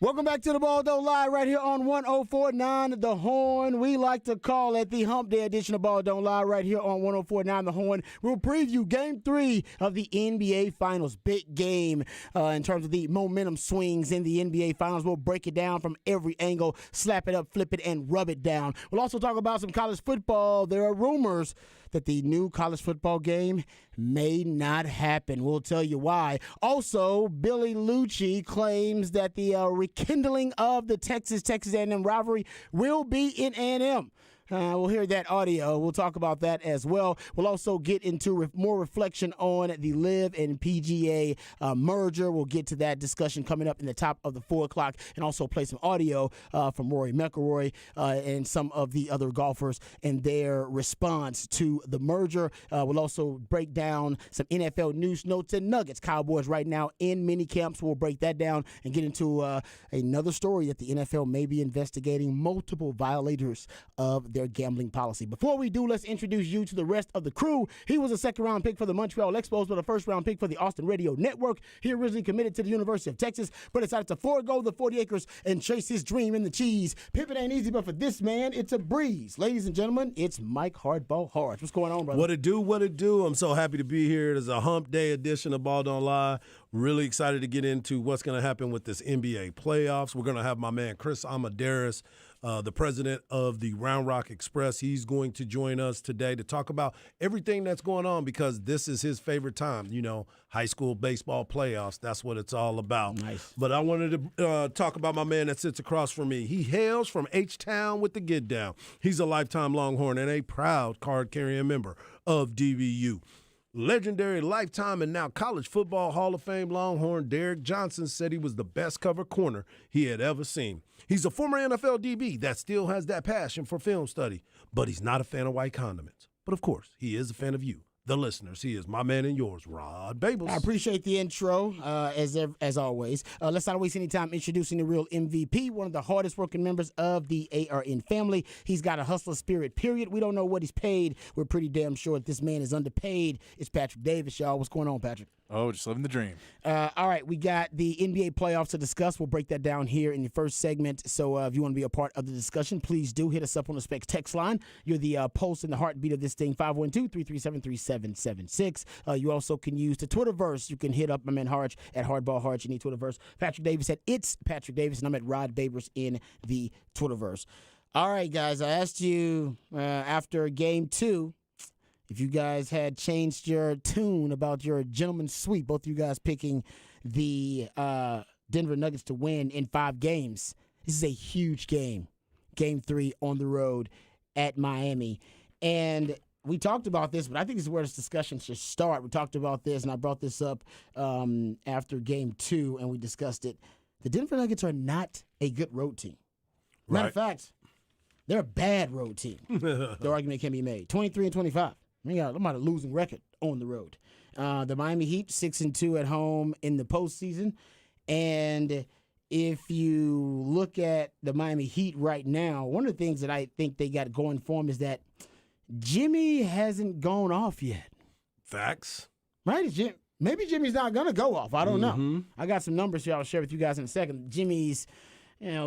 Welcome back to the Ball Don't Lie right here on 104.9 The Horn. We like to call it the Hump Day edition of Ball Don't Lie right here on 104.9 The Horn. We'll preview Game 3 of the NBA Finals. Big game in terms of the momentum swings in the NBA Finals. We'll break it down from every angle, slap it up, flip it, and rub it down. We'll also talk about some college football. There are rumors that the new college football game may not happen. We'll tell you why. Also, Billy Lucci claims that the rekindling of the Texas A&M rivalry will be in A&M. We'll hear that audio. We'll talk about that as well. We'll also get into more reflection on the LIV and PGA merger. We'll get to that discussion coming up in the top of the 4 o'clock, and also play some audio from Rory McIlroy and some of the other golfers and their response to the merger. We'll also break down some NFL news, notes, and nuggets. Cowboys right now in mini camps. We'll break that down and get into another story that the NFL may be investigating multiple violators of their gambling policy. Before we do, let's introduce you to the rest of the crew. He was a second-round pick for the Montreal Expos, but a first-round pick for the Austin Radio Network. He originally committed to the University of Texas, but decided to forego the 40 acres and chase his dream in the cheese. Pivot ain't easy, but for this man, it's a breeze. Ladies and gentlemen, it's Mike Hardball Harge. What's going on, brother? What it do? I'm so happy to be here. It is a Hump Day edition of Ball Don't Lie. Really excited to get into what's going to happen with this NBA playoffs. We're going to have my man Chris Amadeus, the president of the Round Rock Express. He's going to join us today to talk about everything that's going on, because this is his favorite time, high school baseball playoffs. That's what it's all about. Nice. But I wanted to talk about my man that sits across from me. He hails from H-Town with the Get Down. He's a lifetime Longhorn and a proud card-carrying member of DBU. Legendary lifetime and now College Football Hall of Fame Longhorn Derek Johnson said he was the best cover corner he had ever seen. He's a former NFL DB that still has that passion for film study, but he's not a fan of white condiments. But of course, he is a fan of you, the listeners. He is my man and yours, Rod Babels. I appreciate the intro, as always. Let's not waste any time introducing the real MVP, one of the hardest working members of the ARN family. He's got a hustler spirit, period. We don't know what he's paid. We're pretty damn sure that this man is underpaid. It's Patrick Davis, y'all. What's going on, Patrick? Oh, just living the dream. All right, we got the NBA playoffs to discuss. We'll break that down here in the first segment. So if you want to be a part of the discussion, please do hit us up on the Specs text line. You're the pulse and the heartbeat of this thing, 512-337-3776. You also can use the Twitterverse. You can hit up my man Harge at Hardball Harge in the Twitterverse. Patrick Davis at It's Patrick Davis, and I'm at Rod Babers in the Twitterverse. All right, guys, I asked you after Game 2 if you guys had changed your tune about your gentleman's sweep, both of you guys picking the Denver Nuggets to win in 5 games. This is a huge game. Game 3 on the road at Miami. And we talked about this, but I think this is where this discussion should start. We talked about this, and I brought this up after Game 2, and we discussed it. The Denver Nuggets are not a good road team. Matter of fact, they're a bad road team. The argument can be made. 23-25. I'm about a losing record on the road. The Miami Heat, 6-2 at home in the postseason. And if you look at the Miami Heat right now, one of the things that I think they got going for them is that Jimmy hasn't gone off yet. Facts. Right? Maybe Jimmy's not going to go off. I don't know. I got some numbers here I'll share with you guys in a second. Jimmy's,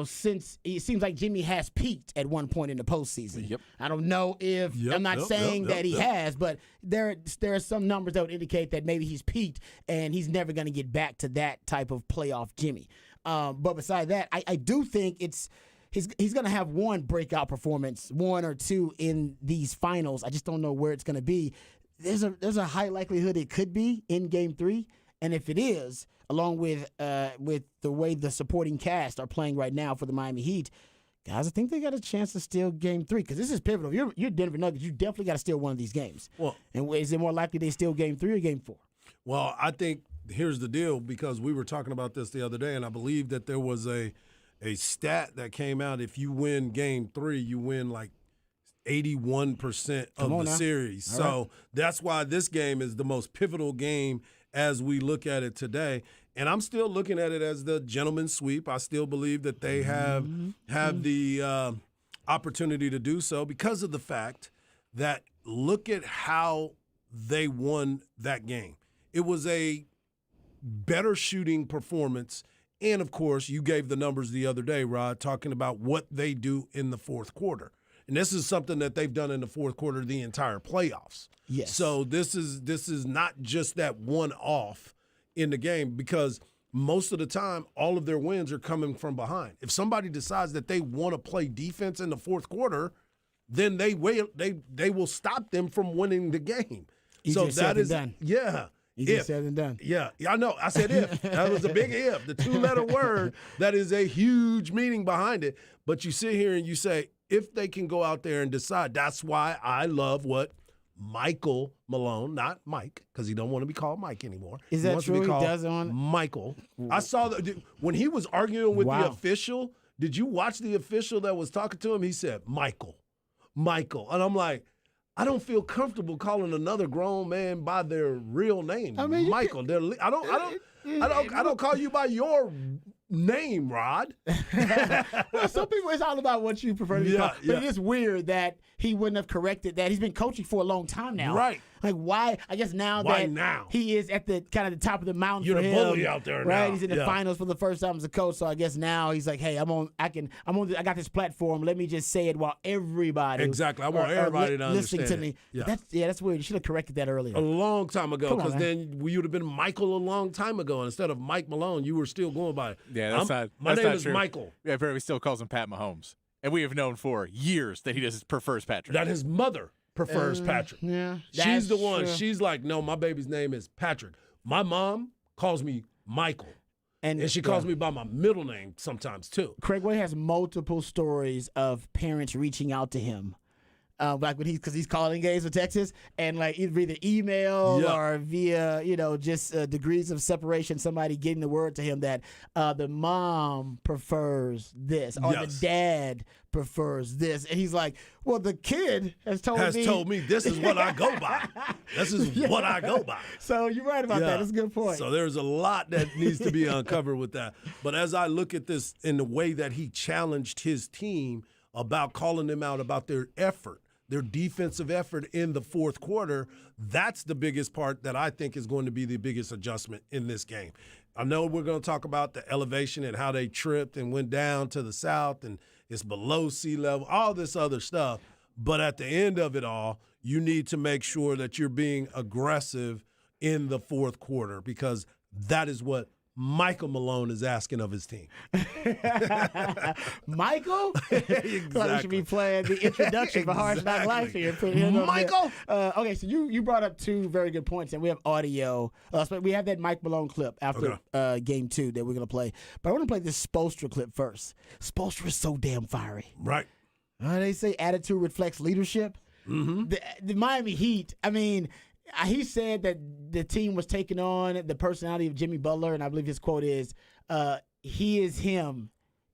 since it seems like Jimmy has peaked at one point in the postseason. Yep. I don't know if I'm not saying that he has, but there are some numbers that would indicate that maybe he's peaked and he's never going to get back to that type of playoff Jimmy. But beside that, I do think he's going to have one breakout performance, one or two in these finals. I just don't know where it's going to be. There's a high likelihood it could be in Game 3, and if it is, along with the way the supporting cast are playing right now for the Miami Heat, guys, I think they got a chance to steal Game 3 because this is pivotal. You're Denver Nuggets. You definitely got to steal one of these games. Well, and is it more likely they steal Game 3 or Game 4? Well, I think here's the deal, because we were talking about this the other day, and I believe that there was a stat that came out. If you win Game 3, you win like 81% of the series. So that's why this game is the most pivotal game as we look at it today. And I'm still looking at it as the gentleman's sweep. I still believe that they have the opportunity to do so because of the fact that look at how they won that game. It was a better shooting performance And, of course, you gave the numbers the other day, Rod, talking about what they do in the fourth quarter. And this is something that they've done in the fourth quarter the entire playoffs. Yes. So this is not just that one-off in the game, because most of the time all of their wins are coming from behind. If somebody decides that they want to play defense in the fourth quarter, then they will stop them from winning the game. Easier said than done. Yeah. Easier said than done. Yeah, I know. I said if. That was a big if. The two-letter word, that is a huge meaning behind it. But you sit here and you say, if they can go out there and decide, that's why I love what Michael Malone, not Mike, because he don't want to be called Mike anymore. Is that wants true? To be He called doesn't want Michael. I saw that when he was arguing with Wow. the official. Did you watch the official that was talking to him? He said, Michael. And I'm like, I don't feel comfortable calling another grown man by their real name, I mean, Michael. I don't call you by your name, Rod. Well, some people, it's all about what you prefer to be called. But it is weird that he wouldn't have corrected that. He's been coaching for a long time now. Right. Like, why? I guess now Why that now? he is at the kind of the top of the mountain You're for the him. bully out there right? now. He's in the Yeah. finals for the first time as a coach. So I guess now he's like, hey, I got this platform. Let me just say it while everybody. Exactly. I want everybody to listening to understand me. it. Yeah. That's weird. You should have corrected that earlier. A long time ago, Come on, because man. then you would have been Michael a long time ago. And instead of Mike Malone, you were still going by it. Yeah, that's not. My that's name not is true. Michael. Yeah, apparently still calls him Pat Mahomes, and we have known for years that he just prefers Patrick. That his mother prefers Patrick. Yeah. She's the that's one. true. She's like, no, my baby's name is Patrick. My mom calls me Michael. And she calls me by my middle name sometimes, too. Craig Way has multiple stories of parents reaching out to him. Like when because he's calling games with Texas, and like either email Yeah. or via just degrees of separation, somebody getting the word to him that the mom prefers this or Yes. the dad prefers this, and he's like, well, the kid has told me this is what I go by. This is what I go by. So you're right about that. That's a good point. So there's a lot that needs to be uncovered with that. But as I look at this in the way that he challenged his team about calling them out about their effort, their defensive effort in the fourth quarter, that's the biggest part that I think is going to be the biggest adjustment in this game. I know we're going to talk about the elevation and how they tripped and went down to the south and it's below sea level, all this other stuff. But at the end of it all, you need to make sure that you're being aggressive in the fourth quarter, because that is what Michael Malone is asking of his team. Michael? Exactly. Like we should be playing the introduction for Hard Knock Life here. Michael? Okay, so you brought up two very good points, and we have audio. So we have that Mike Malone clip after game 2 that we're going to play. But I want to play this Spoelstra clip first. Spoelstra is so damn fiery. Right. They say attitude reflects leadership. Mm-hmm. The Miami Heat, I mean, he said that the team was taking on the personality of Jimmy Butler, and I believe his quote is, he is him.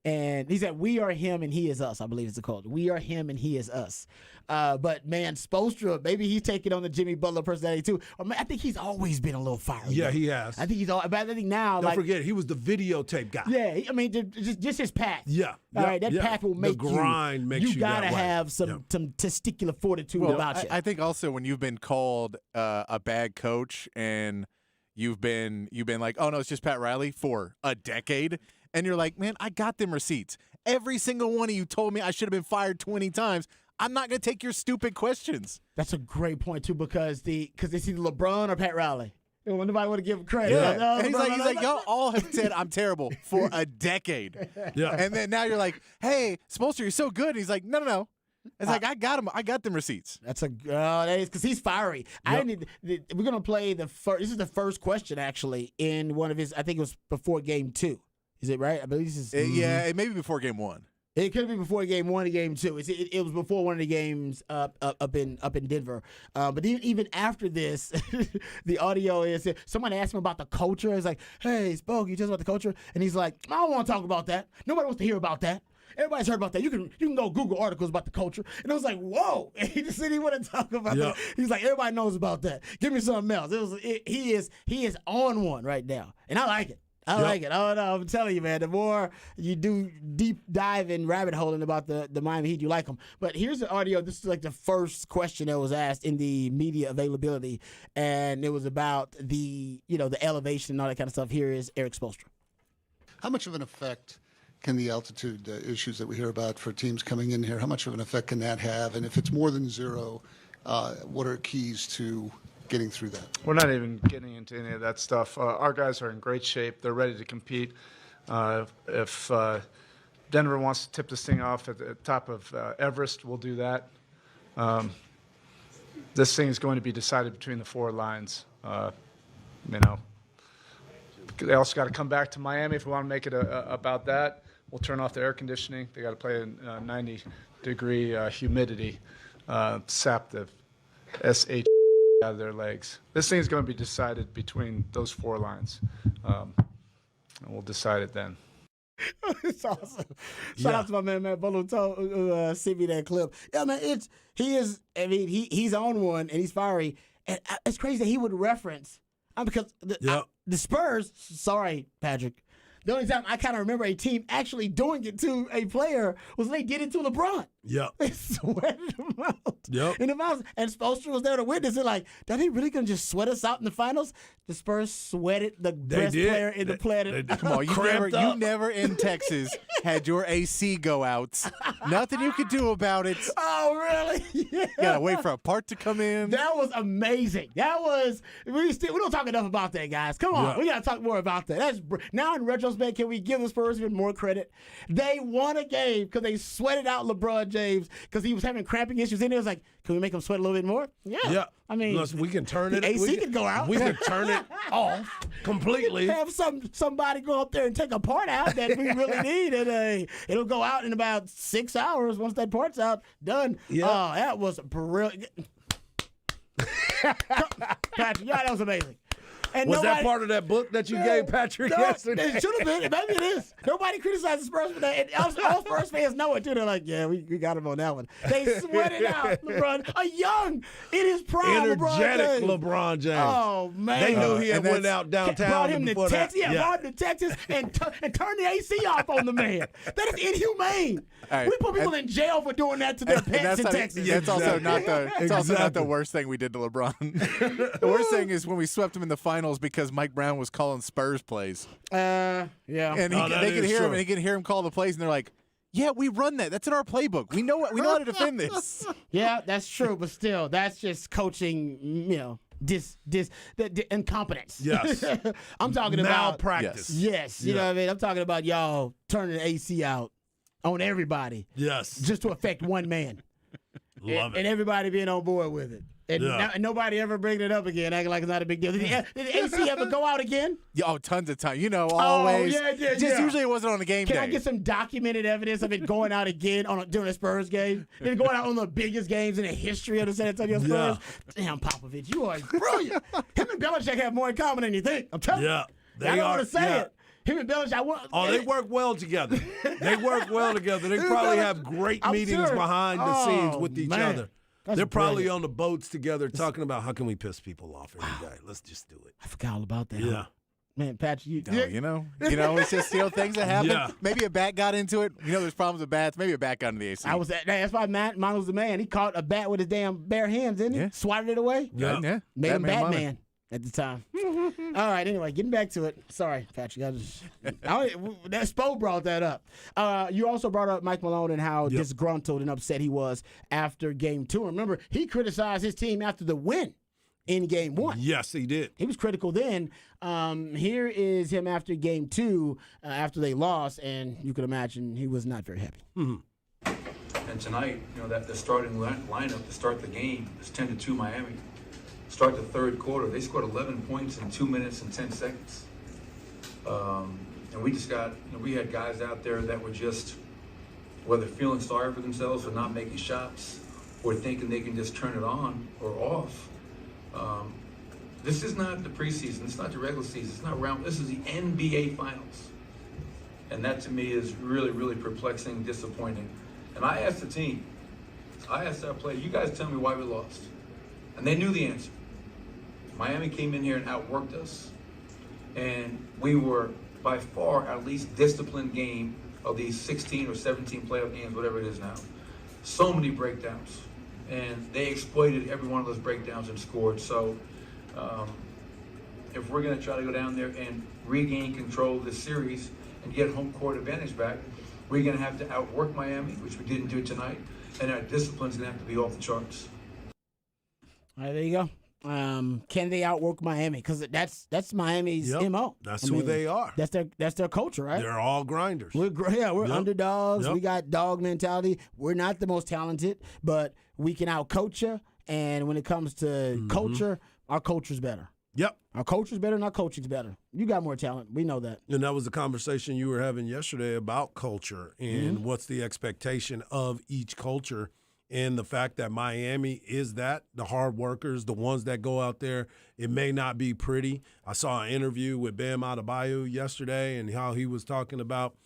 And he said, we are him and he is us, I believe it's the quote. We are him and he is us. But, man, Spoelstra, maybe he's taking on the Jimmy Butler personality, too. I think he's always been a little fiery. Yeah, though. he has. I think he's all. But I think now, Don't forget, he was the videotape guy. Yeah, I mean, just his path. Yeah. All right, that yeah. path will make the grind makes you gotta that way. have some testicular fortitude about you. I think also when you've been called a bad coach and you've been like, oh no, it's just Pat Riley for a decade, and you're like, man, I got them receipts. Every single one of you told me I should have been fired 20 times. I'm not going to take your stupid questions. That's a great point too, because it's either LeBron or Pat Riley. Nobody want to give him credit. Yeah. Like, oh, And he's LeBron, like, y'all all have said I'm terrible for a decade. Yeah. And then now you're like, hey, Spoelstra, you're so good. And he's like, no. It's like, I got him. I got them receipts. that is because he's fiery. Yep. We're gonna play the first. This is the first question actually in one of his. I think it was before game 2. Is it right? I believe this is. Yeah, it may be before game 1. It could be before game 1 and game 2. It was before one of the games up in Denver. But even after this, the audio is someone asked him about the culture. It's like, hey, Spoke, you just about the culture, and he's like, I don't want to talk about that. Nobody wants to hear about that. Everybody's heard about that. You can go Google articles about the culture. And I was like, whoa. And he just said he wanted to talk about that. He's like, everybody knows about that. Give me something else. He is on one right now, and I like it. I like it. Oh, no, I'm telling you, man, the more you do deep dive and rabbit holing about the Miami Heat, you like them. But here's the audio. This is like the first question that was asked in the media availability, and it was about the elevation and all that kind of stuff. Here is Eric Spoelstra. How much of an effect can the altitude issues that we hear about for teams coming in here, how much of an effect can that have? And if it's more than 0, what are keys to getting through that? We're not even getting into any of that stuff. Our guys are in great shape. They're ready to compete. If Denver wants to tip this thing off at the top of Everest, we'll do that. This thing is going to be decided between the 4 lines. They also got to come back to Miami if we want to make it about that. We'll turn off the air conditioning. They got to play in 90-degree humidity, sap the SH out of their legs. This thing is going to be decided between those 4 lines, and we'll decide it then. It's awesome. Shout out to my man Matt Boluto sent me that clip. Yeah, man, he's on one and he's fiery, and it's crazy that he would reference because the Spurs. Sorry, Patrick. The only time I kind of remember a team actually doing it to a player was when they did it to LeBron. Yep. They sweated him out. Yep. In the finals. And Spoelstra was there to witness it. Like, are they really going to just sweat us out in the finals? The Spurs sweated the best player in the planet. Come on, you never in Texas had your AC go out. Nothing you could do about it. Oh, really? Yeah. You gotta wait for a part to come in. That was amazing. That was we don't talk enough about that, guys. Come on, we gotta talk more about that. Now in retrospect, can we give the Spurs even more credit? They won a game because they sweated out LeBron James because he was having cramping issues. And it was like, can we make him sweat a little bit more? Yeah. I mean, listen, we can turn it. The AC can go out. We can turn it off completely. Have somebody go up there and take a part out that we really need, and it'll go out in about 6 hours. Once that part's out, done. Yeah. Oh, that was brilliant. Patrick, that was amazing. And was that part of that book that you gave Patrick yesterday? It should have been. Maybe it is. Nobody criticized the Spurs for that. And all Spurs fans know it, too. They're like, yeah, we got him on that one. They sweated out LeBron. A young, in his prime energetic LeBron James. Oh, man. They knew he had went out downtown. Brought him to Texas. Brought him to Texas and turned the AC off on the man. That is inhumane. Right. We put people in jail for doing that to their pets in Texas. That's also not the worst thing we did to LeBron. The worst thing is when we swept him in the finals because Mike Brown was calling Spurs plays. Yeah. And they could hear him, and he could hear him call the plays, and they're like, "Yeah, we run that. That's in our playbook. We know how to defend this." Yeah, that's true, but still, that's just coaching. Incompetence. Yes. I'm talking about malpractice. Yes. You know what I mean? I'm talking about y'all turning the AC out on everybody. Yes. Just to affect one man. Love it. And everybody being on board with it. And nobody ever bringing it up again, acting like it's not a big deal. Did the AC ever go out again? Yeah, tons of time. Always. Oh, yeah. Usually it wasn't on a game day. Can I get some documented evidence of it going out again during a Spurs game? It going out on the biggest games in the history of the San Antonio Spurs? Yeah. Damn, Popovich, you are brilliant. Him and Belichick have more in common than you think. I'm telling you. I don't want to say it. Him and Belichick. They work well together. They probably have great meetings behind the scenes with each other. They're probably on the boats together talking about how can we piss people off every day. Let's just do it. I forgot all about that. Yeah. Man, Patrick, it's just things that happen. Yeah. Maybe a bat got into it. There's problems with bats. Maybe a bat got into the AC. That's why mine was the man. He caught a bat with his damn bare hands, didn't he? Yeah. Swatted it away. Yeah. Made him Batman at the time. All right, anyway, getting back to it. Sorry, Patrick. That Spo brought that up. You also brought up Mike Malone and how disgruntled and upset he was after Game 2. Remember, he criticized his team after the win in Game 1. Yes, he did. He was critical then. Here is him after Game 2, after they lost, and you can imagine he was not very happy. Mm-hmm. And tonight, that the starting lineup to start the game is 10-2 Miami. Start the third quarter, they scored 11 points in 2 minutes and 10 seconds. And we just got, we had guys out there that were just, whether feeling sorry for themselves for not making shots or thinking they can just turn it on or off. This is not the preseason, it's not the regular season, it's not round, this is the NBA Finals. And that to me is really, really perplexing, disappointing. And I asked the team, I asked our players, you guys tell me why we lost. And they knew the answer. Miami came in here and outworked us. And we were by far our least disciplined game of these 16 or 17 playoff games, whatever it is now. So many breakdowns. And they exploited every one of those breakdowns and scored. So if we're going to try to go down there and regain control of this series and get home court advantage back, we're going to have to outwork Miami, which we didn't do tonight, and our discipline's going to have to be off the charts. All right, there you go. Can they outwork Miami? Because that's Miami's Yep. MO. That's who they are. That's their culture, right? They're all grinders. We're Yep. underdogs. Yep. We got dog mentality. We're not the most talented, but we can outcoach you. And when it comes to culture, our culture's better. Yep. Our culture's better and our coaching's better. You got more talent. We know that. And that was the conversation you were having yesterday about culture and what's the expectation of each culture, and the fact that Miami is that, the hard workers, the ones that go out there. It may not be pretty. I saw an interview with Bam Adebayo yesterday and how he was talking about,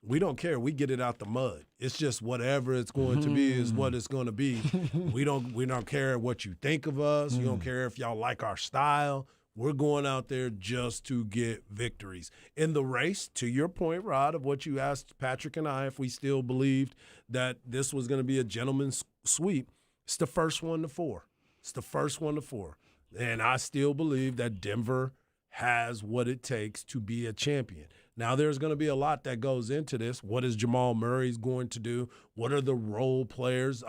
we don't care. We get it out the mud. It's just whatever it's going to be is what it's going to be. We don't care what you think of us. You don't care if y'all like our style. We're going out there just to get victories. In the race, to your point, Rod, of what you asked Patrick and I, if we still believed that this was going to be a gentleman's sweep, it's the first one to four. It's the first one to four. And I still believe that Denver has what it takes to be a champion. Now, there's going to be a lot that goes into this. What is Jamal Murray going to do? What are the role players?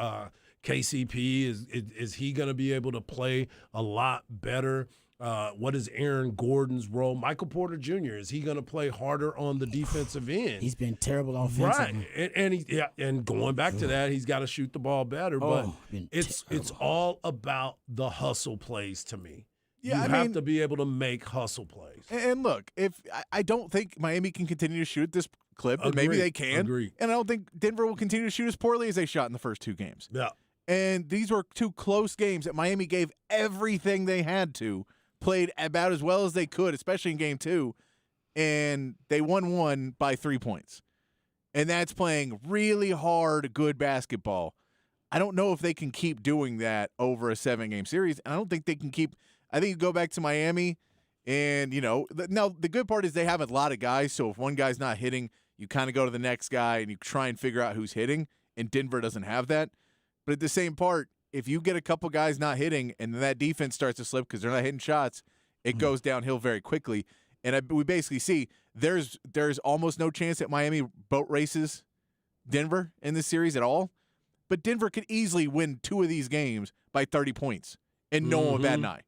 KCP, is he going to be able to play a lot better? What is Aaron Gordon's role? Michael Porter Jr., is he going to play harder on the defensive end? He's been terrible offensively. Right. And going back to that, he's got to shoot the ball better. But been it's all about the hustle plays to me. Yeah, you I have mean- to be able to make hustle plays. And look, if I don't think Miami can continue to shoot this clip, and maybe Agreed. they can. Agreed. And I don't think Denver will continue to shoot as poorly as they shot in the first two games. Yeah. And these were two close games that Miami gave everything they had to, played about as well as they could, especially in game two, and they won one by 3 points. And that's playing really hard, good basketball. I don't know if they can keep doing that over a 7-game series, and I don't think they can keep – I think you go back to Miami, and, now the good part is they have a lot of guys, so if one guy's not hitting, you kind of go to the next guy and you try and figure out who's hitting, and Denver doesn't have that. But at the same part, if you get a couple guys not hitting and then that defense starts to slip because they're not hitting shots, it goes downhill very quickly. And we basically see there's almost no chance that Miami boat races Denver in this series at all. But Denver could easily win 2 of these games by 30 points and no one would bat an eye.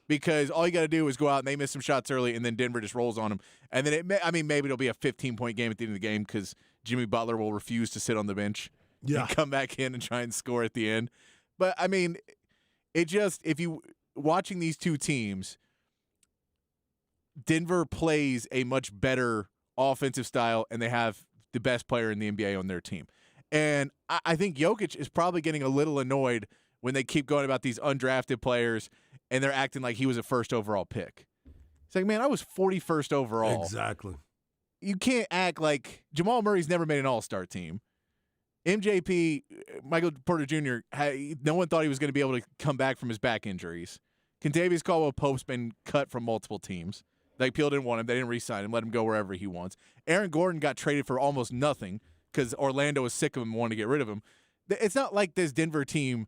Because all you got to do is go out and they miss some shots early and then Denver just rolls on them. And then, maybe it'll be a 15-point game at the end of the game because Jimmy Butler will refuse to sit on the bench and come back in and try and score at the end. But, if you watching these two teams, Denver plays a much better offensive style, and they have the best player in the NBA on their team. And I think Jokic is probably getting a little annoyed when they keep going about these undrafted players, and they're acting like he was a first overall pick. It's like, man, I was 41st overall. Exactly. You can't act like Jamal Murray's never made an all-star team. MJP, Michael Porter Jr., no one thought he was going to be able to come back from his back injuries. Kentavious Caldwell-Pope's been cut from multiple teams. Like, Peel didn't want him. They didn't re-sign him. Let him go wherever he wants. Aaron Gordon got traded for almost nothing because Orlando was sick of him and wanted to get rid of him. It's not like this Denver team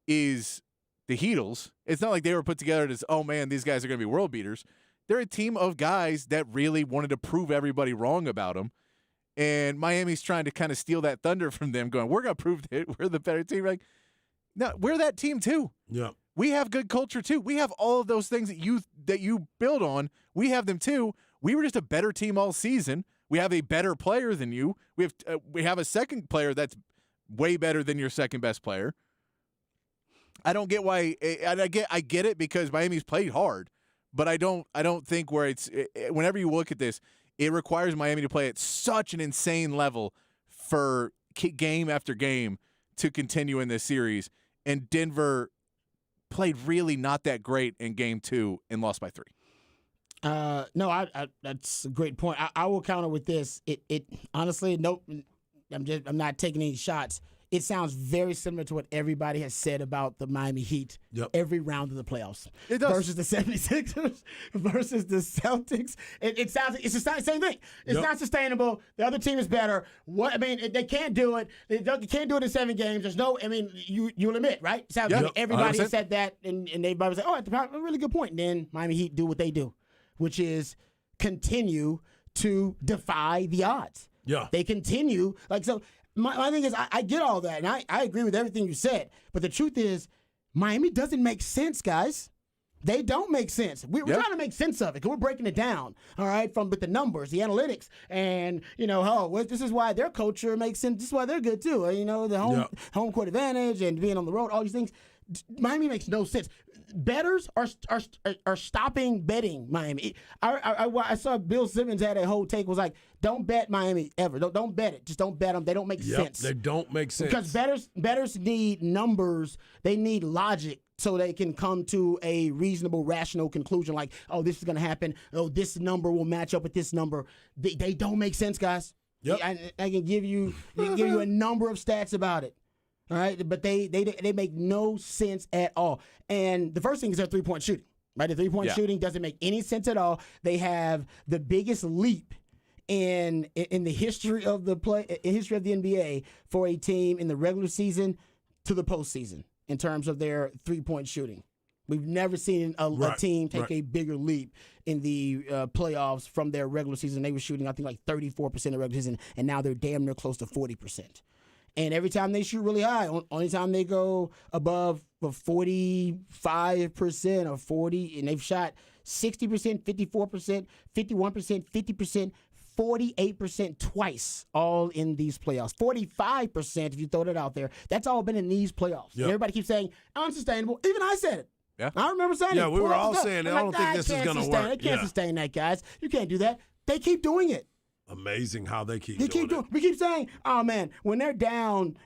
is the Heatles. It's not like they were put together as, oh, man, these guys are going to be world beaters. They're a team of guys that really wanted to prove everybody wrong about them. And Miami's trying to kind of steal that thunder from them, going, we're going to prove that we're the better team. Like, no, we're that team too. Yeah. We have good culture too. We have all of those things that you build on. We have them too. We were just a better team all season. We have a better player than you. We have a second player that's way better than your second best player. I don't get why. I get it because Miami's played hard, but I don't think where it's whenever you look at this, it requires Miami to play at such an insane level for game after game to continue in this series. And Denver played really not that great in game 2 and lost by 3. No, that's a great point. I will counter with this. It honestly, nope. I'm not taking any shots. It sounds very similar to what everybody has said about the Miami Heat every round of the playoffs. It does. Versus the 76ers, versus the Celtics. It's the same thing. It's not sustainable. The other team is better. They can't do it. They can't do it in 7 games. There's no, you'll admit, right? Everybody 100%. has said that, and everybody was like, oh, that's a really good point. And then Miami Heat do what they do, which is continue to defy the odds. Yeah. They continue. Like, so my thing is, I get all that, and I agree with everything you said. But the truth is, Miami doesn't make sense, guys. They don't make sense. We're trying to make sense of it because we're breaking it down, all right, with the numbers, the analytics, and, this is why their culture makes sense. This is why they're good, too. The home court advantage and being on the road, all these things. Miami makes no sense. Bettors are stopping betting Miami. I saw Bill Simmons had a whole take was like, don't bet Miami ever. Don't bet it. Just don't bet them. They don't make sense. They don't make sense. Because bettors need numbers. They need logic so they can come to a reasonable, rational conclusion like, oh, this is going to happen. Oh, this number will match up with this number. They don't make sense, guys. Yep. I can give you a number of stats about it. All right, but they make no sense at all. And the first thing is their three-point shooting. Right, the three-point shooting doesn't make any sense at all. They have the biggest leap in the history of the NBA for a team in the regular season to the postseason in terms of their three-point shooting. We've never seen a team take a bigger leap in the playoffs from their regular season. They were shooting, I think, like 34% of regular season, and now they're damn near close to 40%. And every time they shoot really high, only time they go above 45% or 40, and they've shot 60%, 54%, 51%, 50%, 48% twice, all in these playoffs. 45%, if you throw that out there, that's all been in these playoffs. Yep. And everybody keeps saying, unsustainable. Even I said it. Yeah. I remember saying it. Yeah, we were all Playoffs saying, up. I don't think this is going to work. They can't sustain that, guys. You can't do that. They keep doing it. Amazing how they keep We doing it. We keep saying, oh, man, when they're down,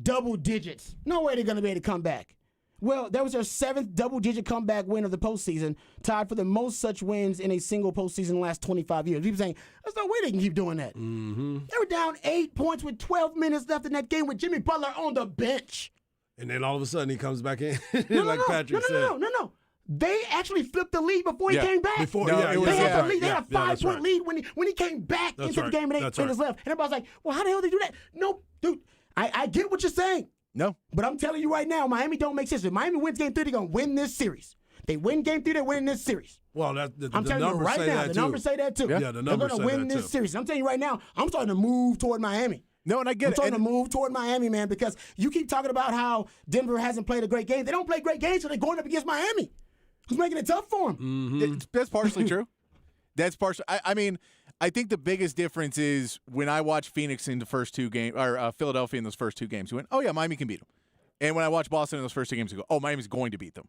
double digits, no way they're going to be able to come back. Well, that was their 7th double-digit comeback win of the postseason, tied for the most such wins in a single postseason in the last 25 years. People saying, there's no way they can keep doing that. Mm-hmm. They were down 8 points with 12 minutes left in that game with Jimmy Butler on the bench. And then all of a sudden he comes back in, No. Patrick said. They actually flipped the lead before he came back. They had the lead. They had a 5-point lead when he came back That's into the game and 8 minutes left. And everybody's like, well, how the hell did they do that? No, dude, I get what you're saying. No. But I'm telling you right now, Miami don't make sense. If Miami wins game 3, they're going to win this series. They win game 3, they're winning this series. Well, I'm telling you right now, the numbers say that too. Yeah, the numbers they're going to win this series. I'm telling you right now, I'm starting to move toward Miami. No, and I get I'm it. starting to move toward Miami, man, because you keep talking about how Denver hasn't played a great game. They don't play great games, so they're going up against Miami, who's making it tough for them. Mm-hmm. That's partially true. That's partially. I mean, I think the biggest difference is when I watched Phoenix in the first 2 games, or Philadelphia in those first 2 games, we went, oh, yeah, Miami can beat them. And when I watched Boston in those first 2 games, you go, oh, Miami's going to beat them.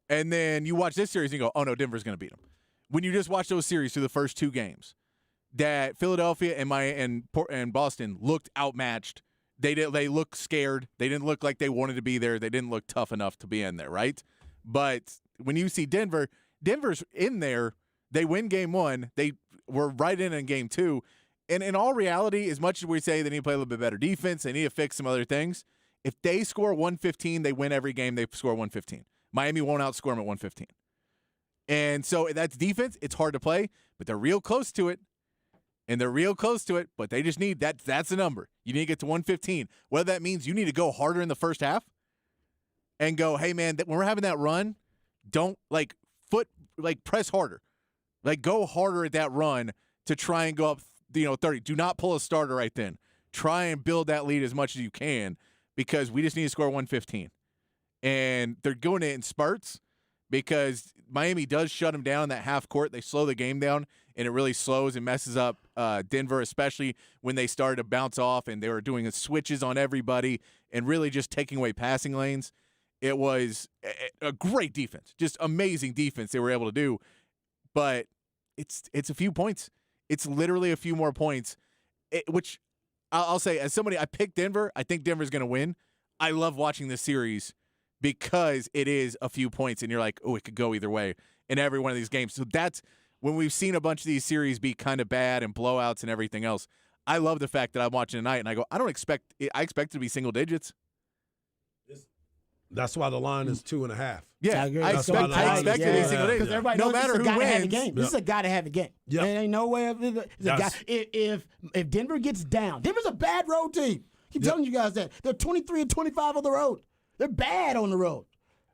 And then you watch this series and you go, oh, no, Denver's going to beat them. When you just watch those series through the first 2 games, that Philadelphia and Boston looked outmatched. They looked scared. They didn't look like they wanted to be there. They didn't look tough enough to be in there, right? But when you see Denver's in there. They win game 1. They were right in game 2. And in all reality, as much as we say they need to play a little bit better defense, they need to fix some other things, if they score 115, they win every game they score 115. Miami won't outscore them at 115. And so that's defense. It's hard to play, but they're real close to it. And they're real close to it, but they just need that. That's the number. You need to get to 115. Whether that means you need to go harder in the first half and go, hey, man, when we're having that run, don't press harder. Go harder at that run to try and go up 30. Do not pull a starter right then. Try and build that lead as much as you can because we just need to score 115. And they're going it in spurts because Miami does shut them down in that half court. They slow the game down, and it really slows and messes up Denver, especially when they started to bounce off and they were doing switches on everybody and really just taking away passing lanes. It was a great defense, just amazing defense they were able to do. But it's a few points. It's literally a few more points, which I'll say as somebody, I picked Denver. I think Denver's going to win. I love watching this series because it is a few points, and you're like, oh, it could go either way in every one of these games. So that's when we've seen a bunch of these series be kind of bad and blowouts and everything else. I love the fact that I'm watching tonight, and I go, I expect it to be single digits. That's why the line is 2.5. Yeah, I expect it to be single digits. Because everybody No knows matter this is a who guy to have a wins. game. This is a guy to have a game. Yep. There ain't no way. If Denver gets down, Denver's a bad road team. Keep telling you guys that. They're 23-25 on the road. They're bad on the road.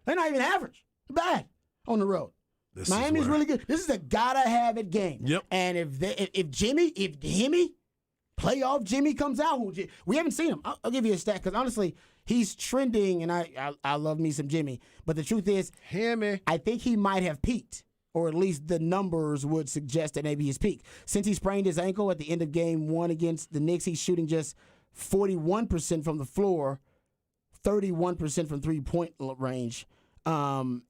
They're not even average. They're bad on the road. Miami's really good. This is a gotta have it game. Yep. And if playoff Jimmy comes out, we haven't seen him. I'll give you a stat because honestly, he's trending, and I love me some Jimmy. But the truth is, Hammy. I think he might have peaked, or at least the numbers would suggest that maybe he's peaked. Since he sprained his ankle at the end of game 1 against the Knicks, he's shooting just 41% from the floor, 31% from three-point range. And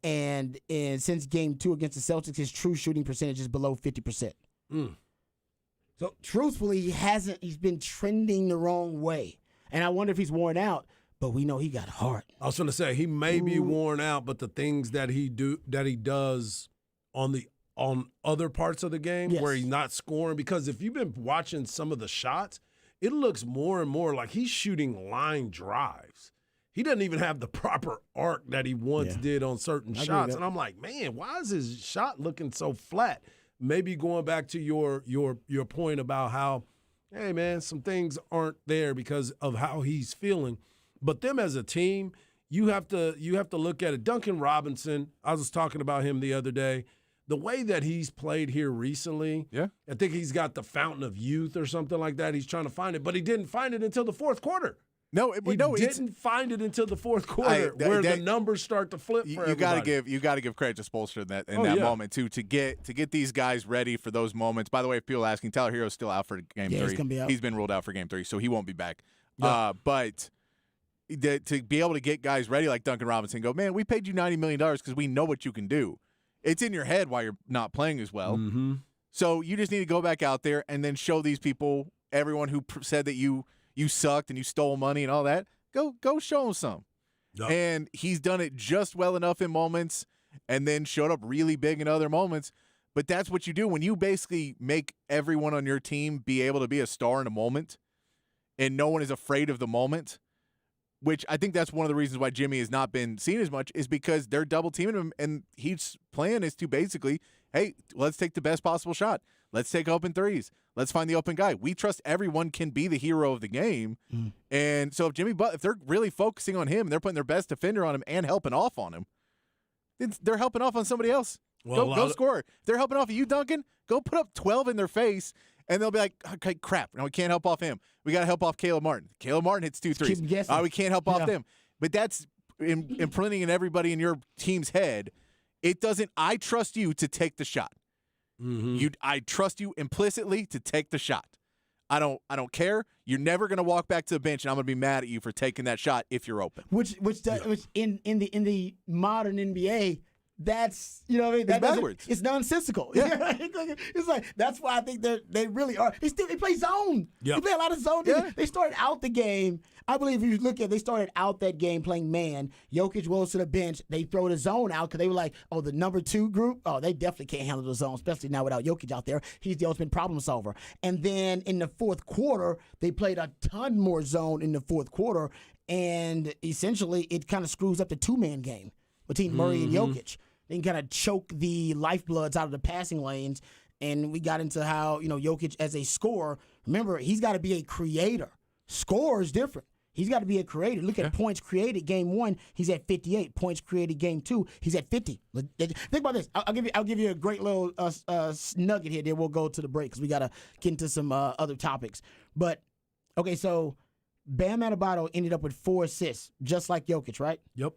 since game 2 against the Celtics, his true shooting percentage is below 50%. So truthfully, he's been trending the wrong way. And I wonder if he's worn out, but we know he got heart. I was going to say he may be worn out, but the things that he does on other parts of the game Yes. where he's not scoring, because if you've been watching some of the shots, it looks more and more like he's shooting line drives. He doesn't even have the proper arc that he once did on certain agree with shots. that. And I'm like, man, why is his shot looking so flat? Maybe going back to your point about how, hey, man, some things aren't there because of how he's feeling. But them as a team, you have to look at it. Duncan Robinson, I was talking about him the other day. The way that he's played here recently, I think he's got the fountain of youth or something like that. He's trying to find it, but he didn't find it until the fourth quarter. He didn't find it until the fourth quarter, where the numbers start to flip for everybody. You got to give credit to Spoelstra in that moment too, to get these guys ready for those moments. By the way, if people are asking, Tyler Hero's still out for game 3. He's gonna be out. He's been ruled out for game 3, so he won't be back. Yeah. But to be able to get guys ready like Duncan Robinson, go, man, we paid you $90 million because we know what you can do. It's in your head while you're not playing as well. Mm-hmm. So you just need to go back out there and then show these people, everyone who said that you sucked and you stole money and all that, go show them some. Yep. And he's done it just well enough in moments and then showed up really big in other moments. But that's what you do when you basically make everyone on your team be able to be a star in a moment and no one is afraid of the moment, which I think that's one of the reasons why Jimmy has not been seen as much, is because they're double teaming him, and his plan is to basically, hey, let's take the best possible shot. Let's take open threes. Let's find the open guy. We trust everyone can be the hero of the game. And so if they're really focusing on him, they're putting their best defender on him and helping off on him, then they're helping off on somebody else. Well, go score. If they're helping off of you, Duncan, go put up 12 in their face, and they'll be like, okay, crap. No, we can't help off him. We got to help off Caleb Martin. Caleb Martin hits 2 threes. Keep guessing. We can't help off them. But that's imprinting in everybody in your team's head. It doesn't, I trust you to take the shot. Mm-hmm. I trust you implicitly to take the shot. I don't care. You're never going to walk back to the bench, and I'm going to be mad at you for taking that shot if you're open. Which in the modern NBA, that's, you know what I mean? It's backwards. It's nonsensical. Yeah. It's like, that's why I think they really are. They play zone. Yep. They play a lot of zone. Yeah. They started out the game. I believe if you look at, they started out that game playing man. Jokic rolls to the bench. They throw the zone out because they were like, oh, the number 2 group, oh, they definitely can't handle the zone, especially now without Jokic out there. He's the ultimate problem solver. And then in the fourth quarter, they played a ton more zone in the fourth quarter, and essentially it kind of screws up the 2-man game between Murray and Jokic. They can kind of choke the lifebloods out of the passing lanes, and we got into how, Jokic as a scorer, remember, he's got to be a creator. Scorer is different. He's got to be a creator. Look at points created. Game 1, he's at 58. Points created. Game 2, he's at 50. Think about this. I'll give you a great little nugget here. Then we'll go to the break because we got to get into some other topics. But okay, so Bam Adebayo ended up with 4 assists, just like Jokic, right? Yep.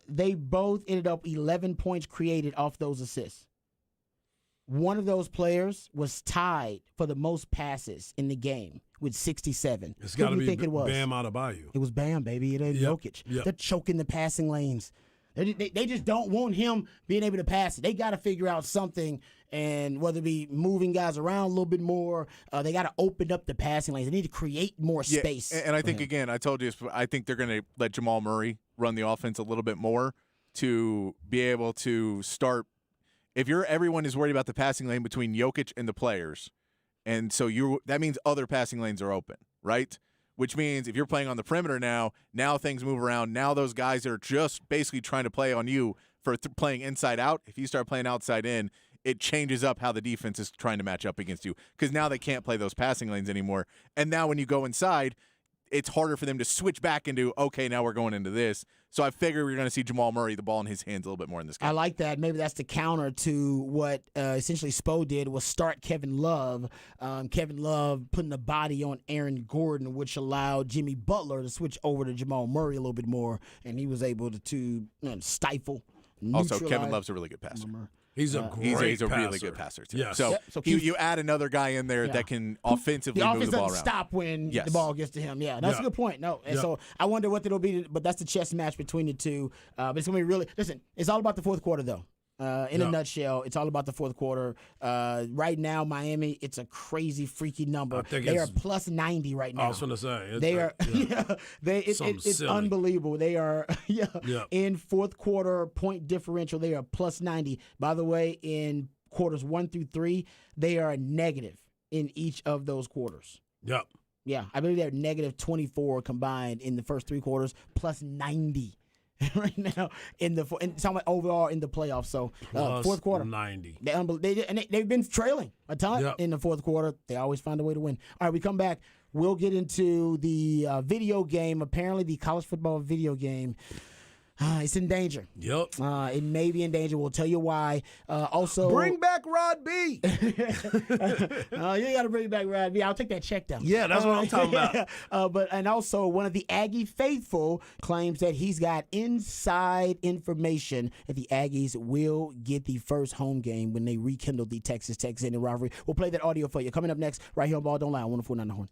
They both ended up 11 points created off those assists. One of those players was tied for the most passes in the game with 67. It's Who got to do be you think it was? Bam Adebayo. It was Bam, baby. It ain't Jokic. Yep. They're choking the passing lanes. They just don't want him being able to pass it. They got to figure out something, and whether it be moving guys around a little bit more, they got to open up the passing lanes. They need to create more space. And I think, again, I told you, I think they're going to let Jamal Murray run the offense a little bit more to be able to start. If everyone is worried about the passing lane between Jokic and the players, and so that means other passing lanes are open, right? Which means if you're playing on the perimeter now things move around. Now those guys are just basically trying to play on you for playing inside out. If you start playing outside in, it changes up how the defense is trying to match up against you because now they can't play those passing lanes anymore. And now when you go inside, it's harder for them to switch back into, okay, now we're going into this. So I figure we're going to see Jamal Murray, the ball in his hands a little bit more in this game. I like that. Maybe that's the counter to what essentially Spo did was start Kevin Love. Kevin Love putting the body on Aaron Gordon, which allowed Jimmy Butler to switch over to Jamal Murray a little bit more, and he was able to stifle. Also, Kevin neutralize Love's a really good passer. He's a great He's a passer. really good passer, too. Yes. So, Yep, so you add another guy in there that can offensively The move offense the ball doesn't around. stop when Yes. the ball gets to him. Yeah, that's a Yeah. good point. No, and Yeah. so I wonder what it'll be, but that's the chess match between the two. But it's gonna be really. Listen, it's all about the fourth quarter, though. In a Yeah. nutshell, it's all about the fourth quarter. Right now, Miami, it's a crazy, freaky number. I think They are it's- plus 90 right now. I was going to say. It's They are, yeah. Something it's silly. unbelievable. They are, Yeah. in fourth quarter point differential, they are plus 90. By the way, in quarters 1 through 3, they are negative in each of those quarters. Yep. Yeah, I believe they're negative 24 combined in the first 3 quarters, plus 90 right now in somewhat overall in the playoffs. So Plus fourth quarter, 90. they've been trailing a ton Yep. in the fourth quarter. They always find a way to win. All right, we come back. We'll get into the video game. Apparently, the college football video game. It's in danger. Yep. It may be in danger. We'll tell you why. Also, Bring back Rod B. you got to bring back Rod B. I'll take that check down. Yeah, that's what I'm talking about. And also one of the Aggie faithful claims that he's got inside information that the Aggies will get the first home game when they rekindle the Texas Tech Xavier rivalry. We'll play that audio for you. Coming up next, right here on Ball Don't Lie, 104.9 The Horn.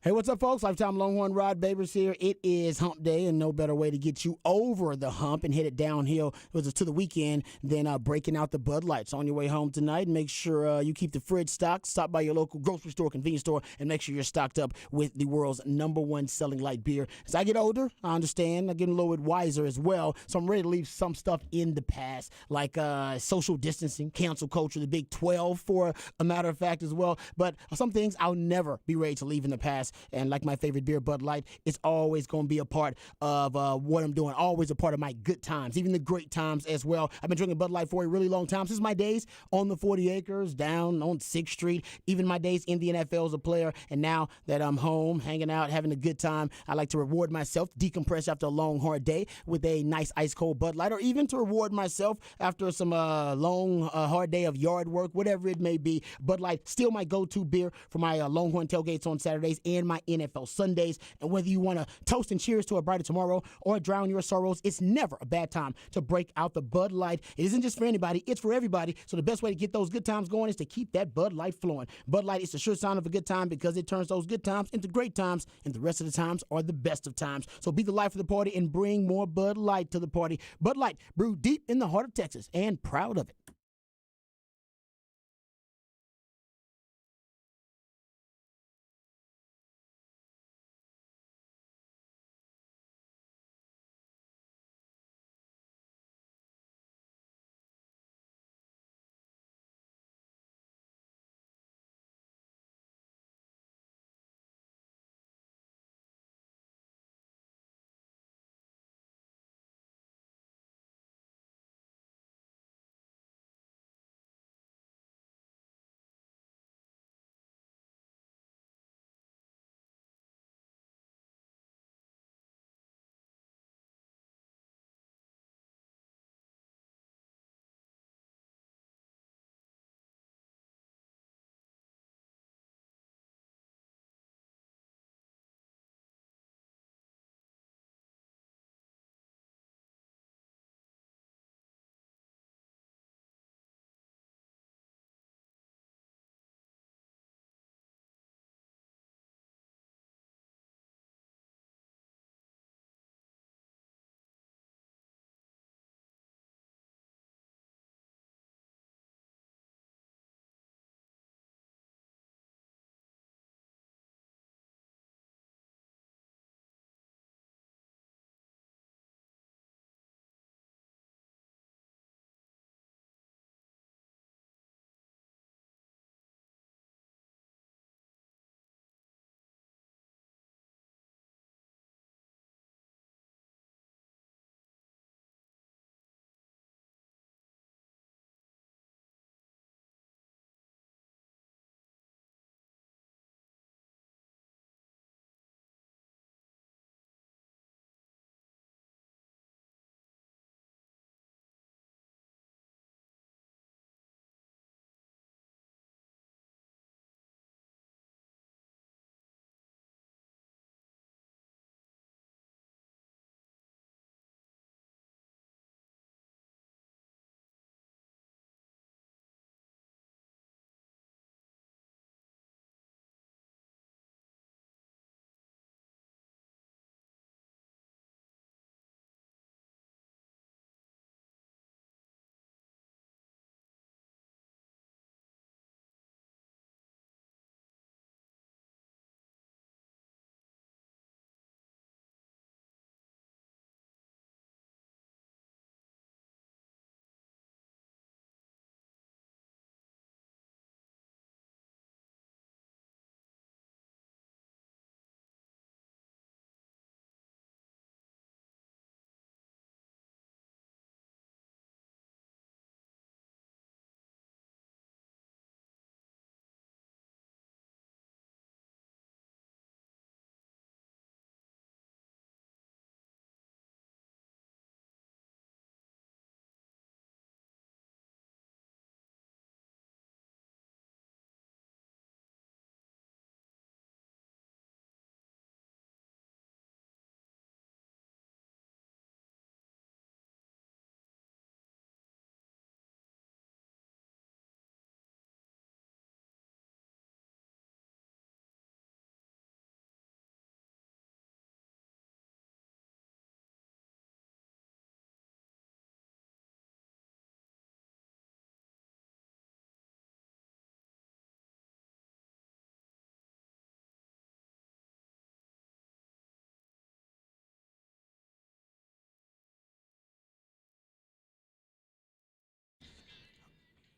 Hey, what's up, folks? Lifetime Longhorn Rod Babers here. It is hump day, and no better way to get you over the hump and hit it downhill to the weekend than breaking out the Bud Lights. On your way home tonight, make sure you keep the fridge stocked. Stop by your local grocery store, convenience store, and make sure you're stocked up with the world's #1 selling light beer. As I get older, I understand, I'm getting a little bit wiser as well, so I'm ready to leave some stuff in the past, like social distancing, cancel culture, the Big 12, for a matter of fact, as well. But some things I'll never be ready to leave in the past. And like my favorite beer, Bud Light, it's always going to be a part of what I'm doing, always a part of my good times, even the great times as well. I've been drinking Bud Light for a really long time, since my days on the 40 acres, down on 6th Street, even my days in the NFL as a player. And now that I'm home, hanging out, having a good time, I like to reward myself, decompress after a long, hard day with a nice ice-cold Bud Light, or even to reward myself after some long, hard day of yard work, whatever it may be. Bud Light, still my go-to beer for my Longhorn tailgates on Saturdays and my NFL Sundays. And whether you want to toast and cheers to a brighter tomorrow or drown your sorrows, it's never a bad time to break out the Bud Light. It isn't just for anybody, it's for everybody. So the best way to get those good times going is to keep that Bud Light flowing. Bud Light is the sure sign of a good time because it turns those good times into great times, and the rest of the times are the best of times. So be the life of the party and bring more Bud Light to the party. Bud Light, brewed deep in the heart of Texas, and proud of it.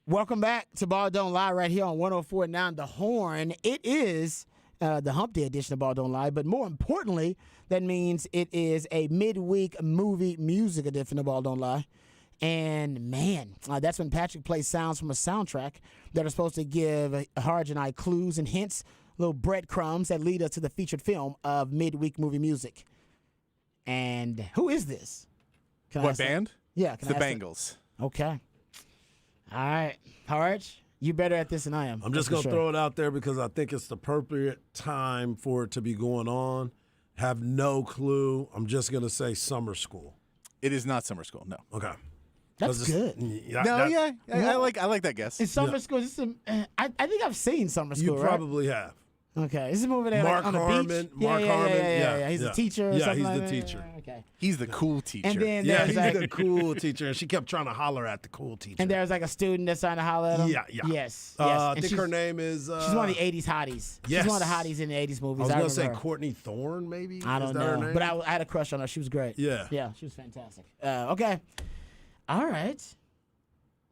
Welcome back to Ball Don't Lie right here on 104.9 The Horn. It is the Hump Day edition of Ball Don't Lie, but more importantly, that means it is a midweek movie music edition of Ball Don't Lie. And man, that's when Patrick plays sounds from a soundtrack that are supposed to give Harj and I clues and hints, little breadcrumbs that lead us to the featured film of midweek movie music. And who is this? Can I What ask that? band? Yeah, It's can the I ask that? Bengals. Okay. All right. Harj, you better at this than I am. I'm just That's going to for sure. throw it out there because I think it's the appropriate time for it to be going on. Have no clue. I'm just going to say summer school. It is not summer school. No. Okay. That's 'Cause it's- good. Yeah, No, that- yeah, I like that guess. In summer school, this is I think I've seen summer You school, right? probably have. Okay. This is a movie that Mark on the Harmon. beach. Mark Harmon. Yeah. He's yeah. a teacher or Yeah, something he's like the that. teacher. Okay. He's the cool teacher. And then Yeah, there's he's like the cool teacher, and she kept trying to holler at the cool teacher. and there's like a student that's trying to holler at him. Yeah. Yes. I And think her name is. She's one of the 80s hotties. yes. She's one of the hotties in the 80s movies. I was going to remember say her. Courtney Thorne, maybe. I Is don't that her know, name? but I had a crush on her. She was great. Yeah. Yeah, she was fantastic. Okay. All right.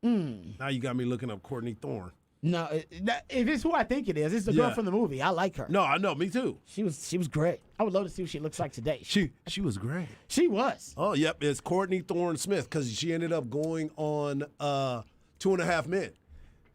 Now you got me looking up Courtney Thorne. No, if it's who I think it is, it's the girl Yeah. from the movie. I like her. No, I know. Me too. She was great. I would love to see what she looks like today. She was great. She was. Oh, yep. It's Courtney Thorne Smith because she ended up going on 2.5 Men.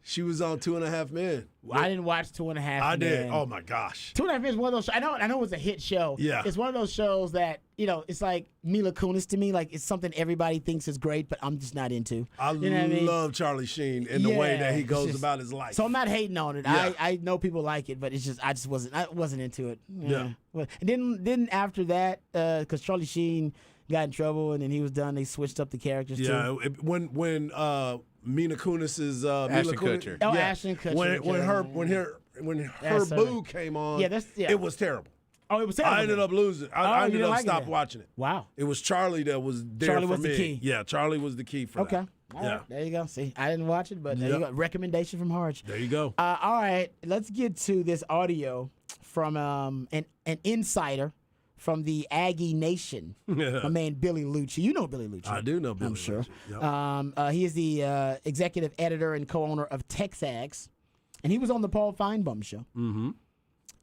She was on 2.5 Men. I didn't watch 2.5 I did. Men. Oh my gosh. 2.5 Men is one of those. I know it was a hit show. Yeah. It's one of those shows that it's like Mila Kunis to me. Like it's something everybody thinks is great, but I'm just not into. I You know what I mean? love Charlie Sheen and the way that he it's goes just- about his life. So I'm not hating on it. Yeah. I know people like it, but it's just I wasn't into it. Yeah. Well, and then after that, because Charlie Sheen got in trouble and then he was done, they switched up the characters too. yeah, when Mila Kunis is Ashton Kutcher. Oh, Ashton Kutcher. when her That's boo came on, Yeah, yeah. it was terrible. Oh, it was terrible. I ended up losing. Oh, I you ended didn't up like it stopped then? watching it. Wow. It was Charlie that was there Charlie for was the me. key. Yeah, Charlie was the key for Okay. that. All Yeah. right, there you go. See, I didn't watch it, but there you Yep. go. Recommendation from Harj. There you go. All right, let's get to this audio from an insider from the Aggie Nation. My man Billy Lucci. You know Billy Lucci. I do know Billy I'm sure. Lucci. Yep. He is the executive editor and co-owner of Texags, and he was on the Paul Feinbaum show. Mm-hmm.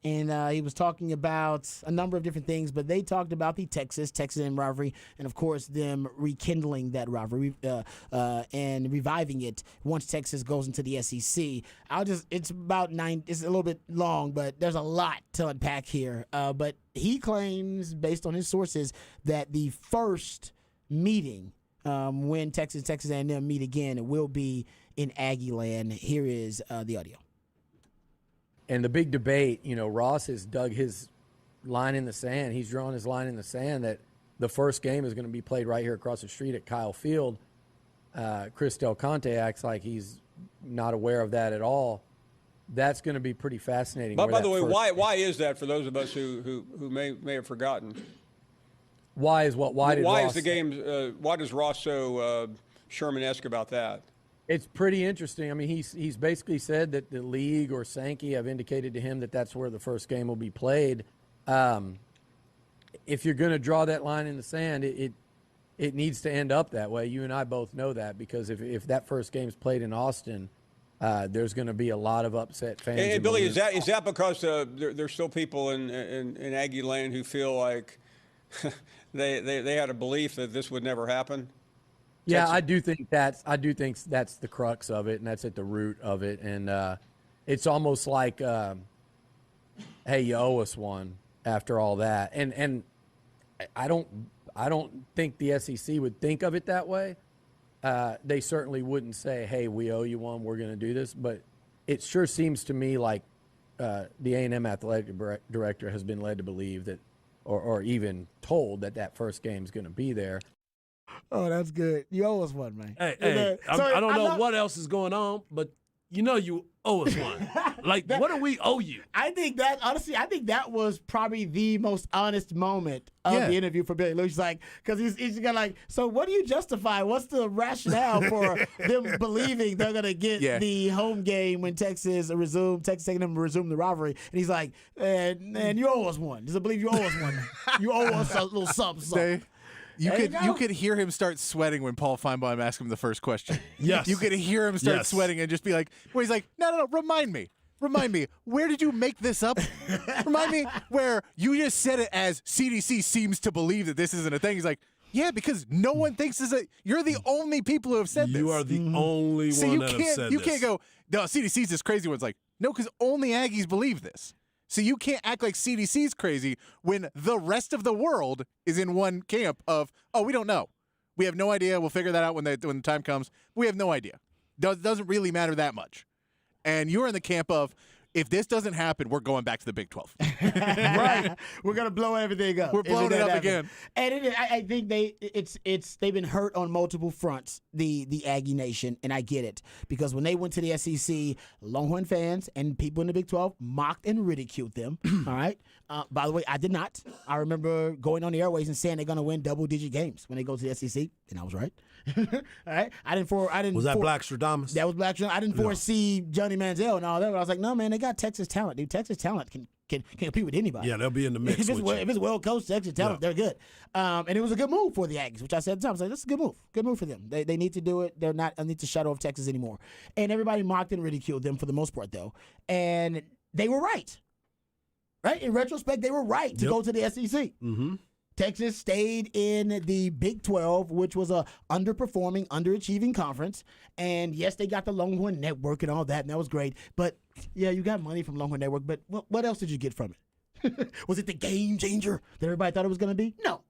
And he was talking about a number of different things, but they talked about the Texas A&M rivalry, and of course them rekindling that rivalry and reviving it once Texas goes into the SEC. It's about 9. It's a little bit long, but there's a lot to unpack here. But he claims, based on his sources, that the first meeting when Texas A&M meet again, it will be in Aggie land. Here is the audio. And the big debate, Ross has dug his line in the sand. He's drawn his line in the sand that the first game is going to be played right here across the street at Kyle Field. Chris Del Conte acts like he's not aware of that at all. That's going to be pretty fascinating. But where by that the way, first- why is that for those of us who may have forgotten? Why is what? Why did Why Ross, is the game? Why does Ross so Sherman-esque about that? It's pretty interesting. I mean, he's basically said that the league or Sankey have indicated to him that that's where the first game will be played. If you're going to draw that line in the sand, it needs to end up that way. You and I both know that because if that first game is played in Austin, there's going to be a lot of upset fans. Hey, in Billy, the is that because there's still people in Aggie land who feel like they had a belief that this would never happen? Yeah, Texas. I do think that's the crux of it, and that's at the root of it. And it's almost like, hey, you owe us one after all that. And I don't think the SEC would think of it that way. They certainly wouldn't say, hey, we owe you one, we're going to do this. But it sure seems to me like the A&M athletic director has been led to believe that, or even told that first game is going to be there. Oh, that's good. You owe us one, man. Hey, I don't know what else is going on, but you owe us one. Like, what do we owe you? I think that was probably the most honest moment of Yeah. the interview for Billy Lucci. Like, because he's got like, so what do you justify? What's the rationale for them believing they're gonna get Yeah. the home game when Texas taking them to resume the rivalry? And he's like, man, you owe us one. Does it believe you owe us one? You owe us a little something. You could hear him start sweating when Paul Feinbaum asked him the first question. Yes. You could hear him start Yes. sweating and just be like, where he's like, no, remind me, where did you make this up? Remind me where you just said it as CDC seems to believe that this isn't a thing. He's like, yeah, because no one thinks this is you're the only people who have said this. You are the only So one you that can't have said you this. can't go, no, CDC's this crazy one. It's like, no, because only Aggies believe this. So you can't act like CDC's crazy when the rest of the world is in one camp of, oh, we don't know. We have no idea. We'll figure that out when the time comes. We have no idea. Doesn't really matter that much. And you're in the camp of, if this doesn't happen, we're going back to the Big 12. Right. We're gonna blow everything up. We're if blowing it doesn't up happen. again. And I think they've been hurt on multiple fronts, the Aggie Nation, and I get it. Because when they went to the SEC, Longhorn fans and people in the Big 12 mocked and ridiculed them. All right. By the way, I did not. I remember going on the airways and saying they're gonna win double-digit games when they go to the SEC, and I was right. All right. Was that Black Stradamus? That was Black. I didn't foresee Johnny Manziel and all that, but I was like, no, man, they got Texas talent, dude. Texas talent can compete with anybody. Yeah, they'll be in the mix. If it's, with you. if it's well coached, Texas talent, they're good. And it was a good move for the Aggies, which I said at the time. I was like, this is a good move. Good move for them. They need to do it. They're not need to shadow of Texas anymore. And everybody mocked and ridiculed them for the most part, though. And they were right. Right? In retrospect, they were right to go to the SEC. Mm-hmm. Texas stayed in the Big 12, which was a underperforming, underachieving conference. And yes, they got the Longhorn Network and all that, and that was great. But yeah, you got money from Longhorn Network, but what else did you get from it? Was it the game changer that everybody thought it was going to be? No.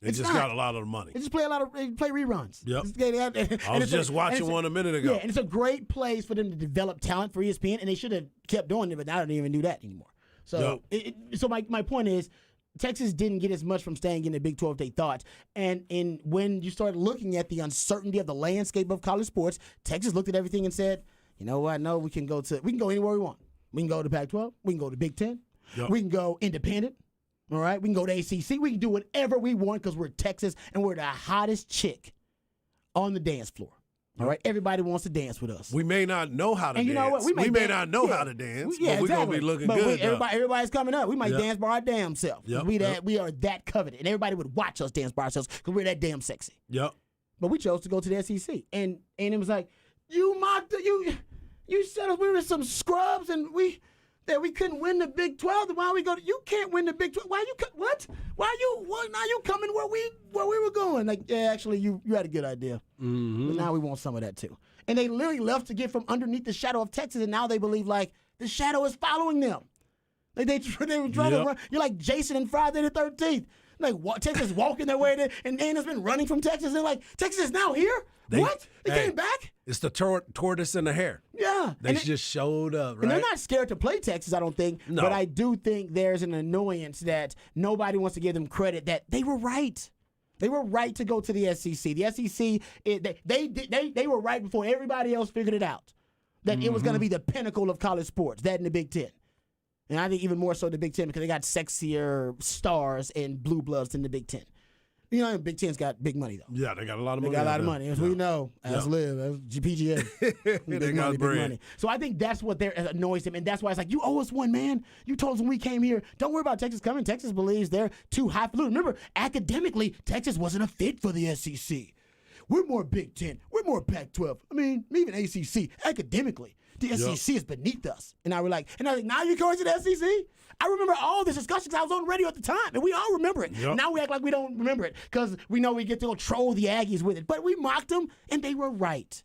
They It's just not. got a lot of the money. They just play play reruns. Yep. I was just watching one a minute ago. Yeah, and it's a great place for them to develop talent for ESPN, and they should have kept doing it, but now they don't even do that anymore. So, my point is, Texas didn't get as much from staying in the Big 12 as they thought. And when you start looking at the uncertainty of the landscape of college sports, Texas looked at everything and said, you know what? No, we can go anywhere we want. We can go to Pac-12. We can go to Big 10. Yep. We can go independent. All right? We can go to ACC. We can do whatever we want because we're Texas and we're the hottest chick on the dance floor. All right? Everybody wants to dance with us. We may not know how to And dance. you know what? We may not know how to dance, but we're going to be looking good. Everybody's coming up. We might Yep. dance by our damn self. Yep. We are that coveted. And everybody would watch us dance by ourselves because we're that damn sexy. Yep. But we chose to go to the SEC. And it was like, you mocked it. You said we were some scrubs and we couldn't win the Big 12. Then why we go? You can't win the Big 12. Why you? What? Now you coming where we were going? Like, yeah, actually, you had a good idea. Mm-hmm. But now we want some of that too. And they literally left to get from underneath the shadow of Texas, and now they believe like the shadow is following them. Like they were trying to run. You're like Jason and Friday the 13th. Like Texas walking their way there, and Dana's been running from Texas. They're like, Texas is now here. What? They came back? It's the tortoise and the hare. Yeah. They just showed up, right? And they're not scared to play Texas, I don't think. No. But I do think there's an annoyance that nobody wants to give them credit that they were right. They were right to go to the SEC. The SEC, they were right before everybody else figured it out. That it was going to be the pinnacle of college sports, that and the Big Ten. And I think even more so the Big Ten because they got sexier stars and blue bloods than the Big Ten. You know, Big Ten's got big money, though. Yeah, they got a lot of money. They got a lot of out money. there. As we know, as live, as PGA. They got bread. So I think that's what annoys them. And that's why it's like, you owe us one, man. You told us when we came here, don't worry about Texas coming. Texas believes they're too high. Remember, academically, Texas wasn't a fit for the SEC. We're more Big Ten. We're more Pac-12. I mean, even ACC. Academically, the SEC is beneath us. And I was like, now you're going to the SEC? I remember all this discussion because I was on the radio at the time, and we all remember it. Yep. Now we act like we don't remember it because we know we get to go troll the Aggies with it. But we mocked them, and they were right.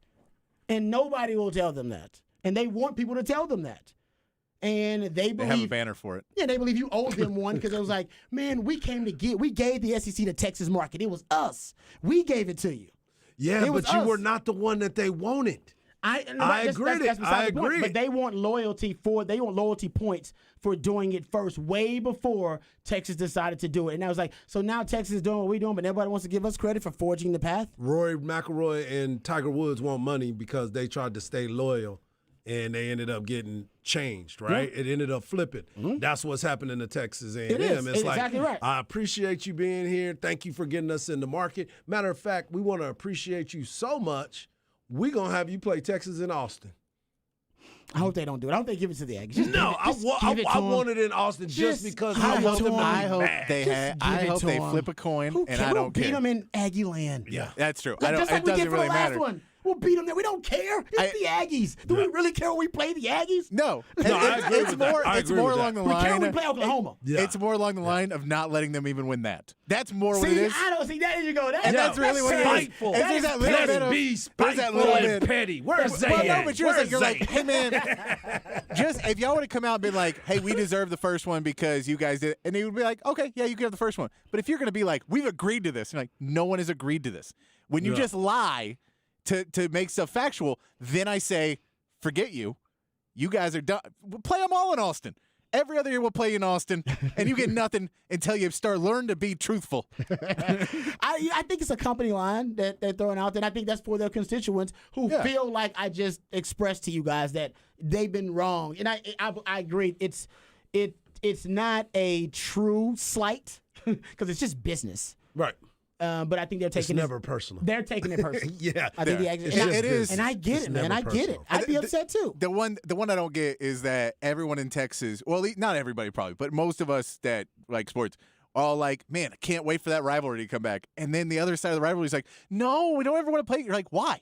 And nobody will tell them that. And they want people to tell them that. And they believe. They have a banner for it. Yeah, they believe you owe them one because it was like, man, we gave the SEC the Texas market. It was us. We gave it to you. Yeah, It was but you us. were not the one that they wanted. I agree. That's beside the point. agree. But they want loyalty points for doing it first, way before Texas decided to do it. And I was like, so now Texas is doing what we're doing, but everybody wants to give us credit for forging the path? Rory McIlroy and Tiger Woods want money because they tried to stay loyal, and they ended up getting changed, right? It ended up flipping. That's what's happening to Texas A&M. It is. It's like, Exactly right. I appreciate you being here. Thank you for getting us in the market. Matter of fact, we want to appreciate you so much, we're going to have you play Texas in Austin. I hope they don't do it. I hope they give it to the Aggies. Just No, give it, just give it to I 'em. want it in Austin just Just because give I it want to them to 'em. be I hope mad. they Just I give it hope to they 'em. flip a coin, Who and cares? I We'll don't beat care. them in Aggie land. Yeah. That's true. Like, just like it we doesn't did for really the last matter. one. We'll beat them there. We don't care. It's the Aggies. Do we really care when we play the Aggies? No, I agree it's with that. more. I It's agree more with along that. the We care when we line. play Oklahoma. Yeah. It's more along the line of not letting them even win that. That's more what it See, is. I don't see that. There you go. And that's really what it is. spiteful. It's just that little Let's bit of be there's spiteful that little and bit. petty. Where's Zay Well, no, at? but you're Where's like, Zay? hey man, just if y'all would have come out and been like, hey, we deserve the first one because you guys did, and they would be like, okay, yeah, you can have the first one. But if you're gonna be like, we've agreed to this, and like, no one has agreed to this. When you Yeah. just lie to make stuff factual, then I say, forget you. You guys are done. We'll play them all in Austin. Every other year we'll play you in Austin, and you get nothing until you learn to be truthful. I think it's a company line that they're throwing out there, and I think that's for their constituents who Yeah. feel like I just expressed to you guys that they've been wrong. And I agree. It's not a true slight because it's just business. Right. But I think they're It's taking never personal. They're taking it personal. Yeah. I think the It's Aggies. just it is. business. And I get It's it, man. never I get it. personal. I'd be upset too. The one I don't get is that everyone in Texas, well, not everybody probably, but most of us that like sports, are all like, man, I can't wait for that rivalry to come back. And then the other side of the rivalry is like, no, we don't ever want to play. You're like, why?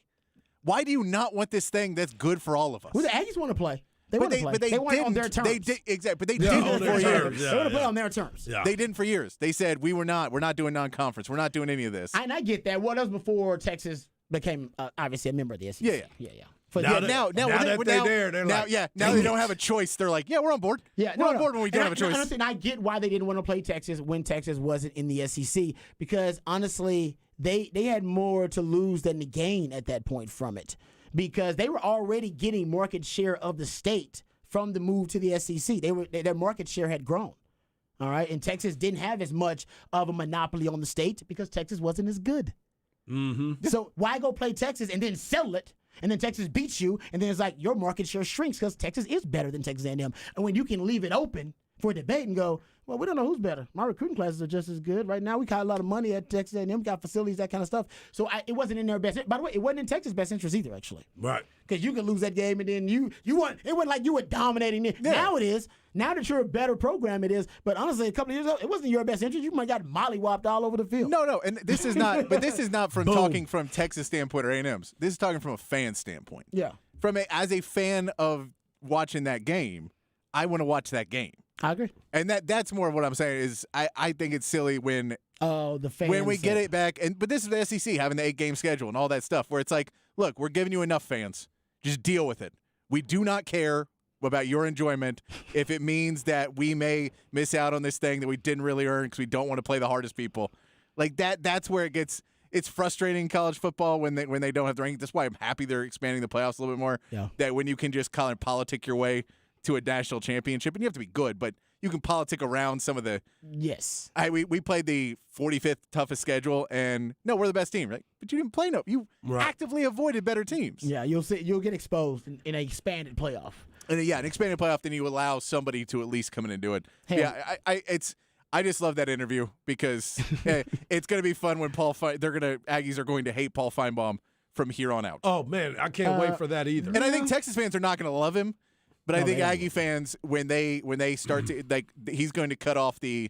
Why do you not want this thing that's good for all of us? Well, the Aggies want to play. They want to play. But they want it on their didn't. terms. They did exactly, but they Yeah, didn't on for their years. terms. They want to play Yeah. on their terms. Yeah. They didn't for years. They said we're not doing non-conference. We're not doing any of this. And I get that. Well, that was before Texas became obviously a member of the SEC. Yeah. Yeah. For Now the- that- now that they're there, they're now, like, yeah, now dang they it. don't have a choice. They're like, yeah, we're on board. Yeah, we're on board when we don't have a choice. And I get why they didn't want to play Texas when Texas wasn't in the SEC because honestly, they had more to lose than to gain at that point from it because they were already getting market share of the state from the move to the SEC. Their market share had grown. All right, and Texas didn't have as much of a monopoly on the state because Texas wasn't as good. Mm-hmm. So why go play Texas and then settle it, and then Texas beats you, and then it's like your market share shrinks because Texas is better than Texas A&M. And when you can leave it open for debate and go, well, we don't know who's better. My recruiting classes are just as good. Right now, we got a lot of money at Texas A&M, got facilities, that kind of stuff. So it wasn't in their best. By the way, it wasn't in Texas' best interest either, actually. Right. Because you could lose that game and then you weren't. It wasn't like you were dominating it. Yeah. Now it is. Now that you're a better program, it is. But honestly, a couple of years ago, it wasn't your best interest. You might have got mollywopped all over the field. No, and this is not. But this is not from Boom. talking from Texas standpoint or A&M's. This is talking from a fan standpoint. Yeah, As a fan of watching that game, I want to watch that game. I agree. And that's more of what I'm saying is I think it's silly when Oh, the fans. we get say- it back but this is the SEC having the 8-game schedule and all that stuff where it's like, look, we're giving you enough fans. Just deal with it. We do not care about your enjoyment if it means that we may miss out on this thing that we didn't really earn because we don't want to play the hardest people. Like that's where it's frustrating in college football when they don't have the ranking. That's why I'm happy they're expanding the playoffs a little bit more. Yeah. That when you can just kind of politic your way to a national championship, and you have to be good, but you can politic around some of the. Yes. We played the 45th toughest schedule, and no, we're the best team, right? But you didn't play no. You Right. actively avoided better teams. Yeah, you'll get exposed in an expanded playoff. And an expanded playoff, then you allow somebody to at least come in and do it. Hey, Yeah, I just love that interview because it's going to be fun when Aggies are going to hate Paul Feinbaum from here on out. Oh man, I can't wait for that either. And I think Texas fans are not going to love him, but I No, think they Aggie fans when they start to like, he's going to cut off the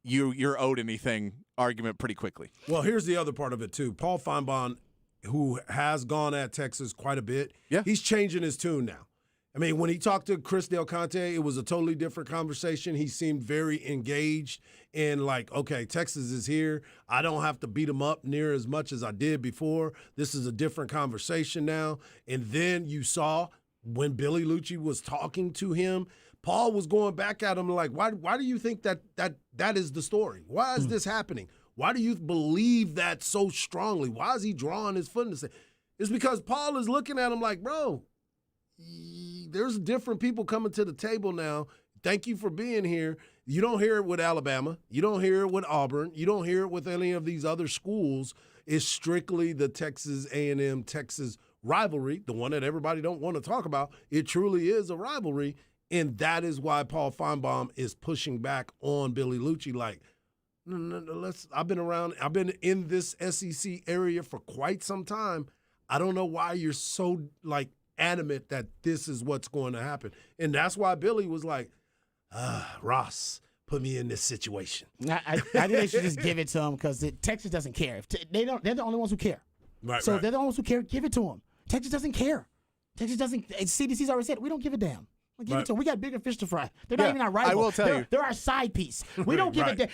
you're owed anything argument pretty quickly. Well, here's the other part of it too. Paul Feinbaum, who has gone at Texas quite a bit, Yeah. he's changing his tune now. I mean, when he talked to Chris Del Conte, it was a totally different conversation. He seemed very engaged in like, okay, Texas is here. I don't have to beat them up near as much as I did before. This is a different conversation now. And then you saw when Billy Lucci was talking to him, Paul was going back at him like, why do you think that is the story? Why is this happening? Why do you believe that so strongly? Why is he drawing his foot in the sand? It's because Paul is looking at him like, bro, there's different people coming to the table now. Thank you for being here. You don't hear it with Alabama. You don't hear it with Auburn. You don't hear it with any of these other schools. It's strictly the Texas A&M Texas rivalry, the one that everybody don't want to talk about. It truly is a rivalry, and that is why Paul Feinbaum is pushing back on Billy Lucci. Like, no, I've been in this SEC area for quite some time. I don't know why you're so like adamant that this is what's going to happen. And that's why Billy was like, Ross, put me in this situation. I think they should just give it to him because Texas doesn't care. If they're the only ones who care. Right, so right. if they're the only ones who care, give it to them. Texas doesn't care. Texas doesn't. CDC's already said we don't give a damn. Give it to them. We got bigger fish to fry. They're not even our rival. I will tell you. They're our side piece. We don't give a damn.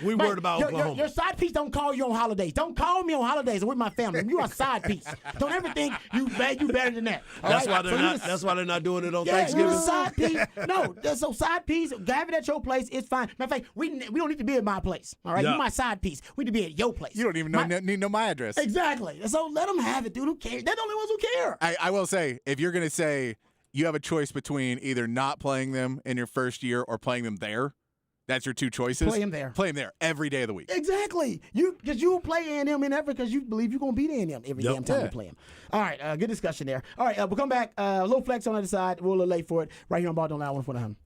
We worried about Oklahoma. Your side piece don't call you on holidays. Don't call me on holidays. I'm with my family. You are a side piece. Don't ever think you better than that. All That's right? why they're So not. That's why they're not doing it on yeah, Thanksgiving. you're a side piece. No, so side piece. Have it at your place. It's fine. Matter of fact, we don't need to be at my place. All right, Yeah. you're my side piece. We need to be at your place. You don't even need to know my address. Exactly. So let them have it, dude. Who cares? They're the only ones who care. I will say, if you're going to say you have a choice between either not playing them in your first year or playing them there, that's your two choices. Play 'em there. Play them there every day of the week. Exactly. Because you play A&M in effort because you believe you're going to beat A&M every damn time you play them. All right, good discussion there. All right, we'll come back. Low flex on the other side. We're a little late for it. Right here on Ball Don't Lie, 149.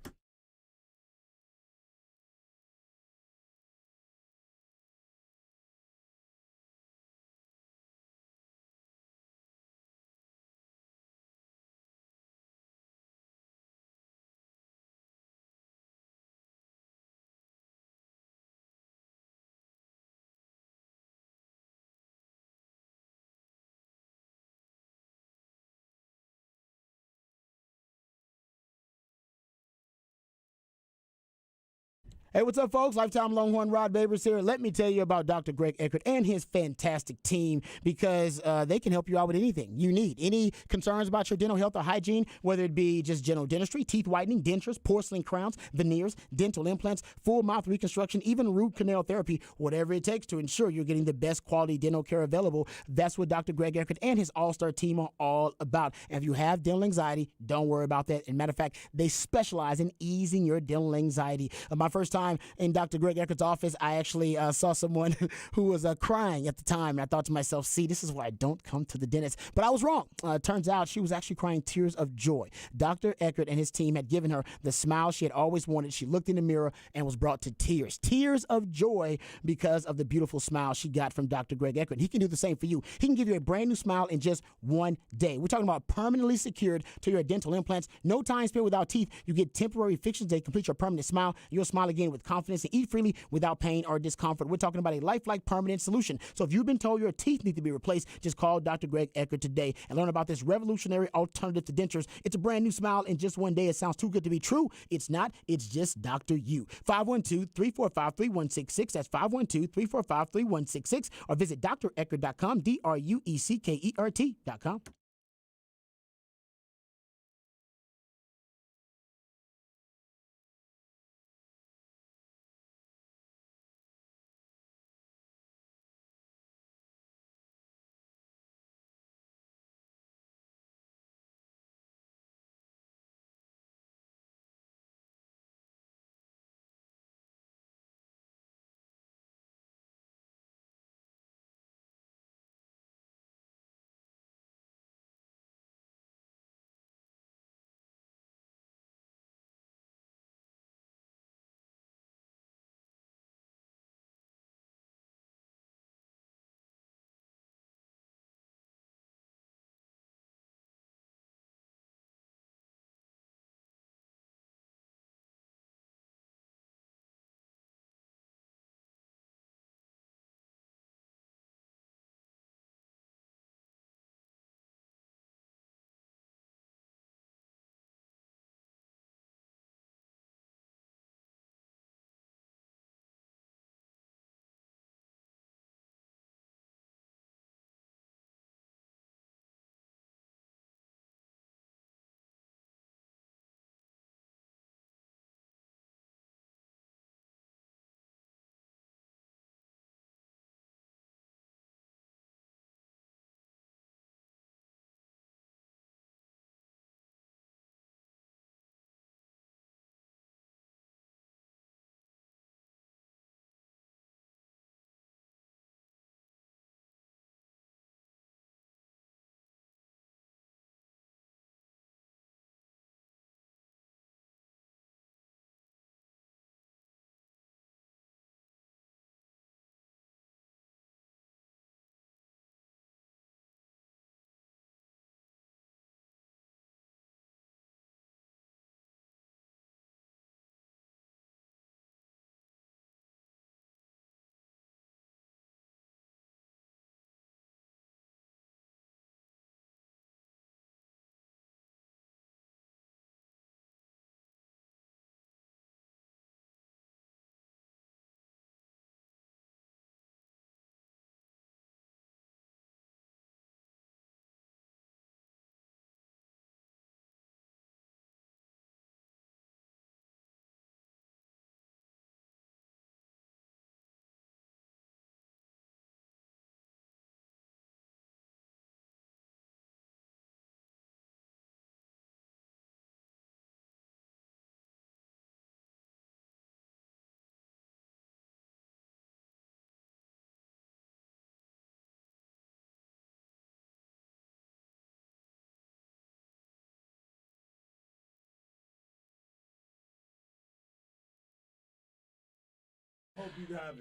Hey, what's up, folks? Lifetime Longhorn Rod Babers here. Let me tell you about Dr. Greg Eckert and his fantastic team because they can help you out with anything you need. Any concerns about your dental health or hygiene, whether it be just general dentistry, teeth whitening, dentures, porcelain crowns, veneers, dental implants, full mouth reconstruction, even root canal therapy, whatever it takes to ensure you're getting the best quality dental care available. That's what Dr. Greg Eckert and his all-star team are all about. And if you have dental anxiety, don't worry about that. As a matter of fact, they specialize in easing your dental anxiety. My first time in Dr. Greg Eckert's office, I actually saw someone who was crying at the time. And I thought to myself, see, this is why I don't come to the dentist. But I was wrong. Turns out she was actually crying tears of joy. Dr. Eckert and his team had given her the smile she had always wanted. She looked in the mirror and was brought to tears. Tears of joy because of the beautiful smile she got from Dr. Greg Eckert. He can do the same for you. He can give you a brand new smile in just one day. We're talking about permanently secured to your dental implants. No time spent without teeth. You get temporary fixings. They complete your permanent smile. You'll smile again with confidence and eat freely without pain or discomfort. We're talking about a lifelike permanent solution. So if you've been told your teeth need to be replaced, just call Dr. Greg Eckert today and learn about this revolutionary alternative to dentures. It's a brand new smile in just one day. It sounds too good to be true. It's not. It's just Dr. U. 512-345-3166. That's 512-345-3166. Or visit dreckert.com, DRUECKERT.com.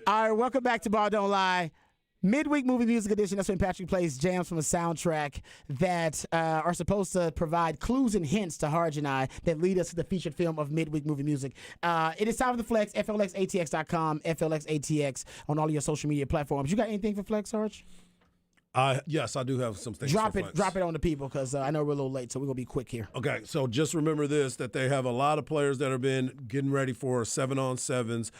All right, welcome back to Ball Don't Lie. Midweek Movie Music Edition. That's when Patrick plays jams from a soundtrack that are supposed to provide clues and hints to Harj and I that lead us to the featured film of Midweek Movie Music. It is time for the Flex, FLXATX.com, FLXATX on all of your social media platforms. You got anything for Flex, Harj? Yes, I do have some things. Drop for it Flex. on the people because I know we're a little late, so we're going to be quick here. Okay, so just remember this, that they have a lot of players that have been getting ready for 7-on-7s.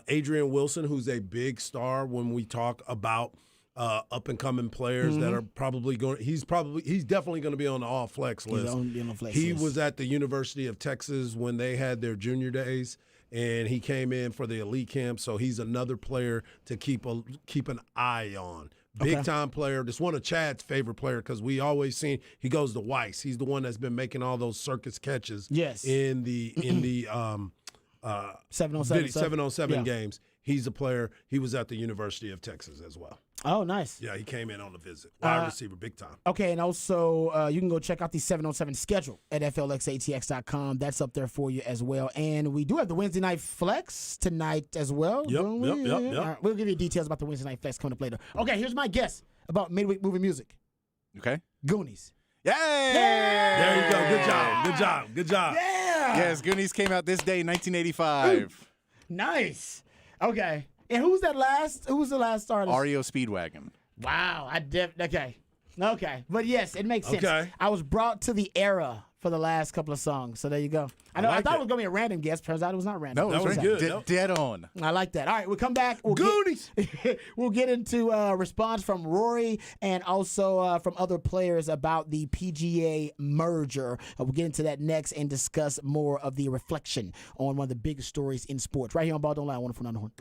Adrian Wilson, who's a big star when we talk about up-and-coming players that are probably going – he's definitely going to be on the all-flex list. He's on the flex He list. was at the University of Texas when they had their junior days, and he came in for the elite camp, so he's another player to keep an eye on. Big-time player. Just one of Chad's favorite player because we always seen he goes to Weiss. He's the one that's been making all those circus catches in the 7-on-7 games. He's a player. He was at the University of Texas as well. Oh, nice. Yeah, he came in on a visit. Wide receiver, big time. Okay, and also you can go check out the 7-on-7 schedule at FLXATX.com. That's up there for you as well. And we do have the Wednesday Night Flex tonight as well. Yep. All right, we'll give you details about the Wednesday Night Flex coming up later. Okay, here's my guess about midweek movie music. Okay. Goonies. Yay! There you go. Good job. Yeah. Yes, Goonies came out this day, 1985. Nice. Okay. And who was the last artist? REO Speedwagon. Wow. Okay. But yes, it makes sense. Okay. I was brought to the era for the last couple of songs. So there you go. I thought it was going to be a random guess. Turns out it was not random. No, That it was right. good. Dead, dead on. I like that. All right, we'll come back. Goonies. We'll get into response from Rory and also from other players about the PGA merger. We'll get into that next and discuss more of the reflection on one of the biggest stories in sports. Right here on Ball Don't Lie, 104.9 The Horn.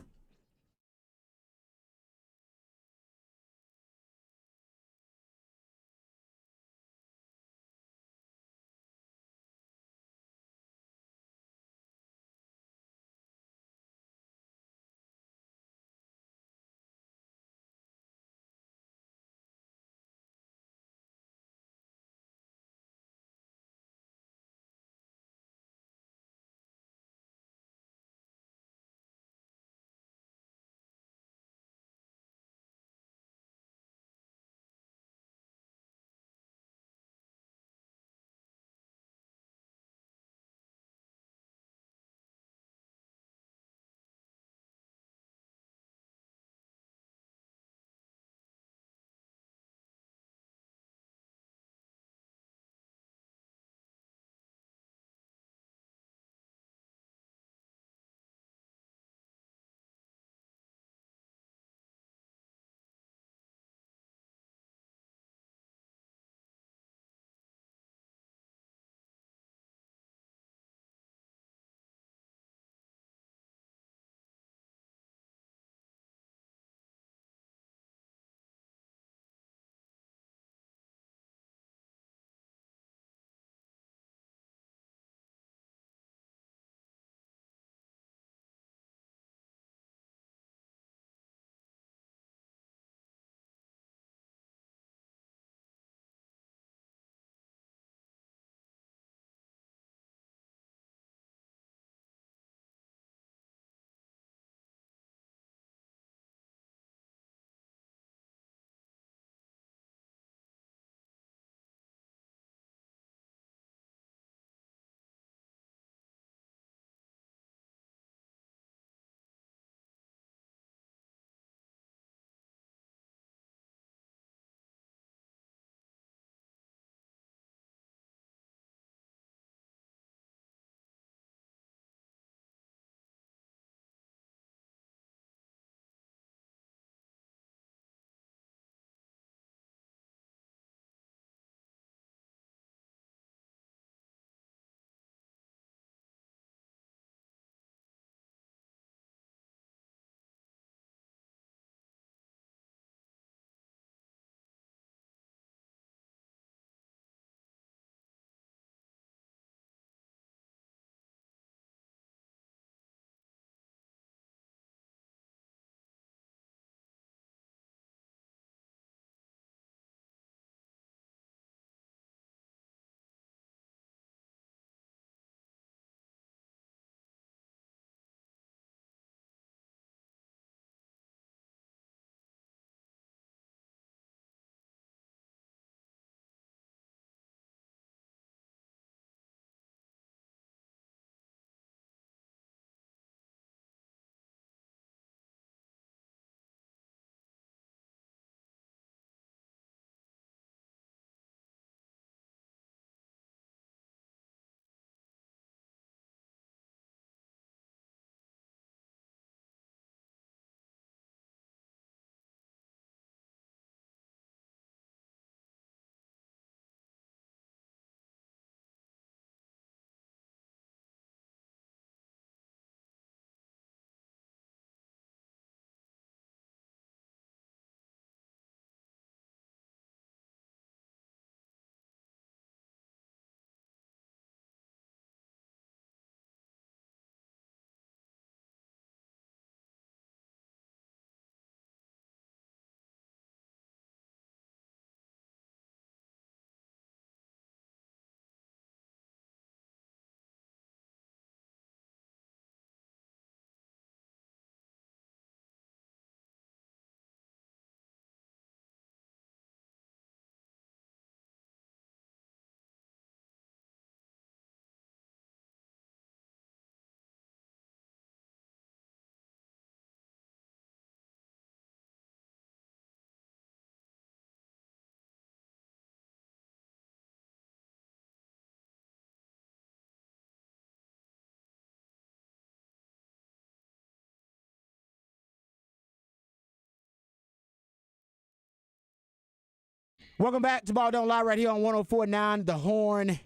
Welcome back to Ball Don't Lie right here on 104.9 The Horn.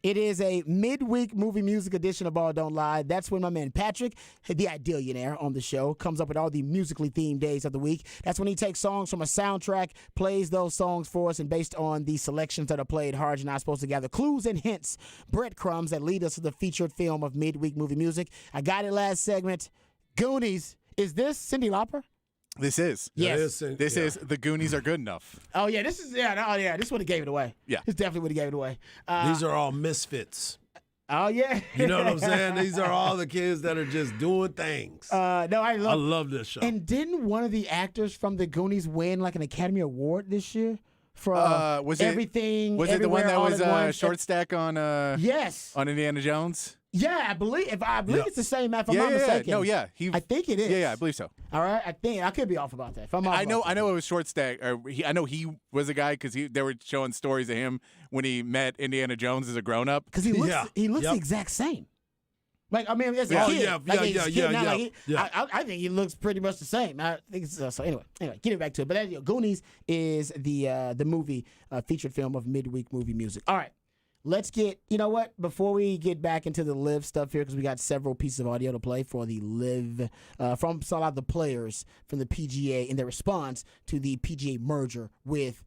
It is a midweek movie music edition of Ball Don't Lie. That's when my man Patrick, the Idillionaire on the show, comes up with all the musically themed days of the week. That's when he takes songs from a soundtrack, plays those songs for us, and based on the selections that are played, Harge and I are supposed to gather clues and hints, breadcrumbs that lead us to the featured film of midweek movie music. I got it last segment. Goonies. Is this Cyndi Lauper? This is. Yes. This is The Goonies Are Good Enough. Oh, yeah. This is, this would have gave it away. Yeah. This definitely would have gave it away. These are all misfits. Oh, yeah. You know what I'm saying? These are all the kids that are just doing things. No, I love this show. And didn't one of the actors from the Goonies win like an Academy Award this year for was everything? Was it the one Everywhere, that All at was Once? short stack on? Yes. On Indiana Jones. Yeah, I believe it's the same. If I'm Yeah, not yeah, mistaken. no, yeah. I think it is. Yeah, I believe so. All right, I could be off about that. If I'm off I know about that. it was short stack. I know he was a guy because they were showing stories of him when he met Indiana Jones as a grown up. Because he looks Yep. the exact same. Like, I mean, as a Yeah. kid. Oh, like, he's a kid now, like, yeah. I think he looks pretty much the same. I think it's, so anyway, getting back to it. But Goonies is the movie featured film of midweek movie music. All right. Let's get, you know what, before we get back into the live stuff here, because we got several pieces of audio to play for the live, from some of the players from the PGA in their response to the PGA merger with,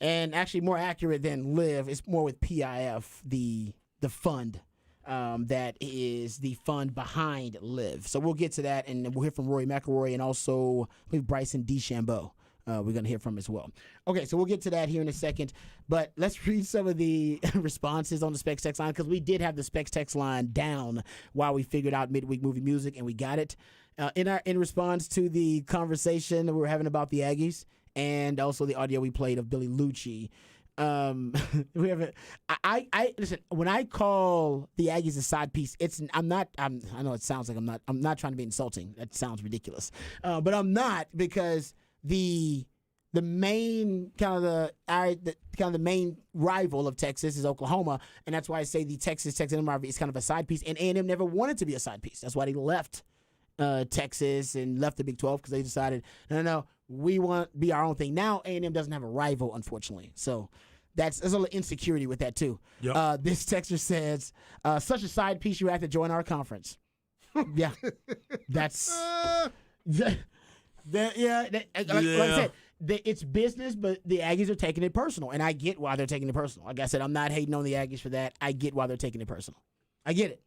and actually more accurate than live, it's more with PIF, the fund that is the fund behind live. So we'll get to that, and we'll hear from Rory McIlroy and also, I believe, Bryson DeChambeau. We're going to hear from as well. Okay, so we'll get to that here in a second. But let's read some of the responses on the Specs text line, because we did have the Specs text line down while we figured out midweek movie music, and we got it. In response to the conversation that we were having about the Aggies, and also the audio we played of Billy Lucci. We have I listen, when I call the Aggies a side piece, I know it sounds like I'm not trying to be insulting. That sounds ridiculous. But I'm not, because the main the main rival of Texas is Oklahoma, and that's why I say the Texas A&M rivalry is kind of a side piece. And A&M never wanted to be a side piece. That's why they left Texas and left the Big 12, because they decided no, we want to be our own thing. Now A&M doesn't have a rival, unfortunately. So there's a little insecurity with that too. Yep. This texter says, "Such a side piece, you have to join our conference." Yeah, that's. Like I said, it's business, but the Aggies are taking it personal, and I get why they're taking it personal. Like I said, I'm not hating on the Aggies for that. I get why they're taking it personal. I get it.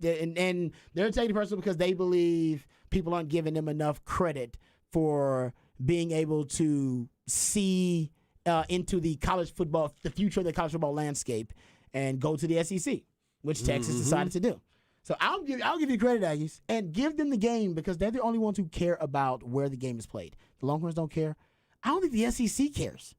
And they're taking it personal because they believe people aren't giving them enough credit for being able to see into the college football, the future of the college football landscape, and go to the SEC, which Texas decided to do. So I'll give you credit, Aggies, and give them the game, because they're the only ones who care about where the game is played. The Longhorns don't care. I don't think the SEC cares.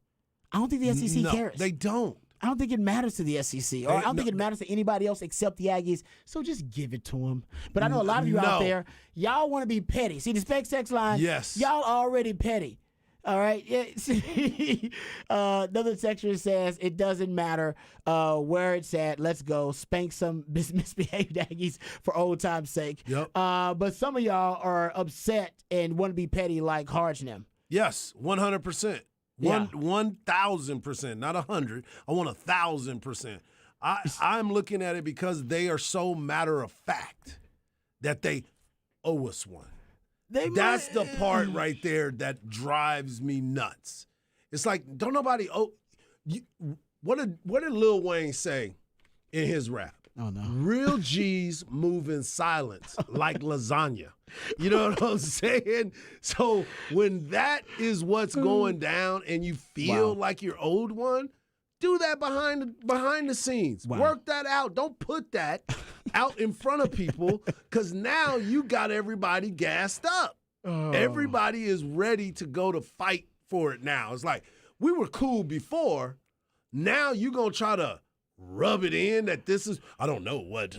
I don't think the SEC cares. They don't. I don't think it matters to the SEC, or I don't think it matters to anybody else except the Aggies. So just give it to them. But I know a lot of you out there, y'all want to be petty. See the Specs text line? Yes. Y'all already petty. All right. Yeah. Another texture says it doesn't matter where it's at. Let's go spank some misbehaved Aggies for old time's sake. Yep. But some of y'all are upset and want to be petty like Harge and them. Yes, 100%. Yeah. 1,000%, not 100. I want 1,000%. I'm looking at it because they are so matter of fact that they owe us one. That's the part right there that drives me nuts. It's like, don't nobody what did Lil Wayne say in his rap? Oh, no. Real G's move in silence like lasagna. You know what I'm saying? So when that is what's going down and you feel like you're owed one, do that behind the scenes. Wow. Work that out. Don't put that out in front of people, because now you got everybody gassed up. Everybody is ready to go to fight for it now. It's like, we were cool before. Now you going to try to rub it in that this is, I don't know what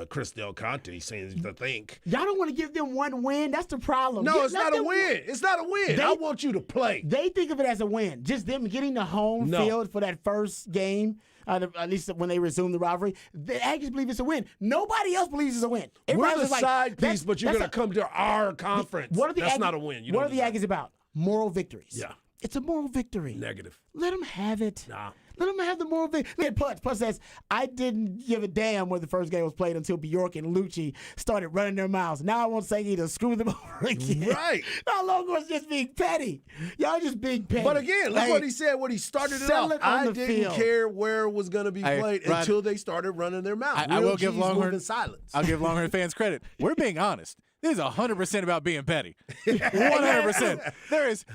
Chris Del Conte seems to think. Y'all don't want to give them one win. That's the problem. No, it's not a win. It's not a win. I want you to play. They think of it as a win. Just them getting the home field for that first game, at least when they resume the rivalry. The Aggies believe it's a win. Nobody else believes it's a win. We're the like, side piece, but you're going to come to our conference. What are the That's Aggies, not a win. What are the Aggies about? Moral victories. Yeah. It's a moral victory. Negative. Let them have it. Nah. Let them have the moral victory. Putz says, I didn't give a damn where the first game was played until Bjork and Lucci started running their mouths. Now I won't say to screw them over again. Right. Now Longhorns just being petty. Y'all just being petty. But again, look Hey, what he said when he started it settle off. it on I the didn't field. care where it was going to be Hey, played Rod, until they started running their mouth. I Real will give G's Longhorn moving silence. I'll give Longhorn fans credit. We're being honest. This is 100% about being petty. 100%.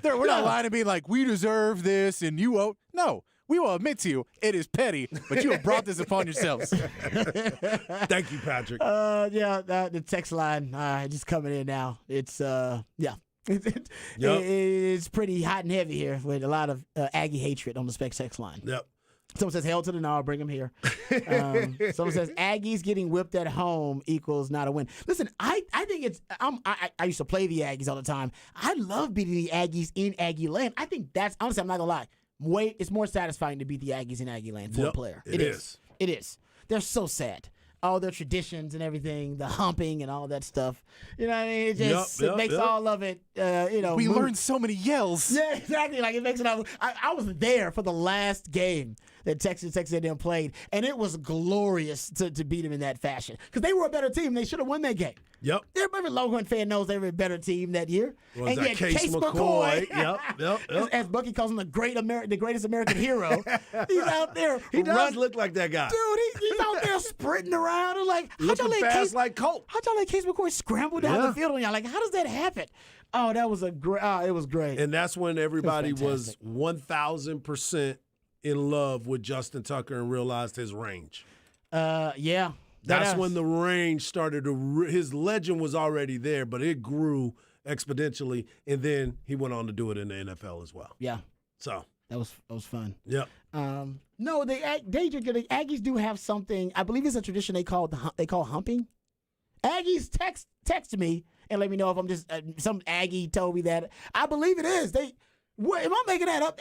We're not lying and being like, we deserve this and you owe. No, we will admit to you, it is petty, but you have brought this upon yourselves. Thank you, Patrick. The text line just coming in now. It's it's pretty hot and heavy here with a lot of Aggie hatred on the Specs text line. Yep. Someone says, hell to the no, bring them here. Someone says, Aggies getting whipped at home equals not a win. Listen, I think it's, I used to play the Aggies all the time. I love beating the Aggies in Aggie land. I think that's, honestly, I'm not going to lie. It's more satisfying to beat the Aggies in Aggie land for a player. It is. It is. They're so sad. All their traditions and everything, the humping and all that stuff. You know what I mean? It just it makes all of it, We learned so many yells. Yeah, exactly. Like it makes it all. I was there for the last game that Texas A&M played, and it was glorious to beat them in that fashion because they were a better team. They should have won that game. Yep. Every Longhorn fan knows they were a better team that year. Was and that yet Case McCoy? Yep. As Bucky calls him the greatest American hero. He's out there. He does look like that guy. Dude, he's out there sprinting around and like, Looking fast like Colt. how'd y'all let Case McCoy scramble down the field on y'all? Like, how does that happen? Oh, that was it was great. And that's when everybody was fantastic. 1,000% in love with Justin Tucker and realized his range. Yeah. That's when the range started to. His legend was already there, but it grew exponentially, and then he went on to do it in the NFL as well. Yeah. So That was fun. yep. No, the Aggies do have something. I believe it's a tradition they call humping. Aggies text me and let me know if I'm just some Aggie told me that. I believe it is. Am I making that up?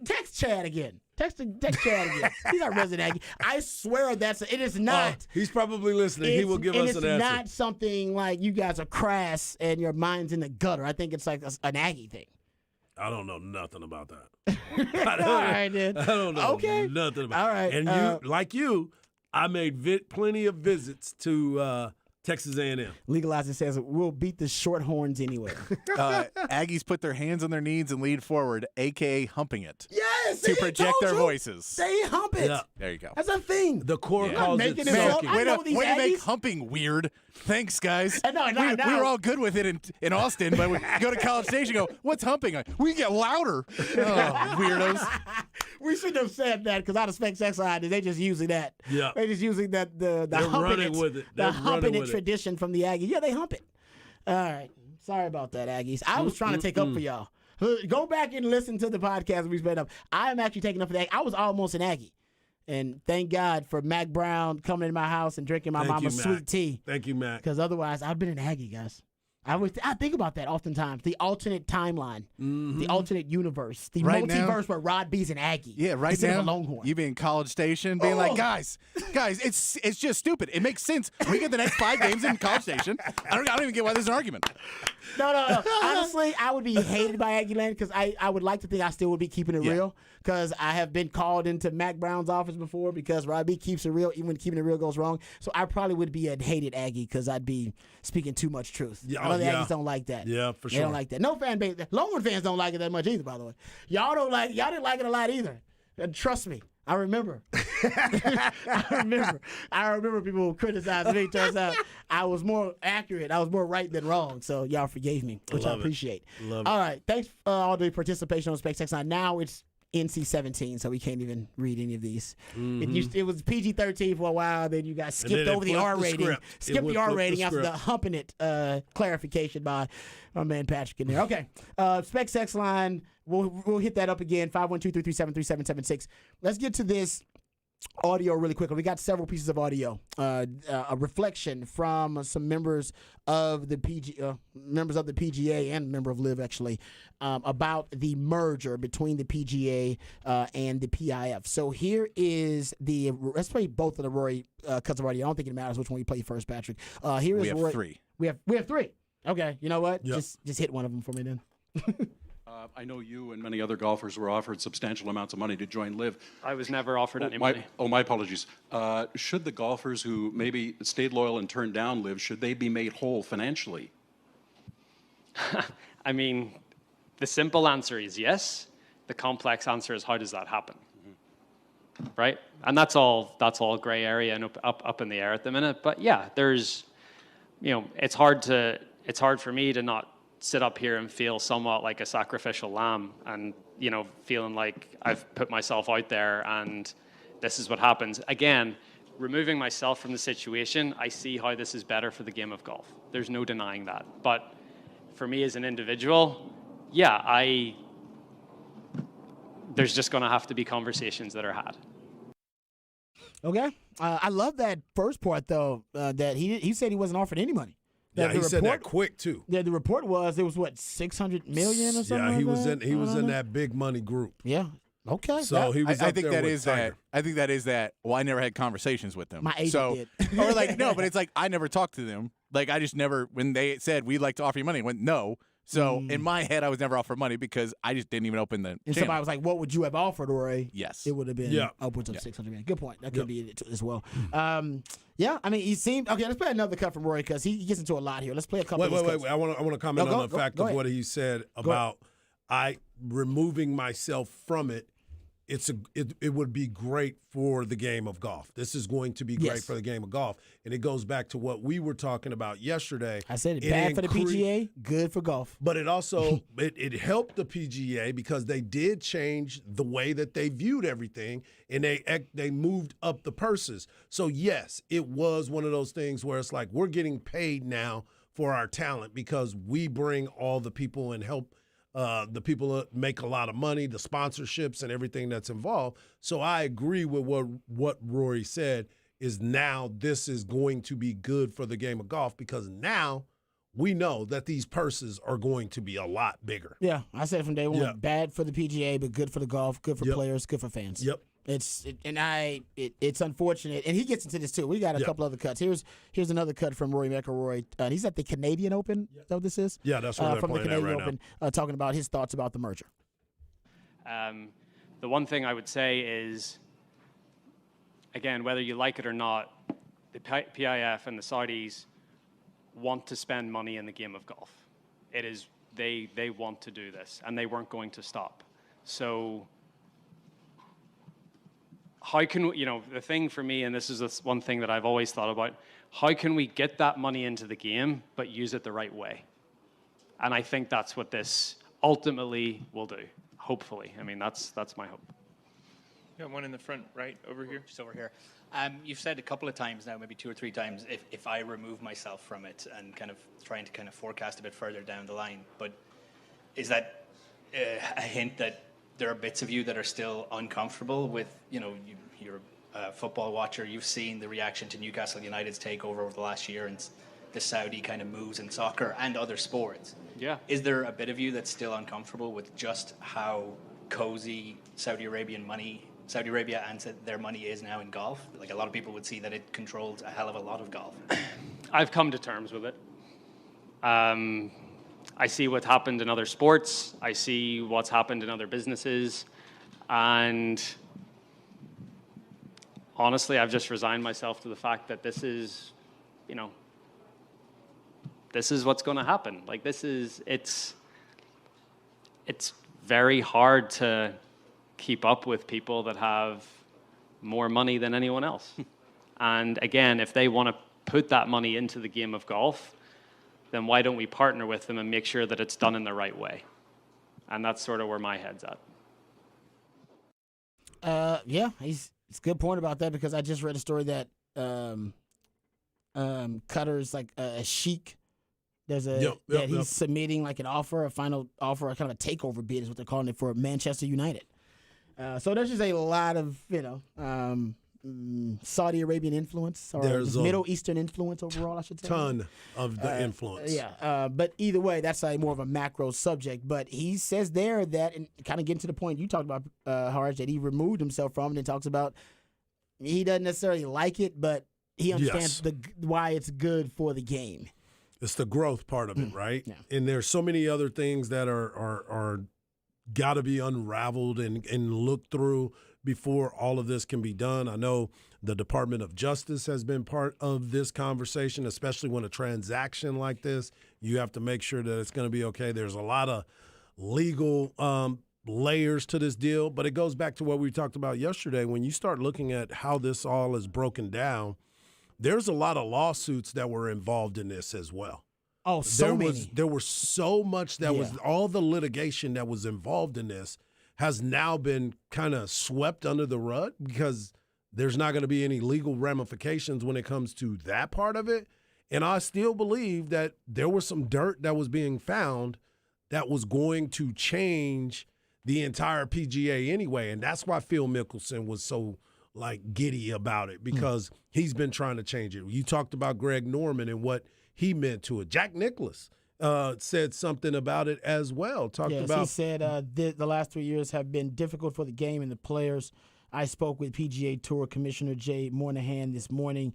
Text Chad again. Text Chad again. He's our resident Aggie. I swear it is not. He's probably listening. He will give us an answer. It's not something like you guys are crass and your mind's in the gutter. I think it's like an Aggie thing. I don't know nothing about that. All right, then. I don't know Okay. nothing about. All right. And I made plenty of visits to Texas A&M. Legalizer says we'll beat the Shorthorns anywhere. Aggies put their hands on their knees and lead forward, a.k.a. humping it, Yes, to see, project told their you. voices. They hump it. Yeah. There you go. That's a thing. The core Yeah. calls Making it it up. soaking. I know these way to make Aggies. humping weird. Thanks, guys. No, we were all good with it in Austin, but we go to College Station and go, what's humping? We get louder. Oh, weirdos. We shouldn't have said that because out of Specs X line, they just using that. Yeah. They're just using that the They're humping running with it. The They're humping running it with it. tradition from the Aggies. Yeah, they hump it. All right. Sorry about that, Aggies. I was trying to take up for y'all. Go back and listen to the podcast we spent up. I'm actually taking up for that. I was almost an Aggie. And thank God for Mac Brown coming to my house and drinking my Thank mama's you, sweet Mac. tea. Thank you, Mac. Because otherwise, I'd been an Aggie, guys. I think about that oftentimes. The alternate timeline, the alternate universe, the Right now- multiverse where Rod B's an Aggie. Yeah, right instead now, of a Longhorn. you be in College Station being like, guys, it's just stupid. It makes sense. We get the next 5 games in College Station. I don't even get why there's an argument. No. Honestly, I would be hated by Aggie Land because I would like to think I still would be keeping it real because I have been called into Mac Brown's office before because Rod B keeps it real even when keeping it real goes wrong. So I probably would be a hated Aggie because I'd be speaking too much truth. Yeah, I know the yeah. Aggies don't like that. Yeah, for They sure. don't like that. No fan base. Longhorn fans don't like it that much either, by the way. Y'all didn't like it a lot either. Trust me. I remember. I remember people criticizing me. Turns out I was more accurate. I was more right than wrong. So y'all forgave me, which I Love it. appreciate. Love it. All right. Thanks for all the participation on Specs X Line. Now it's NC-17, so we can't even read any of these. It was PG-13 for a while. Then you guys skipped then it over the flipped R the rating. script. Skipped the R rating after the humping it clarification by my man Patrick in there. Okay. Specs X Line. We'll hit that up again. 512-337-3776. Let's get to this audio really quickly. We got several pieces of audio. A reflection from some members of the PGA and a member of LIV actually about the merger between the PGA and the PIF. So here is let's play both of the Rory cuts of audio. I don't think it matters which one you play first, Patrick. Here is We have Rory. 3. We have 3. Okay, you know what? Yep. Just hit one of them for me then. I know you and many other golfers were offered substantial amounts of money to join LIV. I was never offered any money. My apologies. Should the golfers who maybe stayed loyal and turned down LIV, should they be made whole financially? I mean, the simple answer is yes. The complex answer is how does that happen? Right? And that's all gray area and up in the air at the minute. But yeah, there's, it's hard for me to not sit up here and feel somewhat like a sacrificial lamb and, feeling like I've put myself out there and this is what happens. Again, removing myself from the situation, I see how this is better for the game of golf. There's no denying that. But for me as an individual, yeah, there's just going to have to be conversations that are had. Okay. I love that first part, though, that he said he wasn't offered any money. Yeah, he said that quick, too. Yeah, the report was it was, what, $600 million or something Yeah, he like was in that big money group. Yeah. Okay. So he was I up think there that with is Tiger. that. I think that is that. Well, I never had conversations with them. My agent so, did. Or like, no, but it's like I never talked to them. Like I just never, when they said we'd like to offer you money, I went no. So in my head, I was never offered money because I just didn't even open the And channel. somebody was like, what would you have offered, Roy? Yes. It would have been upwards of $600 million. Good point. That could be it as well. Yeah, I mean, he seemed okay. Let's play another cut from Roy because he gets into a lot here. Let's play a couple. Wait. I want to comment on the fact go of ahead. what he said about I removing myself from it. It would be great for the game of golf. This is going to be great for the game of golf, and it goes back to what we were talking about yesterday. I said it bad for the PGA, good for golf. But it also it helped the PGA because they did change the way that they viewed everything, and they moved up the purses. So yes, it was one of those things where it's like we're getting paid now for our talent because we bring all the people and help the people that make a lot of money, the sponsorships and everything that's involved. So I agree with what Rory said is now this is going to be good for the game of golf because now we know that these purses are going to be a lot bigger. Yeah, I said from day one, Yeah. bad for the PGA, but good for the golf, good for players, good for fans. Yep. It's unfortunate, and he gets into this too. We got a couple other cuts. Here's another cut from Rory McIlroy. He's at the Canadian Open. Is that what this is? Yeah, that's where they're from the playing at Canadian right Open, talking about his thoughts about the merger. The one thing I would say is, again, whether you like it or not, the PIF and the Saudis want to spend money in the game of golf. It is they want to do this, and they weren't going to stop. So how can we, the thing for me, and this is one thing that I've always thought about, how can we get that money into the game but use it the right way? And I think that's what this ultimately will do, hopefully. I mean, that's my hope. Got one in the front right over here. Just over here. You've said a couple of times now, maybe 2 or 3 times, if I remove myself from it and kind of trying to kind of forecast a bit further down the line. But is that a hint that there are bits of you that are still uncomfortable with, you're a football watcher, you've seen the reaction to Newcastle United's takeover over the last year and the Saudi kind of moves in soccer and other sports. Yeah. Is there a bit of you that's still uncomfortable with just how cozy Saudi Arabia and their money is now in golf? Like a lot of people would see that it controls a hell of a lot of golf. I've come to terms with it. I see what happened in other sports. I see what's happened in other businesses. And honestly, I've just resigned myself to the fact that this is, this is what's going to happen. Like it's very hard to keep up with people that have more money than anyone else. And again, if they want to put that money into the game of golf, then why don't we partner with them and make sure that it's done in the right way? And that's sort of where my head's at. Yeah, it's a good point about that because I just read a story that Qatar's like a sheik. There's he's submitting like an offer, a final offer, a kind of a takeover bid is what they're calling it for Manchester United. So there's just a lot of Saudi Arabian influence or Middle Eastern influence overall, I should say. Ton of the influence. But either way, that's more of a macro subject. But he says there that, and kind of getting to the point you talked about, Harj, that he removed himself from it and talks about he doesn't necessarily like it, but he understands why it's good for the game. It's the growth part of it, right? Yeah. And there's so many other things that are got to be unraveled and looked through before all of this can be done. I know the Department of Justice has been part of this conversation, especially when a transaction like this, you have to make sure that it's going to be okay. There's a lot of legal layers to this deal, but it goes back to what we talked about yesterday. When you start looking at how this all is broken down, there's a lot of lawsuits that were involved in this as well. Oh, so many. There was so much that was all the litigation that was involved in this has now been kind of swept under the rug because there's not going to be any legal ramifications when it comes to that part of it. And I still believe that there was some dirt that was being found that was going to change the entire PGA anyway. And that's why Phil Mickelson was so giddy about it, because he's been trying to change it. You talked about Greg Norman and what he meant to it. Jack Nicklaus said something about it as well. He said the last 3 years have been difficult for the game and the players. I spoke with PGA Tour Commissioner Jay Monahan this morning.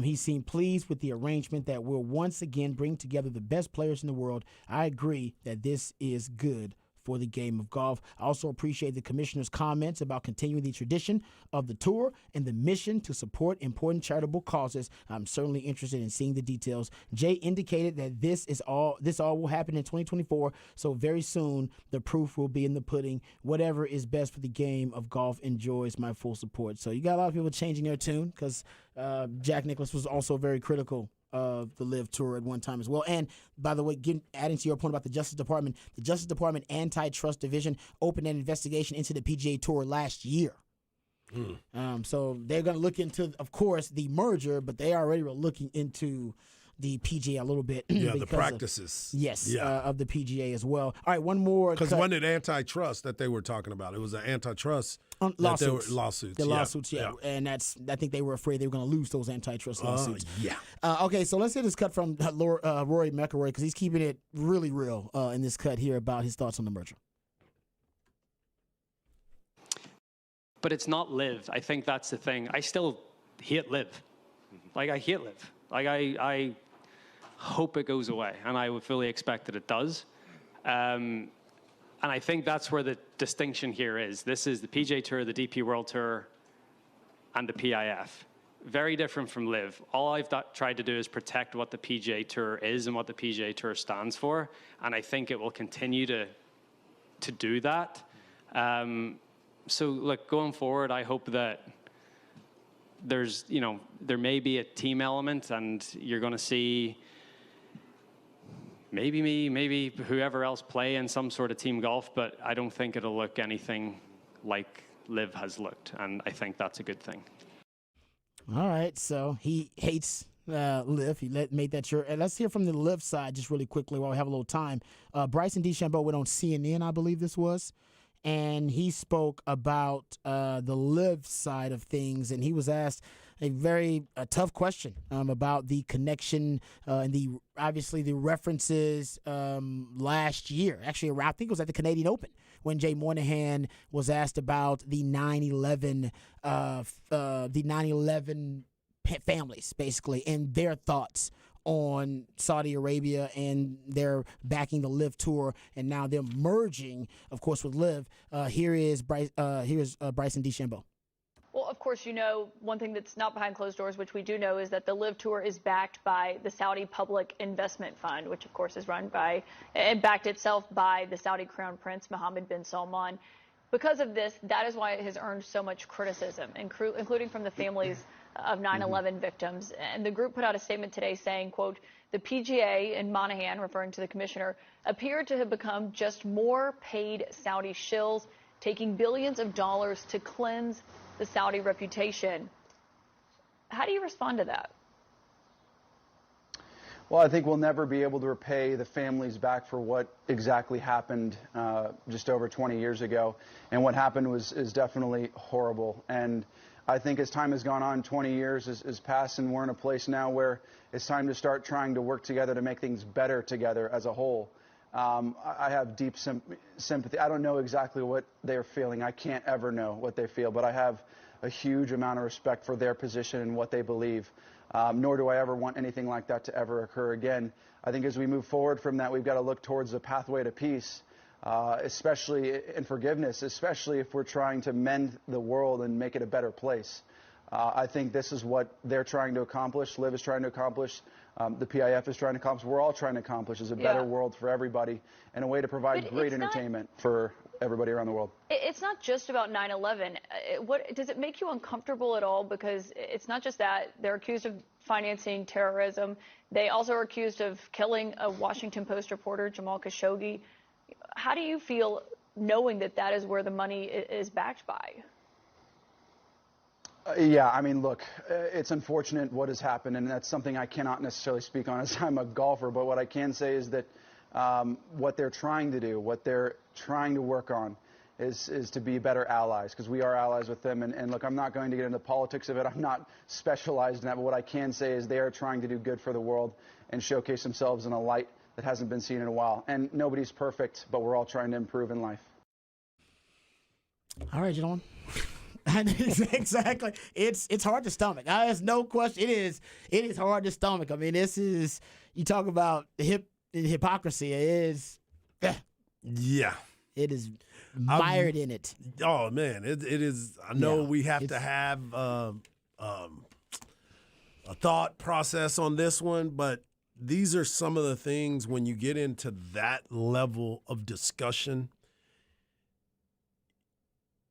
He seemed pleased with the arrangement that will once again bring together the best players in the world. I agree that this is good for the game of golf. I also appreciate the commissioner's comments about continuing the tradition of the tour and the mission to support important charitable causes. I'm certainly interested in seeing the details. Jay indicated that this all will happen in 2024, so very soon the proof will be in the pudding. Whatever is best for the game of golf enjoys my full support. So you got a lot of people changing their tune because Jack Nicklaus was also very critical of the LIV Tour at one time as well. And by the way, adding to your point about the Justice Department Antitrust Division opened an investigation into the PGA Tour last year. So they're going to look into, of course, the merger, but they already were looking into the PGA a little bit. Yeah, the practices. Of the PGA as well. All right, one more. Because wasn't it antitrust that they were talking about? It was an antitrust lawsuits. Lawsuits. Yeah. And I think they were afraid they were going to lose those antitrust lawsuits. Yeah. Okay, so let's hear this cut from Rory McIlroy, because he's keeping it really real in this cut here about his thoughts on the merger. But it's not LIV. I think that's the thing. I still hate LIV. I hate LIV. I hope it goes away, and I would fully expect that it does. And I think that's where the distinction here is. This is the PGA Tour, the DP World Tour, and the PIF. Very different from LIV. All I've tried to do is protect what the PGA Tour is and what the PGA Tour stands for, and I think it will continue to do that. So, look, going forward, I hope that there may be a team element, and you're going to see maybe me, maybe whoever else play in some sort of team golf, but I don't think it'll look anything like LIV has looked, and I think that's a good thing. All right, so he hates LIV. He made that sure. And let's hear from the LIV side just really quickly while we have a little time. Bryson DeChambeau went on CNN, I believe this was, and he spoke about the LIV side of things, and he was asked a very tough question about the connection and obviously the references last year. Actually, I think it was at the Canadian Open when Jay Monahan was asked about the 9/11 families, basically, and their thoughts on Saudi Arabia and their backing the LIV Tour, and now they're merging, of course, with LIV. Here's Bryson DeChambeau. Well, of course, one thing that's not behind closed doors, which we do know, is that the LIV Tour is backed by the Saudi Public Investment Fund, which, of course, is run by and backed itself by the Saudi Crown Prince Mohammed bin Salman. Because of this, that is why it has earned so much criticism, including from the families of 9/11 victims. And the group put out a statement today saying, quote, the PGA and Monahan, referring to the commissioner, appeared to have become just more paid Saudi shills, taking billions of dollars to cleanse the Saudi reputation. How do you respond to that? Well, I think we'll never be able to repay the families back for what exactly happened just over 20 years ago. And what happened is definitely horrible. And I think as time has gone on, 20 years has passed, and we're in a place now where it's time to start trying to work together to make things better together as a whole. I have deep sympathy. I don't know exactly what they're feeling. I can't ever know what they feel, but I have a huge amount of respect for their position and what they believe. Nor do I ever want anything like that to ever occur again. I think as we move forward from that, we've got to look towards the pathway to peace. especially in forgiveness, especially if we're trying to mend the world and make it a better place. I think this is what they're trying to accomplish. LIV is trying to accomplish. The PIF is trying to accomplish. We're all trying to accomplish is a better world for everybody and a way to provide great entertainment for everybody around the world. It's not just about 9/11. What does it make you uncomfortable at all? Because it's not just that they're accused of financing terrorism. They also are accused of killing a Washington Post reporter, Jamal Khashoggi. How do you feel knowing that that is where the money is backed by? Yeah, I mean, look, it's unfortunate what has happened, and that's something I cannot necessarily speak on as I'm a golfer. But what I can say is that what they're trying to do, what they're trying to work on is to be better allies, because we are allies with them. And look, I'm not going to get into the politics of it. I'm not specialized in that. But what I can say is they are trying to do good for the world and showcase themselves in a light that hasn't been seen in a while. And nobody's perfect, but we're all trying to improve in life. All right, gentlemen. Exactly. It's hard to stomach. There's no question. It is hard to stomach. I mean, this is, you talk about hypocrisy. It is. Yeah. It is mired in it. Oh man, it is. I know we have to have a thought process on this one, but these are some of the things when you get into that level of discussion.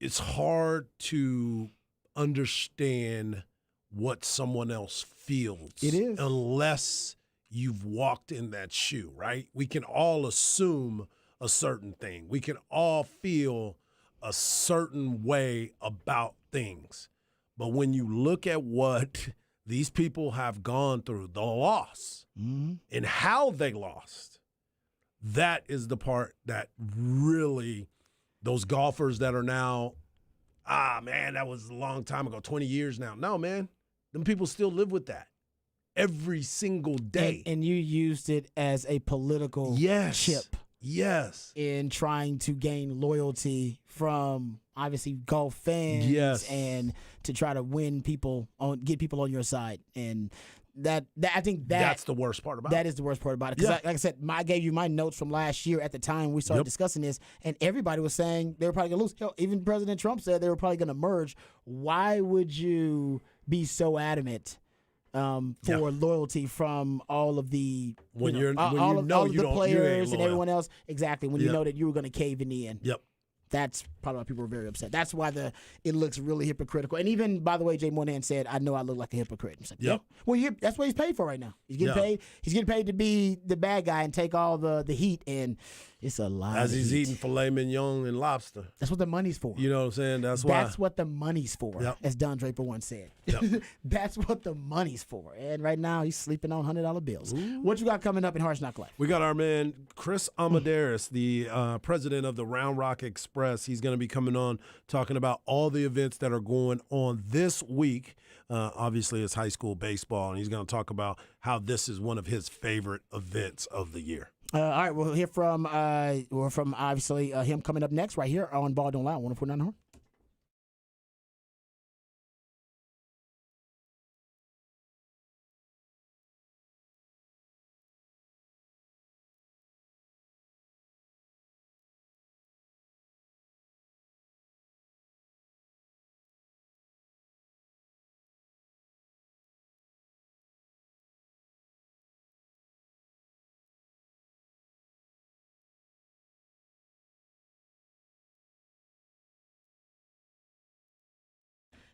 It's hard to understand what someone else feels. It is. Unless you've walked in that shoe, right? We can all assume a certain thing. We can all feel a certain way about things. But when you look at what these people have gone through, the loss, and how they lost, that is the part that really, those golfers that are now, man, that was a long time ago, 20 years now. No, man, them people still live with that every single day. And you used it as a political chip. Yes. In trying to gain loyalty from, obviously, golf fans. Yes. And to try to win people, get people on your side. And that I think that's the worst part about it. That is the worst part about it. Because, like I said, I gave you my notes from last year at the time we started discussing this, and everybody was saying they were probably going to lose. Hell, even President Trump said they were probably going to merge. Why would you be so adamant for loyalty from all of the all of the players and everyone else? Exactly. When you know that you were going to cave in the end. Yep. That's probably why people were very upset. That's why it looks really hypocritical. And even, by the way, Jay Monahan said, "I know I look like a hypocrite." I'm like, yep. Well, that's what he's paid for right now. He's getting paid. He's getting paid to be the bad guy and take all the heat. And it's a lot. As he's heat. eating filet mignon and lobster. That's what the money's for. You know what I'm saying? That's why. That's what the money's for, as Don Draper once said. Yep. That's what the money's for. And right now, he's sleeping on $100 bills. Ooh. What you got coming up in Harsh Knock Life? We got our man, Chris Amadeus, the president of the Round Rock Express. He's going to be coming on talking about all the events that are going on this week. Obviously, it's high school baseball, and he's going to talk about how this is one of his favorite events of the year. All right, we'll hear from obviously him coming up next right here on Ball Don't Lie, 104.9 The Horn.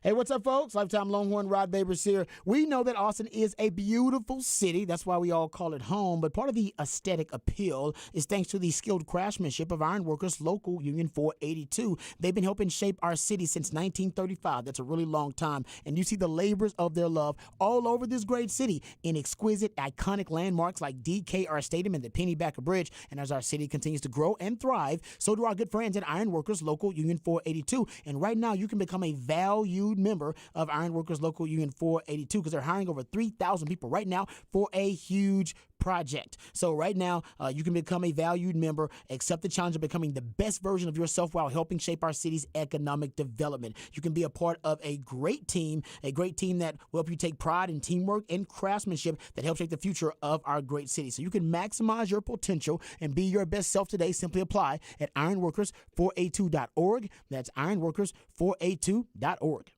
Hey, what's up, folks? Lifetime Longhorn, Rod Babers here. We know that Austin is a beautiful city. That's why we all call it home. But part of the aesthetic appeal is thanks to the skilled craftsmanship of Ironworkers Local Union 482. They've been helping shape our city since 1935. That's a really long time. And you see the labors of their love all over this great city in exquisite, iconic landmarks like DKR Stadium and the Pennybacker Bridge. And as our city continues to grow and thrive, so do our good friends at Ironworkers Local Union 482. And right now, you can become a valued valued member of Ironworkers Local Union 482 because they're hiring over 3,000 people right now for a huge project. So right now, you can become a valued member, accept the challenge of becoming the best version of yourself while helping shape our city's economic development. You can be a part of a great team that will help you take pride in teamwork and craftsmanship that helps shape the future of our great city. So you can maximize your potential and be your best self today. Simply apply at ironworkers482.org. That's ironworkers482.org.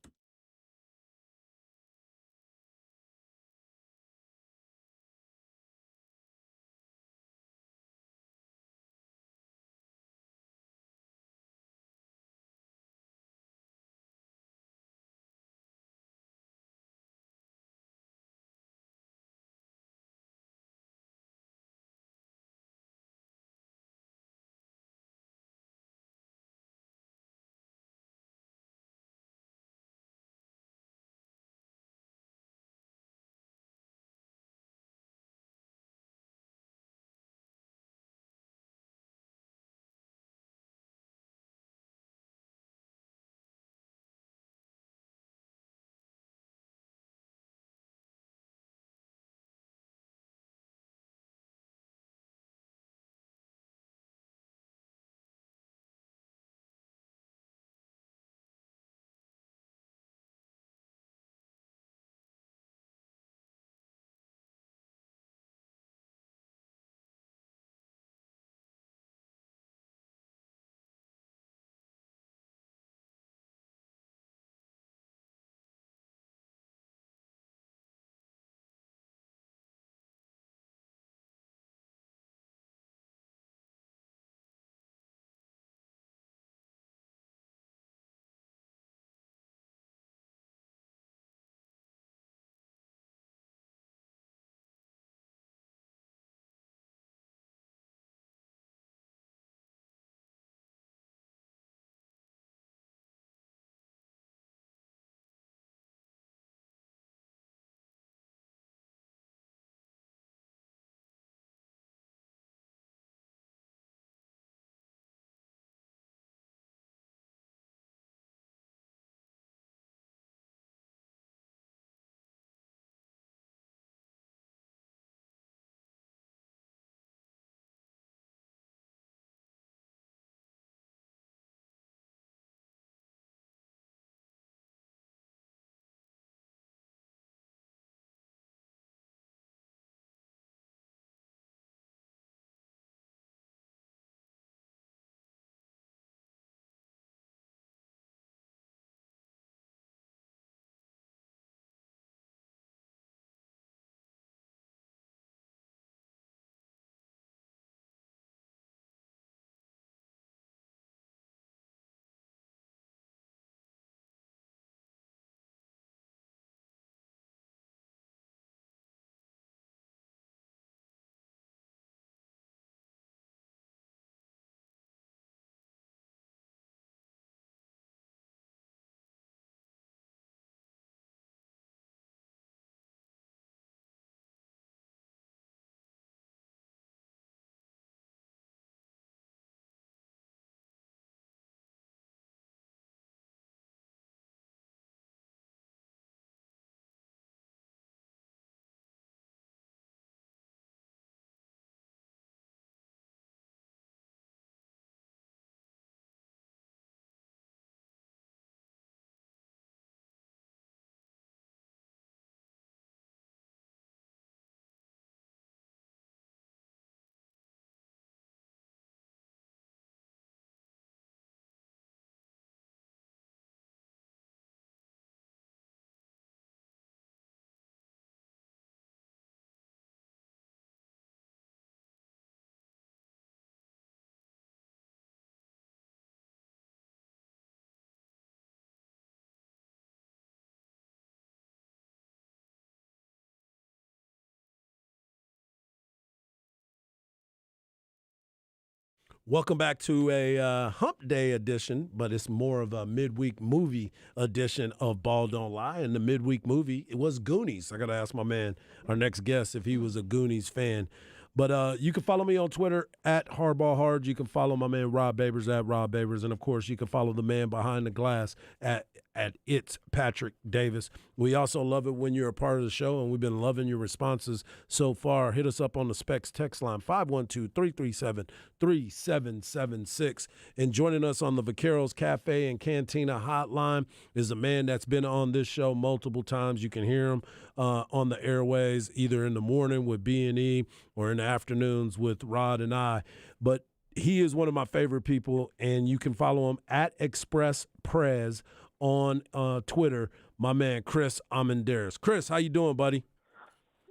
Welcome back to a hump day edition, but it's more of a midweek movie edition of Ball Don't Lie. And the midweek movie, it was Goonies. I got to ask my man, our next guest, if he was a Goonies fan. But you can follow me on Twitter at Hardball Hard. You can follow my man Rob Babers at Rob Babers. And, of course, you can follow the man behind the glass at at It's Patrick Davis. We also love it when you're a part of the show, and we've been loving your responses so far. Hit us up on the Specs text line, 512-337-3776. And joining us on the Vaqueros Cafe and Cantina hotline is a man that's been on this show multiple times. You can hear him on the airways, either in the morning with B&E or in the afternoons with Rod and I. But he is one of my favorite people, and you can follow him at Express Prez on Twitter. My man, Chris Armendariz. Chris, how you doing, buddy?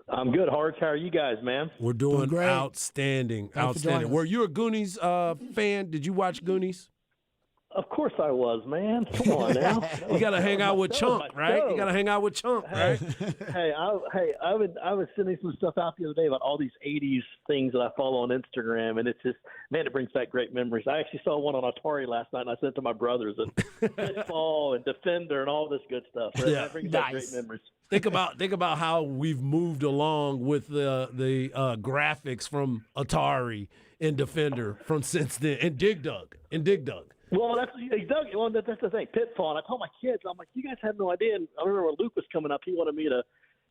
I'm good, Harts. How are you guys, man? We're doing great. outstanding. Thanks for joining Outstanding. us. Were you a Goonies fan? Did you watch Goonies? Of course I was, man. Come on now. You got to hang out with Chunk, right? You got to hang out with Chunk, right? I was sending some stuff out the other day about all these 80s things that I follow on Instagram, and it's just, man, it brings back great memories. I actually saw one on Atari last night, and I sent it to my brothers, and Pitfall and Defender and all this good stuff. That brings back great memories. Think about how we've moved along with the graphics from Atari and Defender from since then, and Dig Dug. Well, that's the thing. Pitfall. And I told my kids, I'm like, you guys have no idea. And I remember when Luke was coming up, he wanted me to,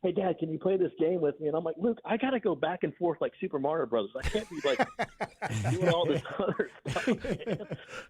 hey, Dad, can you play this game with me? And I'm like, Luke, I got to go back and forth like Super Mario Brothers. I can't be like doing all this other stuff.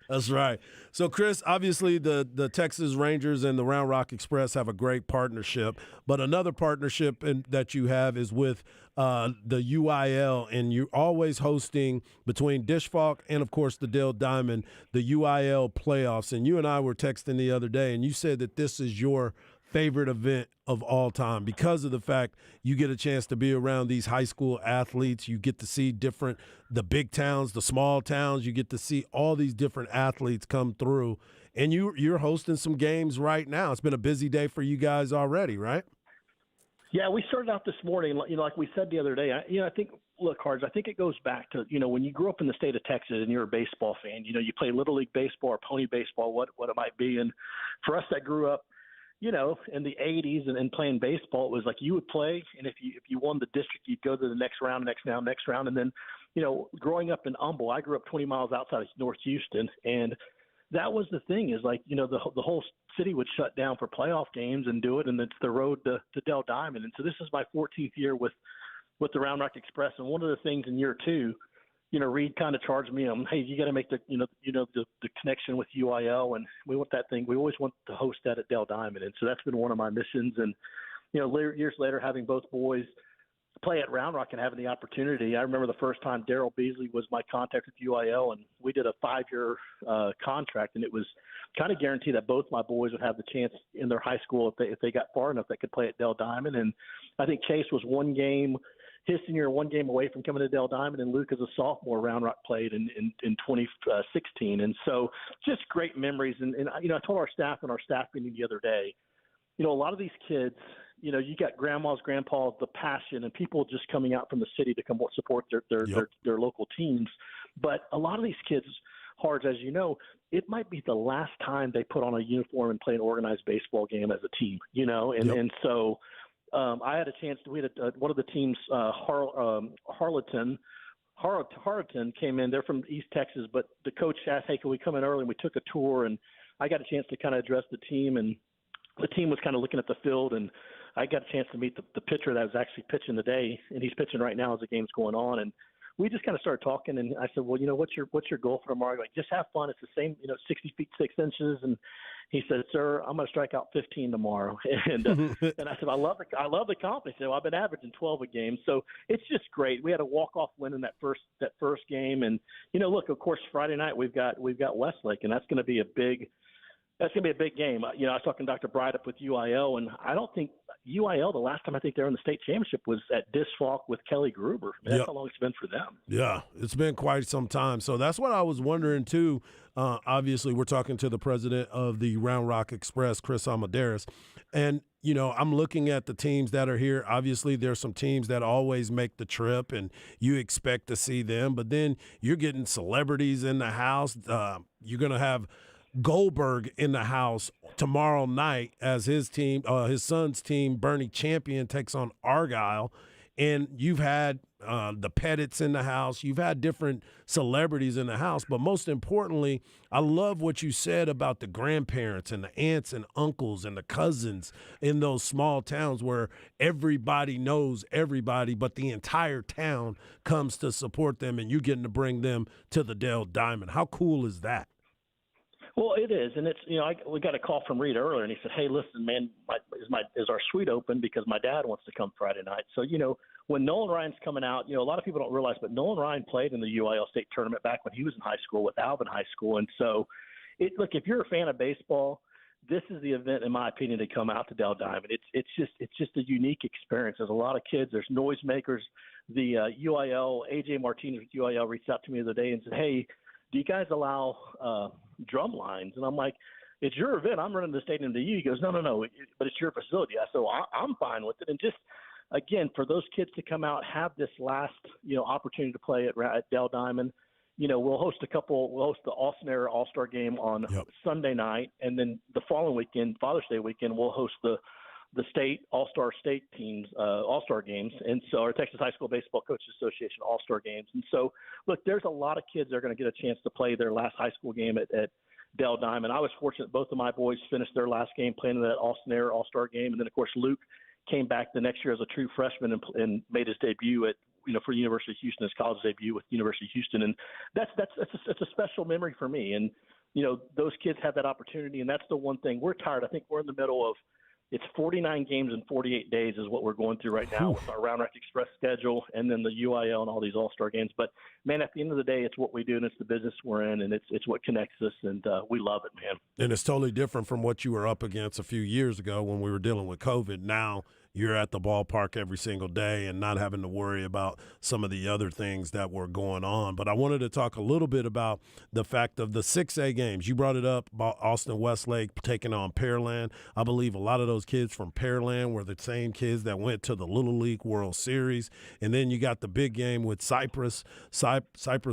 That's right. So, Chris, obviously the Texas Rangers and the Round Rock Express have a great partnership, but another partnership that you have is with the UIL, and you're always hosting between Dish Falk and, of course, the Dell Diamond, the UIL playoffs. And you and I were texting the other day, and you said that this is your favorite event of all time because of the fact you get a chance to be around these high school athletes. You get to see the big towns, the small towns. You get to see all these different athletes come through, and you're hosting some games right now. It's been a busy day for you guys already, right? Yeah, we started out this morning, like we said the other day. I think, look, Hards, I think it goes back to, when you grew up in the state of Texas and you're a baseball fan, you play Little League baseball or pony baseball, what it might be. And for us that grew up, in the 80s and playing baseball, it was like you would play, and if you won the district, you'd go to the next round. And then, growing up in Humble, I grew up 20 miles outside of North Houston, and that was the thing is like, the whole city would shut down for playoff games and do it, and it's the road to Dell Diamond. And so this is my 14th year with the Round Rock Express, and one of the things in year 2, Reed kind of charged me on, hey, you got to make the connection with UIL, and we want that thing. We always want to host that at Dell Diamond, and so that's been one of my missions. And years later, having both boys play at Round Rock and having the opportunity, I remember the first time Daryl Beasley was my contact with UIL, and we did a 5-year contract, and it was kind of guaranteed that both my boys would have the chance in their high school if they got far enough, they could play at Dell Diamond. And I think Chase was his senior, 1 game away from coming to Dell Diamond, and Luke, as a sophomore, Round Rock played in 2016. And so just great memories. And I told our staff in our staff meeting the other day, a lot of these kids, you got grandmas, grandpas, the passion, and people just coming out from the city to come support their local teams. But a lot of these kids, Hards, as you know, it might be the last time they put on a uniform and play an organized baseball game as a team, and so I had a chance we had one of the teams, Harleton came in. They're from East Texas, but the coach asked, hey, can we come in early? And we took a tour, and I got a chance to kind of address the team, and the team was kind of looking at the field, and I got a chance to meet the pitcher that was actually pitching today, and he's pitching right now as the game's going on. And we just kind of started talking, and I said, well, what's your goal for tomorrow? Like, just have fun. It's the same, 60 feet 6 inches. And he said, sir, I'm going to strike out 15 tomorrow. And and I said, I love the confidence. He said, well, I've been averaging 12 a game, so it's just great. We had a walk-off win in that first game, and look, of course, Friday night we've got Westlake, and that's going to be a big game. I was talking to Dr. Brydup with UIL, and I don't think UIL, the last time I think they were in the state championship was at Dish Falk with Kelly Gruber. That's how long it's been for them. Yeah, it's been quite some time. So that's what I was wondering, too. Obviously, we're talking to the president of the Round Rock Express, Chris Armendariz. And, I'm looking at the teams that are here. Obviously, there's some teams that always make the trip, and you expect to see them. But then you're getting celebrities in the house. You're going to have Goldberg in the house tomorrow night as his team, his son's team, Bernie Champion, takes on Argyle And you've had the Pettits in the house. You've had different celebrities in the house. But most importantly, I love what you said about the grandparents and the aunts and uncles and the cousins in those small towns where everybody knows everybody, but the entire town comes to support them, and you're getting to bring them to the Dell Diamond. How cool is that? Well, it is, and it's we got a call from Reed earlier, and he said, "Hey, listen, man, is our suite open because my dad wants to come Friday night." So when Nolan Ryan's coming out, a lot of people don't realize, but Nolan Ryan played in the UIL state tournament back when he was in high school with Alvin High School, and so look, if you're a fan of baseball, this is the event, in my opinion, to come out to Dell Diamond. It's just a unique experience. There's a lot of kids. There's noisemakers. The UIL, AJ Martinez with UIL reached out to me the other day and said, "Hey, do you guys allow drum lines?" And I'm like, "It's your event. I'm running the stadium to you." He goes, No, but it's your facility. So I'm fine with it. And just, again, for those kids to come out, have this last, opportunity to play at Dell Diamond. We'll host the Austin Area All-Star Game on Sunday night. And then the following weekend, Father's Day weekend, we'll host the state All-Star state teams, All-Star games, and so our Texas High School Baseball Coaches Association All-Star games. And so, look, there's a lot of kids that are going to get a chance to play their last high school game at Dell Diamond. I was fortunate both of my boys finished their last game playing in that Austin Area All-Star game, and then of course Luke came back the next year as a true freshman and made his debut at for University of Houston, his college debut with University of Houston, and that's a special memory for me. And those kids have that opportunity, and that's the one thing we're tired. I think we're in the middle of. It's 49 games in 48 days is what we're going through right now with our Round Rock Express schedule and then the UIL and all these All-Star games. But, man, at the end of the day, it's what we do and it's the business we're in and it's what connects us, and we love it, man. And it's totally different from what you were up against a few years ago when we were dealing with COVID. Now you're at the ballpark every single day and not having to worry about some of the other things that were going on. But I wanted to talk a little bit about the fact of the 6A games. You brought it up about Austin Westlake taking on Pearland. I believe a lot of those kids from Pearland were the same kids that went to the Little League World Series. And then you got the big game with Cypress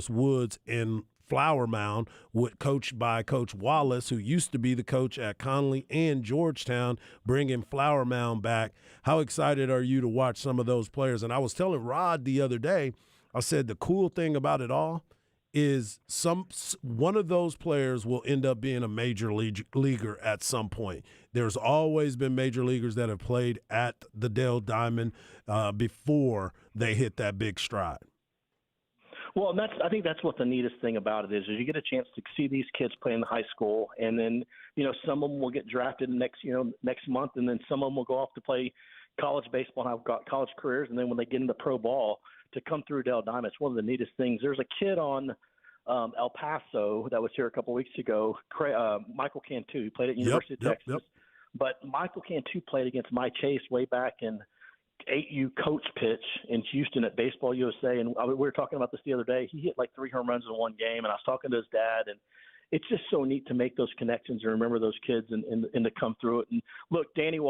Woods in Flower Mound, coached by Coach Wallace, who used to be the coach at Conley and Georgetown, bringing Flower Mound back. How excited are you to watch some of those players? And I was telling Rod the other day, I said the cool thing about it all is one of those players will end up being a major leaguer at some point. There's always been major leaguers that have played at the Dell Diamond before they hit that big stride. Well, and I think that's what the neatest thing about it is you get a chance to see these kids play in the high school, and then some of them will get drafted next month, and then some of them will go off to play college baseball and have got college careers, and then when they get into pro ball to come through Dell Diamond, it's one of the neatest things. There's a kid on El Paso that was here a couple weeks ago, Michael Cantu. He played at University of Texas, but Michael Cantu played against Mike Chase way back in 8U coach pitch in Houston at Baseball USA, and we were talking about this the other day. He hit like 3 home runs in one game, and I was talking to his dad, and it's just so neat to make those connections and remember those kids and to come through it. And look, Danny's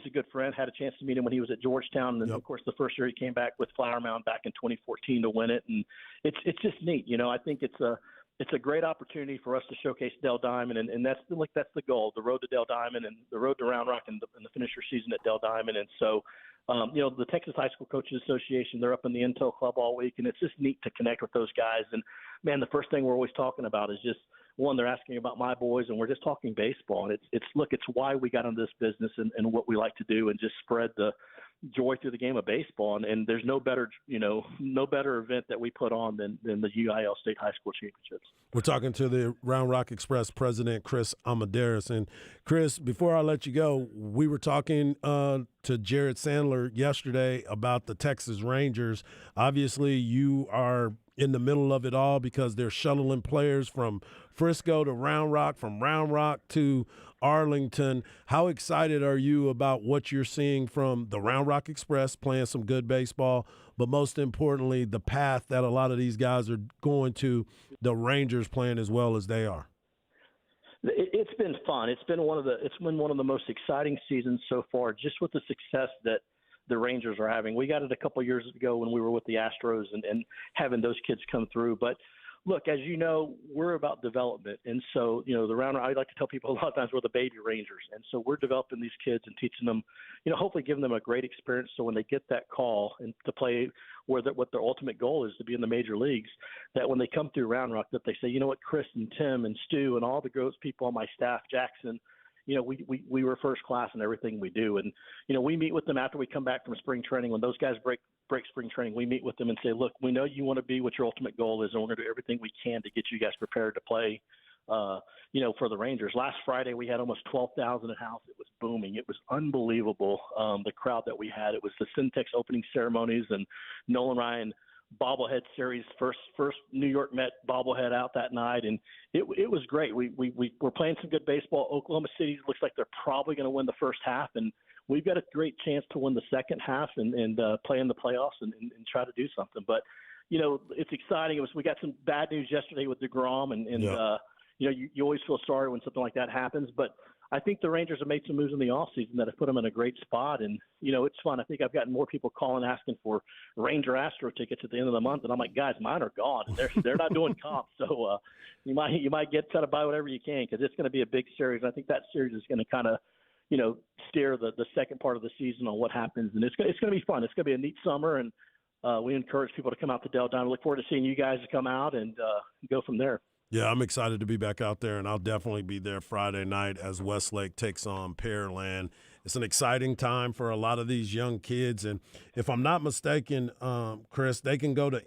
a good friend. Had a chance to meet him when he was at Georgetown, and of course the first year he came back with Flower Mound back in 2014 to win it, and it's just neat. I think it's a great opportunity for us to showcase Dell Diamond, and that's the goal, the road to Dell Diamond and the road to Round Rock and the finisher season at Dell Diamond. And so, the Texas High School Coaches Association, they're up in the Intel Club all week, and it's just neat to connect with those guys. And, man, the first thing we're always talking about is just, one, they're asking about my boys, and we're just talking baseball. And it's why we got into this business and what we like to do and just spread the joy through the game of baseball. And there's no better event that we put on than the UIL State High School Championships. We're talking to the Round Rock Express president, Chris Amadeus. And Chris, before I let you go, we were talking to Jared Sandler yesterday about the Texas Rangers. Obviously, you are in the middle of it all because they're shuttling players from Frisco to Round Rock, from Round Rock to Arlington. How excited are you about what you're seeing from the Round Rock Express playing some good baseball, but most importantly, the path that a lot of these guys are going to, the Rangers playing as well as they are? It's been fun. It's been one of the most exciting seasons so far, just with the success that the Rangers are having. We got it a couple years ago when we were with the Astros and having those kids come through. But look, as you know, we're about development. And so, the round, I like to tell people a lot of times we're the baby Rangers. And so we're developing these kids and teaching them, hopefully giving them a great experience. So when they get that call and to play what their ultimate goal is to be in the major leagues, that when they come through Round Rock, that they say, you know what, Chris and Tim and Stu and all the gross people on my staff, Jackson, we were first class in everything we do. And, we meet with them after we come back from spring training. When those guys break spring training, we meet with them and say, look, we know you want to be what your ultimate goal is, and we're going to do everything we can to get you guys prepared to play, for the Rangers. Last Friday, we had almost 12,000 at house. It was booming. It was unbelievable, the crowd that we had. It was the Syntex opening ceremonies and Nolan Ryan bobblehead series, first New York Met bobblehead out that night, and it was great. We're playing some good baseball. Oklahoma City looks like they're probably going to win the first half, and we've got a great chance to win the second half and play in the playoffs and try to do something. But it's exciting. We got some bad news yesterday with DeGrom, and you always feel sorry when something like that happens, but I think the Rangers have made some moves in the offseason that have put them in a great spot. And, it's fun. I think I've gotten more people calling asking for Ranger Astro tickets at the end of the month. And I'm like, guys, mine are gone. They're not doing comps. So you might get to buy whatever you can, because it's going to be a big series. I think that series is going to kind of, steer the second part of the season on what happens. And it's going to be fun. It's going to be a neat summer. And we encourage people to come out to Del Don. I look forward to seeing you guys come out and go from there. Yeah, I'm excited to be back out there, and I'll definitely be there Friday night as Westlake takes on Pearland. It's an exciting time for a lot of these young kids, and if I'm not mistaken, Chris, they can go to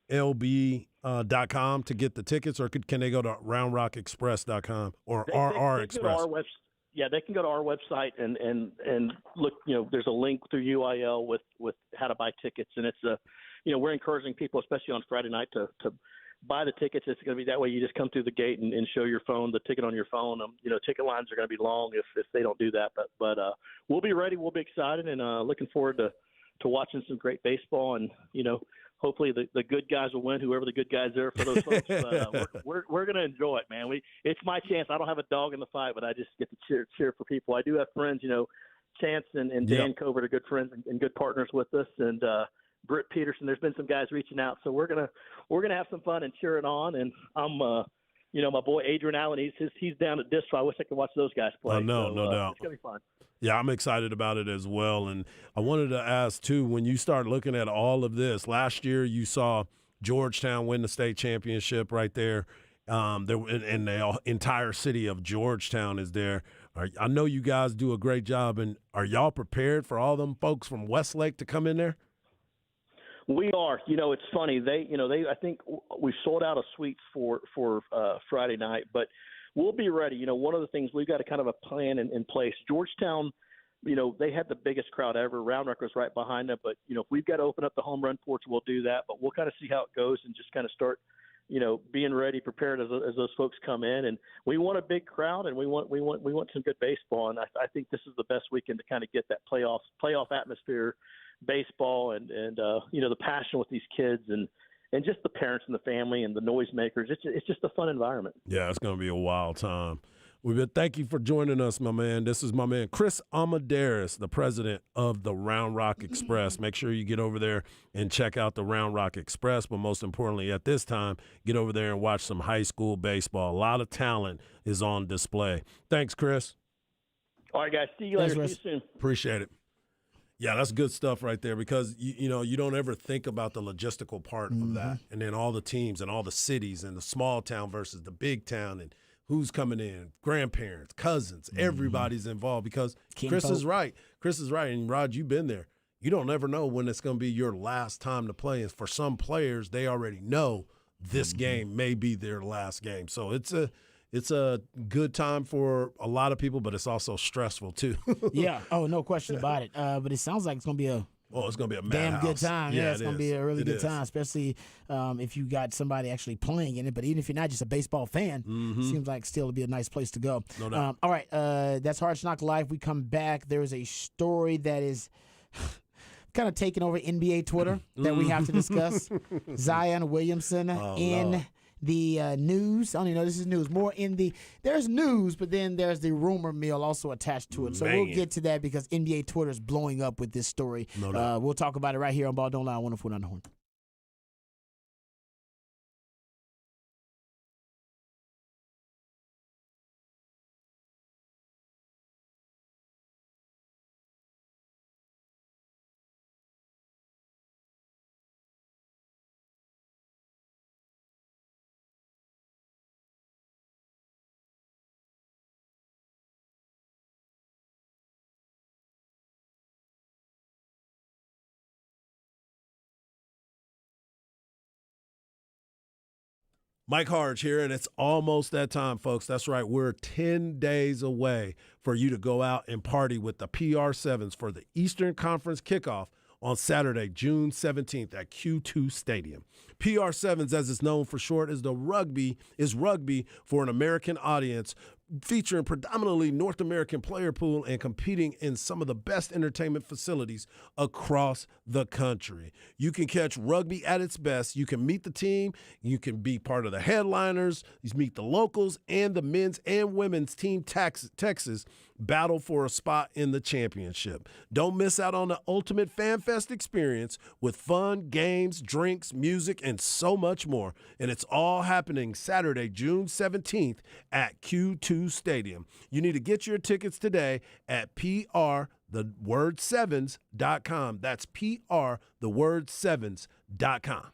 MILB.com to get the tickets, or can they go to RoundRockExpress.com or RR Express? They can go to our website and look. There's a link through UIL with how to buy tickets, and it's we're encouraging people, especially on Friday night, to buy the tickets. It's going to be that way. You just come through the gate and show your phone, the ticket on your phone. Ticket lines are going to be long if they don't do that. But we'll be ready. We'll be excited and looking forward to watching some great baseball. And hopefully the good guys will win. Whoever the good guys are for those folks. We're going to enjoy it, man. It's my chance. I don't have a dog in the fight, but I just get to cheer for people. I do have friends. Chance and Dan Covert are good friends and good partners with us. And Britt Peterson. There's been some guys reaching out, so we're gonna have some fun and cheer it on. And I'm, my boy Adrian Allen, he's down at Disc. So I wish I could watch those guys play. No doubt. It's gonna be fun. Yeah, I'm excited about it as well. And I wanted to ask too, when you start looking at all of this, last year you saw Georgetown win the state championship right there. And the entire city of Georgetown is there. I know you guys do a great job, and are y'all prepared for all them folks from Westlake to come in there? We are. It's funny. I think we sold out of suites for Friday night, but we'll be ready. One of the things we've got a kind of a plan in place. Georgetown, they had the biggest crowd ever. Round Rock was right behind them, but if we've got to open up the home run porch, we'll do that. But we'll kind of see how it goes and just kind of start, being ready, prepared as those folks come in. And we want a big crowd, and we want some good baseball. And I think this is the best weekend to kind of get that playoff atmosphere. Baseball and the passion with these kids and just the parents and the family and the noisemakers. It's just a fun environment. Yeah, it's going to be a wild time. Thank you for joining us, my man. This is my man Chris Amadeus, the president of the Round Rock Express. Make sure you get over there and check out the Round Rock Express, but most importantly at this time, get over there and watch some high school baseball. A lot of talent is on display. Thanks, Chris. All right, guys. See you later. See you soon. Appreciate it. Yeah, that's good stuff right there, because you don't ever think about the logistical part of that, and then all the teams and all the cities and the small town versus the big town and who's coming in, grandparents, cousins, everybody's involved, because Chris is right. And Rod, you've been there. You don't ever know when it's going to be your last time to play, and for some players, they already know this game may be their last game. So it's a good time for a lot of people, but it's also stressful too. Yeah. Oh, no question about it. But it sounds like it's going to be a damn good time. Yeah, it's going to be a really good time, especially if you got somebody actually playing in it. But even if you're not just a baseball fan, it seems like still would be a nice place to go. No doubt. All right, that's Hard Knock Live. We come back. There is a story that is kind of taking over NBA Twitter that we have to discuss. Zion Williamson in the news. I don't even know this is news. There's news, but then there's the rumor mill also attached to it. So we'll get to that because NBA Twitter is blowing up with this story. We'll talk about it right here on Ball Don't Lie 104.9 The Horn. Mike Harge here, and it's almost that time, folks. That's right. We're 10 days away for you to go out and party with the PR7s for the Eastern Conference kickoff on Saturday, June 17th at Q2 Stadium. PR7s, as it's known for short, is rugby for an American audience, featuring predominantly North American player pool and competing in some of the best entertainment facilities across the country. You can catch rugby at its best. You can meet the team. You can be part of the headliners. You meet the locals and the men's and women's team Texas battle for a spot in the championship. Don't miss out on the ultimate Fan Fest experience with fun, games, drinks, music, and so much more. And it's all happening Saturday, June 17th at Q2 Stadium. You need to get your tickets today at PR7s.com. That's PR7s.com.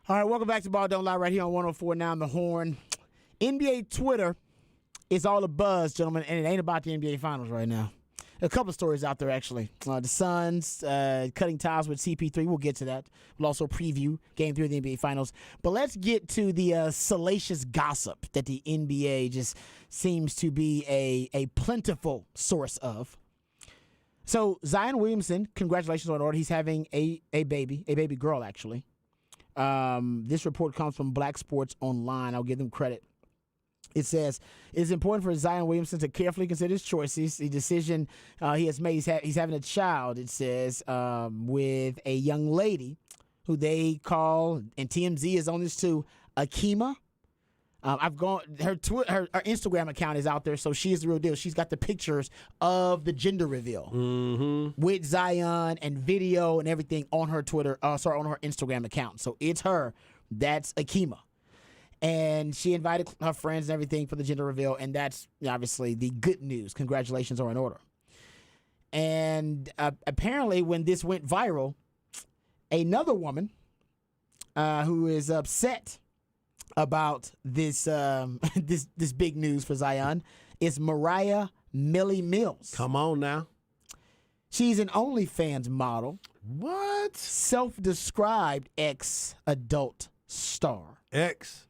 All right, welcome back to Ball Don't Lie right here on 104.9 The Horn. NBA Twitter is all a buzz, gentlemen, and it ain't about the NBA Finals right now. A couple of stories out there, actually. The Suns cutting ties with CP3. We'll get to that. We'll also preview Game 3 of the NBA Finals. But let's get to the salacious gossip that the NBA just seems to be a plentiful source of. So Zion Williamson, congratulations on order. He's having a baby girl, actually. This report comes from Black Sports Online. I'll give them credit. It says, it's important for Zion Williamson to carefully consider his choices. The decision he has made, he's having a child, it says, with a young lady who they call, and TMZ is on this too, Akima. I've gone, her Instagram account is out there, so she is the real deal. She's got the pictures of the gender reveal with Zion and video and everything on her on her Instagram account. So it's her. That's Akima. And she invited her friends and everything for the gender reveal, and that's obviously the good news. Congratulations are in order. And apparently when this went viral, another woman who is upset about this this big news for Zion is Mariah Millie Mills. Come on now. She's an OnlyFans model. What? Self-described ex-adult star. X.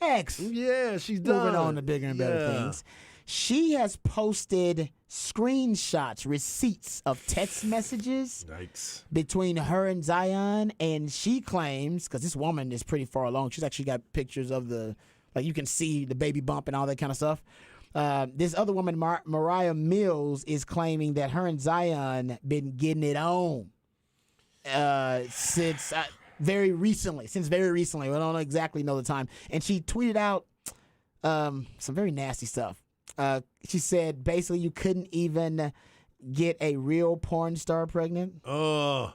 Yeah, she's done. Moving on to bigger and better things. She has posted screenshots, receipts of text messages between her and Zion, and she claims, because this woman is pretty far along, she's actually got pictures of you can see the baby bump and all that kind of stuff. This other woman, Mariah Mills, is claiming that her and Zion been getting it on since very recently. We don't exactly know the time. And she tweeted out some very nasty stuff. She said basically you couldn't even get a real porn star pregnant. Oh.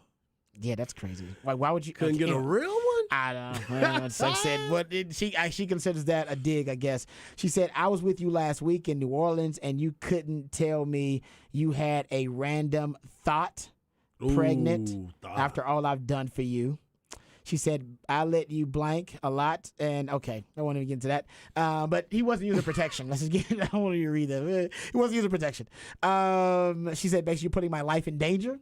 Yeah, that's crazy. Like, why would you couldn't get a real one? I don't know. Like I said, she considers that a dig, I guess. She said, I was with you last week in New Orleans and you couldn't tell me you had a random thought pregnant after all I've done for you. She said, I let you blank a lot. And okay, I won't even get into that. But he wasn't using protection. Let's just get I don't want you to read that. He wasn't using protection. She said, basically, you're putting my life in danger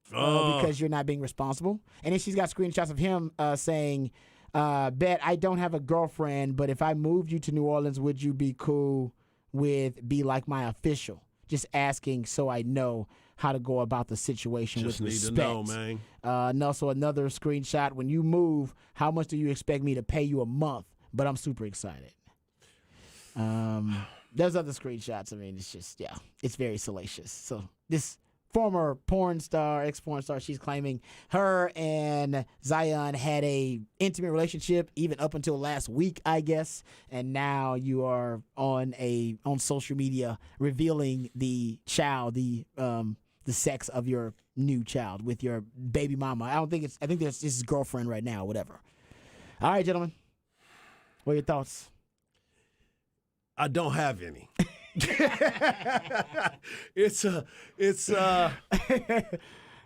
because you're not being responsible. And then she's got screenshots of him saying, Bet I don't have a girlfriend, but if I moved you to New Orleans, would you be cool with be like my official? Just asking so I know how to go about the situation with respect. Just need to know, man. And also another screenshot. When you move, how much do you expect me to pay you a month? But I'm super excited. There's other screenshots. I mean, it's just, it's very salacious. So this former porn star, ex-porn star, she's claiming her and Zion had a intimate relationship even up until last week, I guess. And now you are on social media revealing the child, the sex of your new child with your baby mama. I think this is girlfriend right now, whatever. All right, gentlemen. What are your thoughts? I don't have any.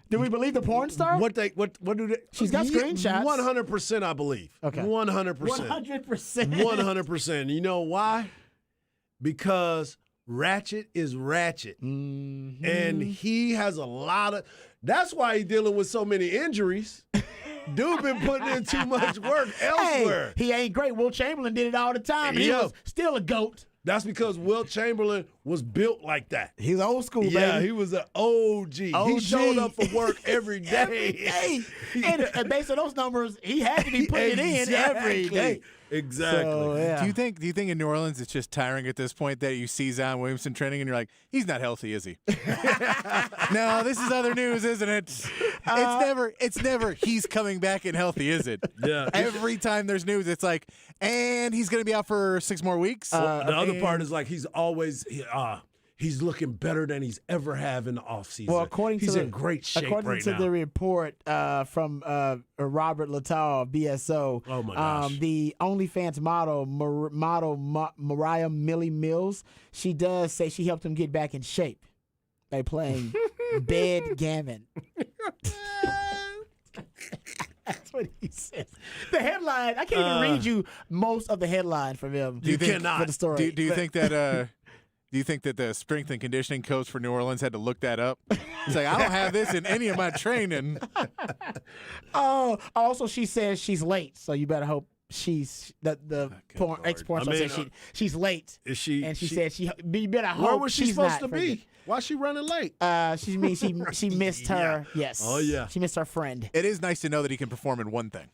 Do we believe the porn star? What do they? She's got screenshots. 100%, I believe. Okay. 100%. 100%. 100%. You know why? Because Ratchet is Ratchet. Mm-hmm. And he has a lot of. That's why he's dealing with so many injuries. Dude been putting in too much work elsewhere. Hey, he ain't great. Will Chamberlain did it all the time. He was still a GOAT. That's because Will Chamberlain was built like that. He's old school, baby. Yeah, he was an OG. He showed up for work every day. And based on those numbers, he had to be putting it in every day. Exactly. So, yeah. Do you think in New Orleans it's just tiring at this point that you see Zion Williamson training and you're like, he's not healthy, is he? No, this is other news, isn't it? It's never he's coming back and healthy, is it? Yeah. Every time there's news, it's like, and he's gonna be out for 6 more weeks. The other part is like he's always he's looking better than he's ever have in the offseason. Well, he's in great shape right now. According to the report from Robert Littell of BSO, oh my gosh. The OnlyFans model Mariah Millie Mills, she does say she helped him get back in shape by playing Bedgammon. That's what he says. The headline, I can't even read you most of the headline from him. You cannot. For the story. Do you think that do you think that the strength and conditioning coach for New Orleans had to look that up? He's like, I don't have this in any of my training. Oh, also she says she's late, so you better hope she's the ex-porn star says she's late. Is she? And she said you better hope. Where was she she's supposed not to be? Why is she running late? She missed her. Yes. Oh yeah. She missed her friend. It is nice to know that he can perform in one thing.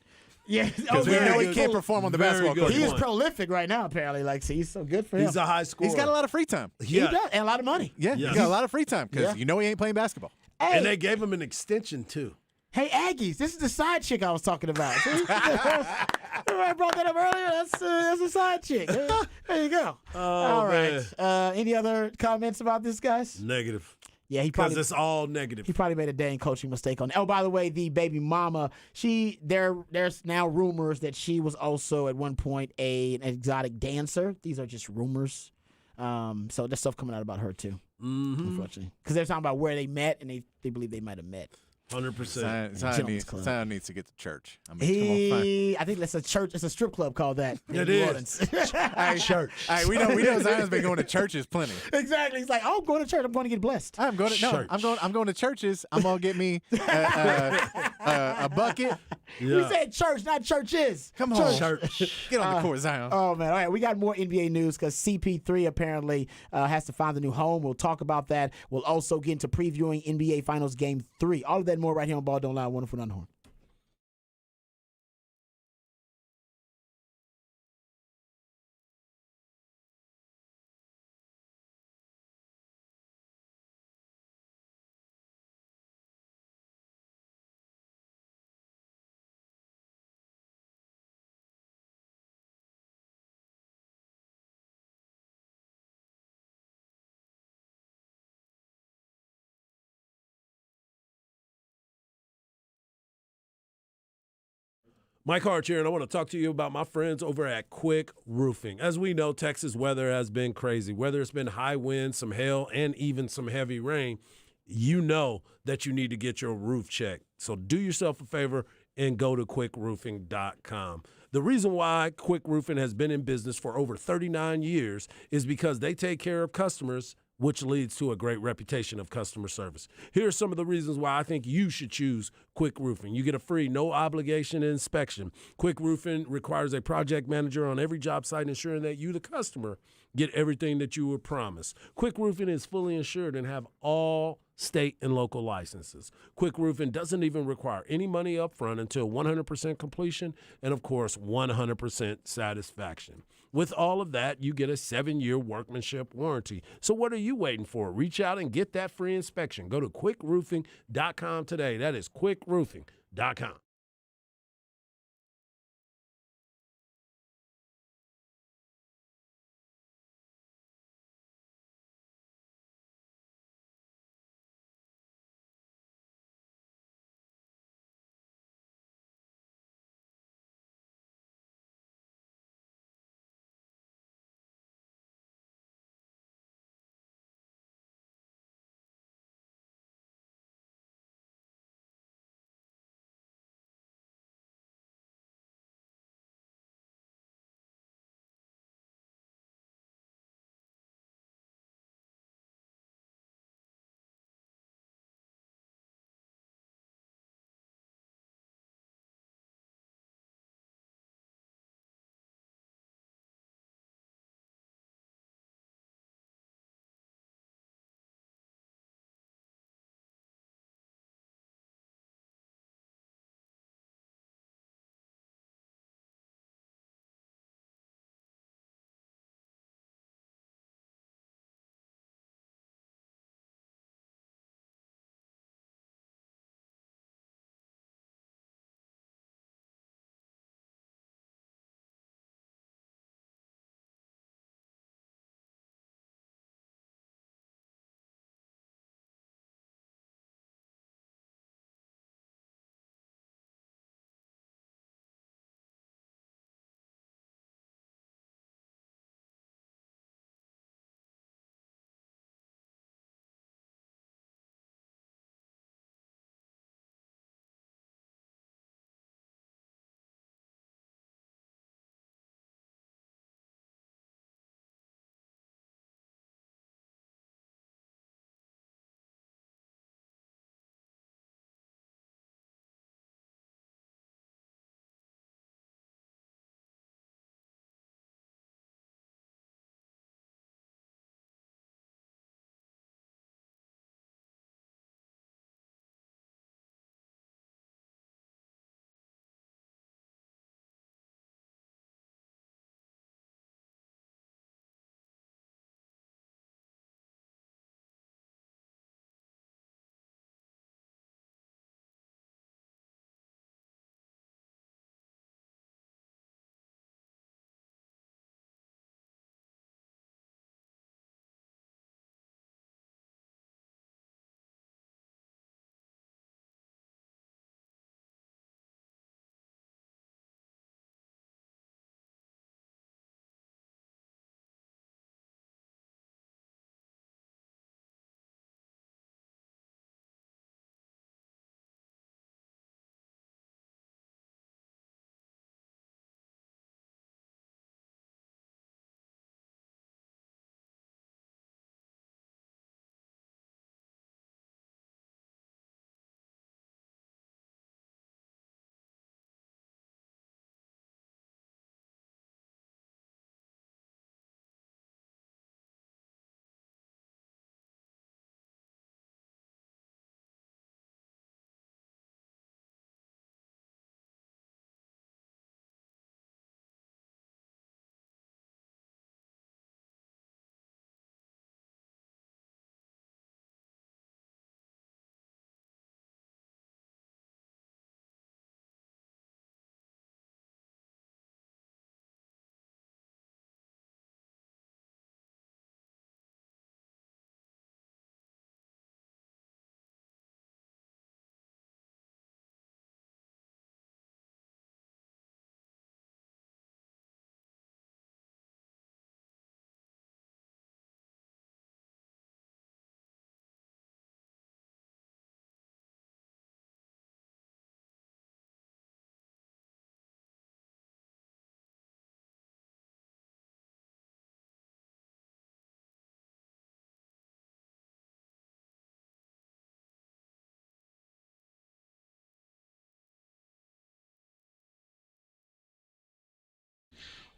Yeah, Because we know he can't perform on the Very basketball good court. He is point. prolific right now, apparently. Like, see, so good for him. He's a high scorer. He's got a lot of free time. He does, and a lot of money. Yeah, Yes. he's got a lot of free time because Yeah. you know he ain't playing basketball. Hey, And they gave him an extension, too. hey, Aggies, this is the side chick I was talking about. See? Remember I brought that up earlier? That's a side chick. There you go. All right. Any other comments about this, guys? Negative. Yeah, he Because probably it's all negative. he probably made a dang coaching mistake on. Oh, by the way, the baby mama, there's now rumors that she was also at one point an exotic dancer. These are just rumors. So there's stuff coming out about her too, unfortunately, because they're talking about where they met and they believe they might have met. 100%. Zion Club. needs to get to church. I mean, come on, fine. I think that's a church. It's a strip club called that. in It New is. Orleans. Church. We know Zion's been going to churches plenty. Exactly. He's like, oh, I'm going to church. I'm going to get blessed. I'm going to churches. I'm gonna get me a bucket. We said church, not churches. Come on, Church. Get on the court, Zion. Oh, man. All right, we got more NBA news because CP3 apparently has to find a new home. We'll talk about that. We'll also get into previewing NBA Finals Game 3. All of that and more right here on Ball Don't Lie, Wonderful Horn. Mike Hart here, and I want to talk to you about my friends over at Quick Roofing. As we know, Texas weather has been crazy. Whether it's been high winds, some hail, and even some heavy rain, you know that you need to get your roof checked. So do yourself a favor and go to quickroofing.com. The reason why Quick Roofing has been in business for over 39 years is because they take care of customers, which leads to a great reputation of customer service. Here are some of the reasons why I think you should choose Quick Roofing. You get a free, no-obligation inspection. Quick Roofing requires a project manager on every job site, ensuring that you, the customer, get everything that you were promised. Quick Roofing is fully insured and have all state and local licenses. Quick Roofing doesn't even require any money up front until 100% completion and, of course, 100% satisfaction. With all of that, you get a 7-year workmanship warranty. So what are you waiting for? Reach out and get that free inspection. Go to quickroofing.com today. That is quickroofing.com.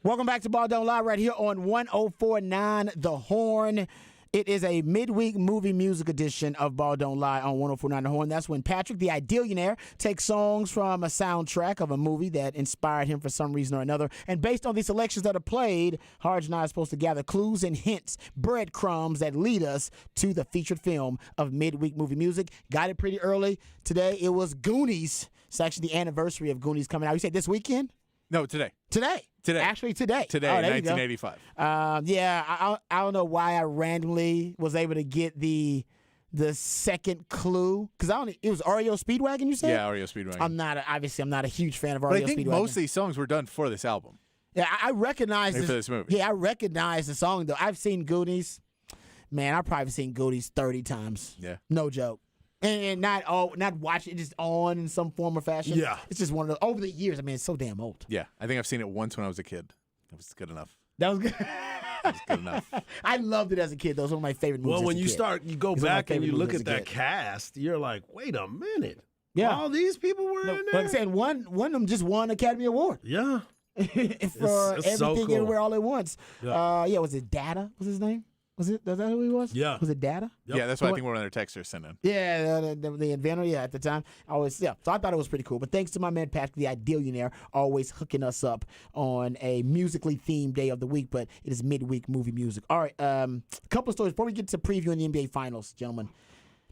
Welcome back to Ball Don't Lie right here on 104.9 The Horn. It is a midweek movie music edition of Ball Don't Lie on 104.9 The Horn. That's when Patrick, the Idealionaire, takes songs from a soundtrack of a movie that inspired him for some reason or another. And based on the selections that are played, Harge and I are supposed to gather clues and hints, breadcrumbs that lead us to the featured film of midweek movie music. Got it pretty early. Today it was Goonies. It's actually the anniversary of Goonies coming out. You said this weekend? No, today. Today. Today. Actually, today. Today, Oh, there you go. 1985. Yeah, I don't know why I randomly was able to get the second clue because it was REO Speedwagon. You said? Yeah, REO Speedwagon. I'm not a huge fan of REO But I think Speedwagon. most of these songs were done for this album. Yeah, I recognize Maybe for this movie. Yeah, I recognize the song though. I've seen Goonies. Man, I've probably seen Goonies 30 times. Yeah. No joke. And not watch it just on in some form or fashion. Yeah. It's just one of those over the years. I mean, it's so damn old. Yeah, I think I've seen it once when I was a kid. It was good enough. That was good. It was good enough. I loved it as a kid. Those were one of my favorite movies. Well, when as a you kid. start, you go It's one of my back and you favorite look movies at as a that kid. cast, you're like, wait a minute. Yeah. All these people were in Like there? I said, one of them just won an Academy Award Yeah. for it's so everything cool. everywhere all at once. Yeah. Was it Data? Was his name? Was that who he was? Yeah. Was it Data? Yep. Yeah, that's what I think one of their texters sent in. Yeah, the inventor. Yeah, at the time, So I thought it was pretty cool. But thanks to my man Patrick, the Idealionaire, always hooking us up on a musically themed day of the week. But it is midweek movie music. All right, a couple of stories before we get to previewing the NBA Finals, gentlemen.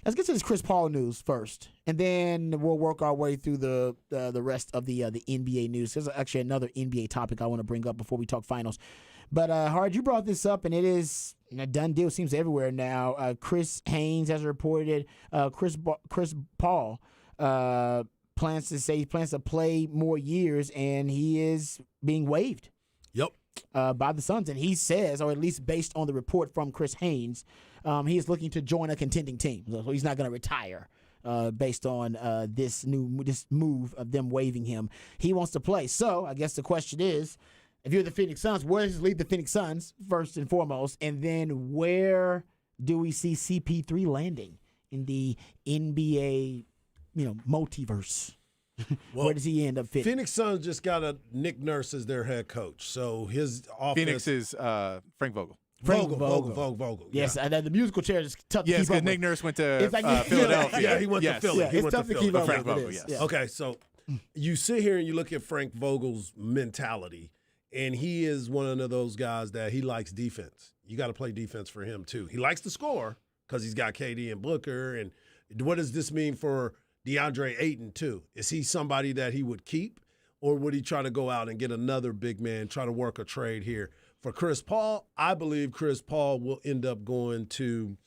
Let's get to this Chris Paul news first, and then we'll work our way through the rest of the NBA news. There's actually another NBA topic I want to bring up before we talk finals. But Hard, you brought this up, and it is a done deal. Seems everywhere now. Chris Haynes has reported Chris Paul plans to play more years, and he is being waived. Yep. By the Suns, and he says, or at least based on the report from Chris Haynes, he is looking to join a contending team. So he's not going to retire. Based on this move of them waiving him, he wants to play. So I guess the question is, if you're the Phoenix Suns, where does it leave the Phoenix Suns first and foremost, and then where do we see CP3 landing in the NBA, multiverse? Well, where does he end up fitting? Phoenix Suns just got a Nick Nurse as their head coach. So his offense. Phoenix is Frank Vogel. Vogel. Yes, and then the musical chair is tough to Yes, keep up because Nick with. Nurse went to It's like- Philadelphia. Yeah, he went to Philly. Yeah, He it's went to tough to Philly. keep up Frank with. Vogel, It is. yes. Yeah. Okay, so you sit here and you look at Frank Vogel's mentality, and he is one of those guys that he likes defense. You got to play defense for him, too. He likes to score because he's got KD and Booker. And what does this mean for DeAndre Ayton, too? Is he somebody that he would keep, or would he try to go out and get another big man, try to work a trade here? For Chris Paul, I believe Chris Paul will end up going to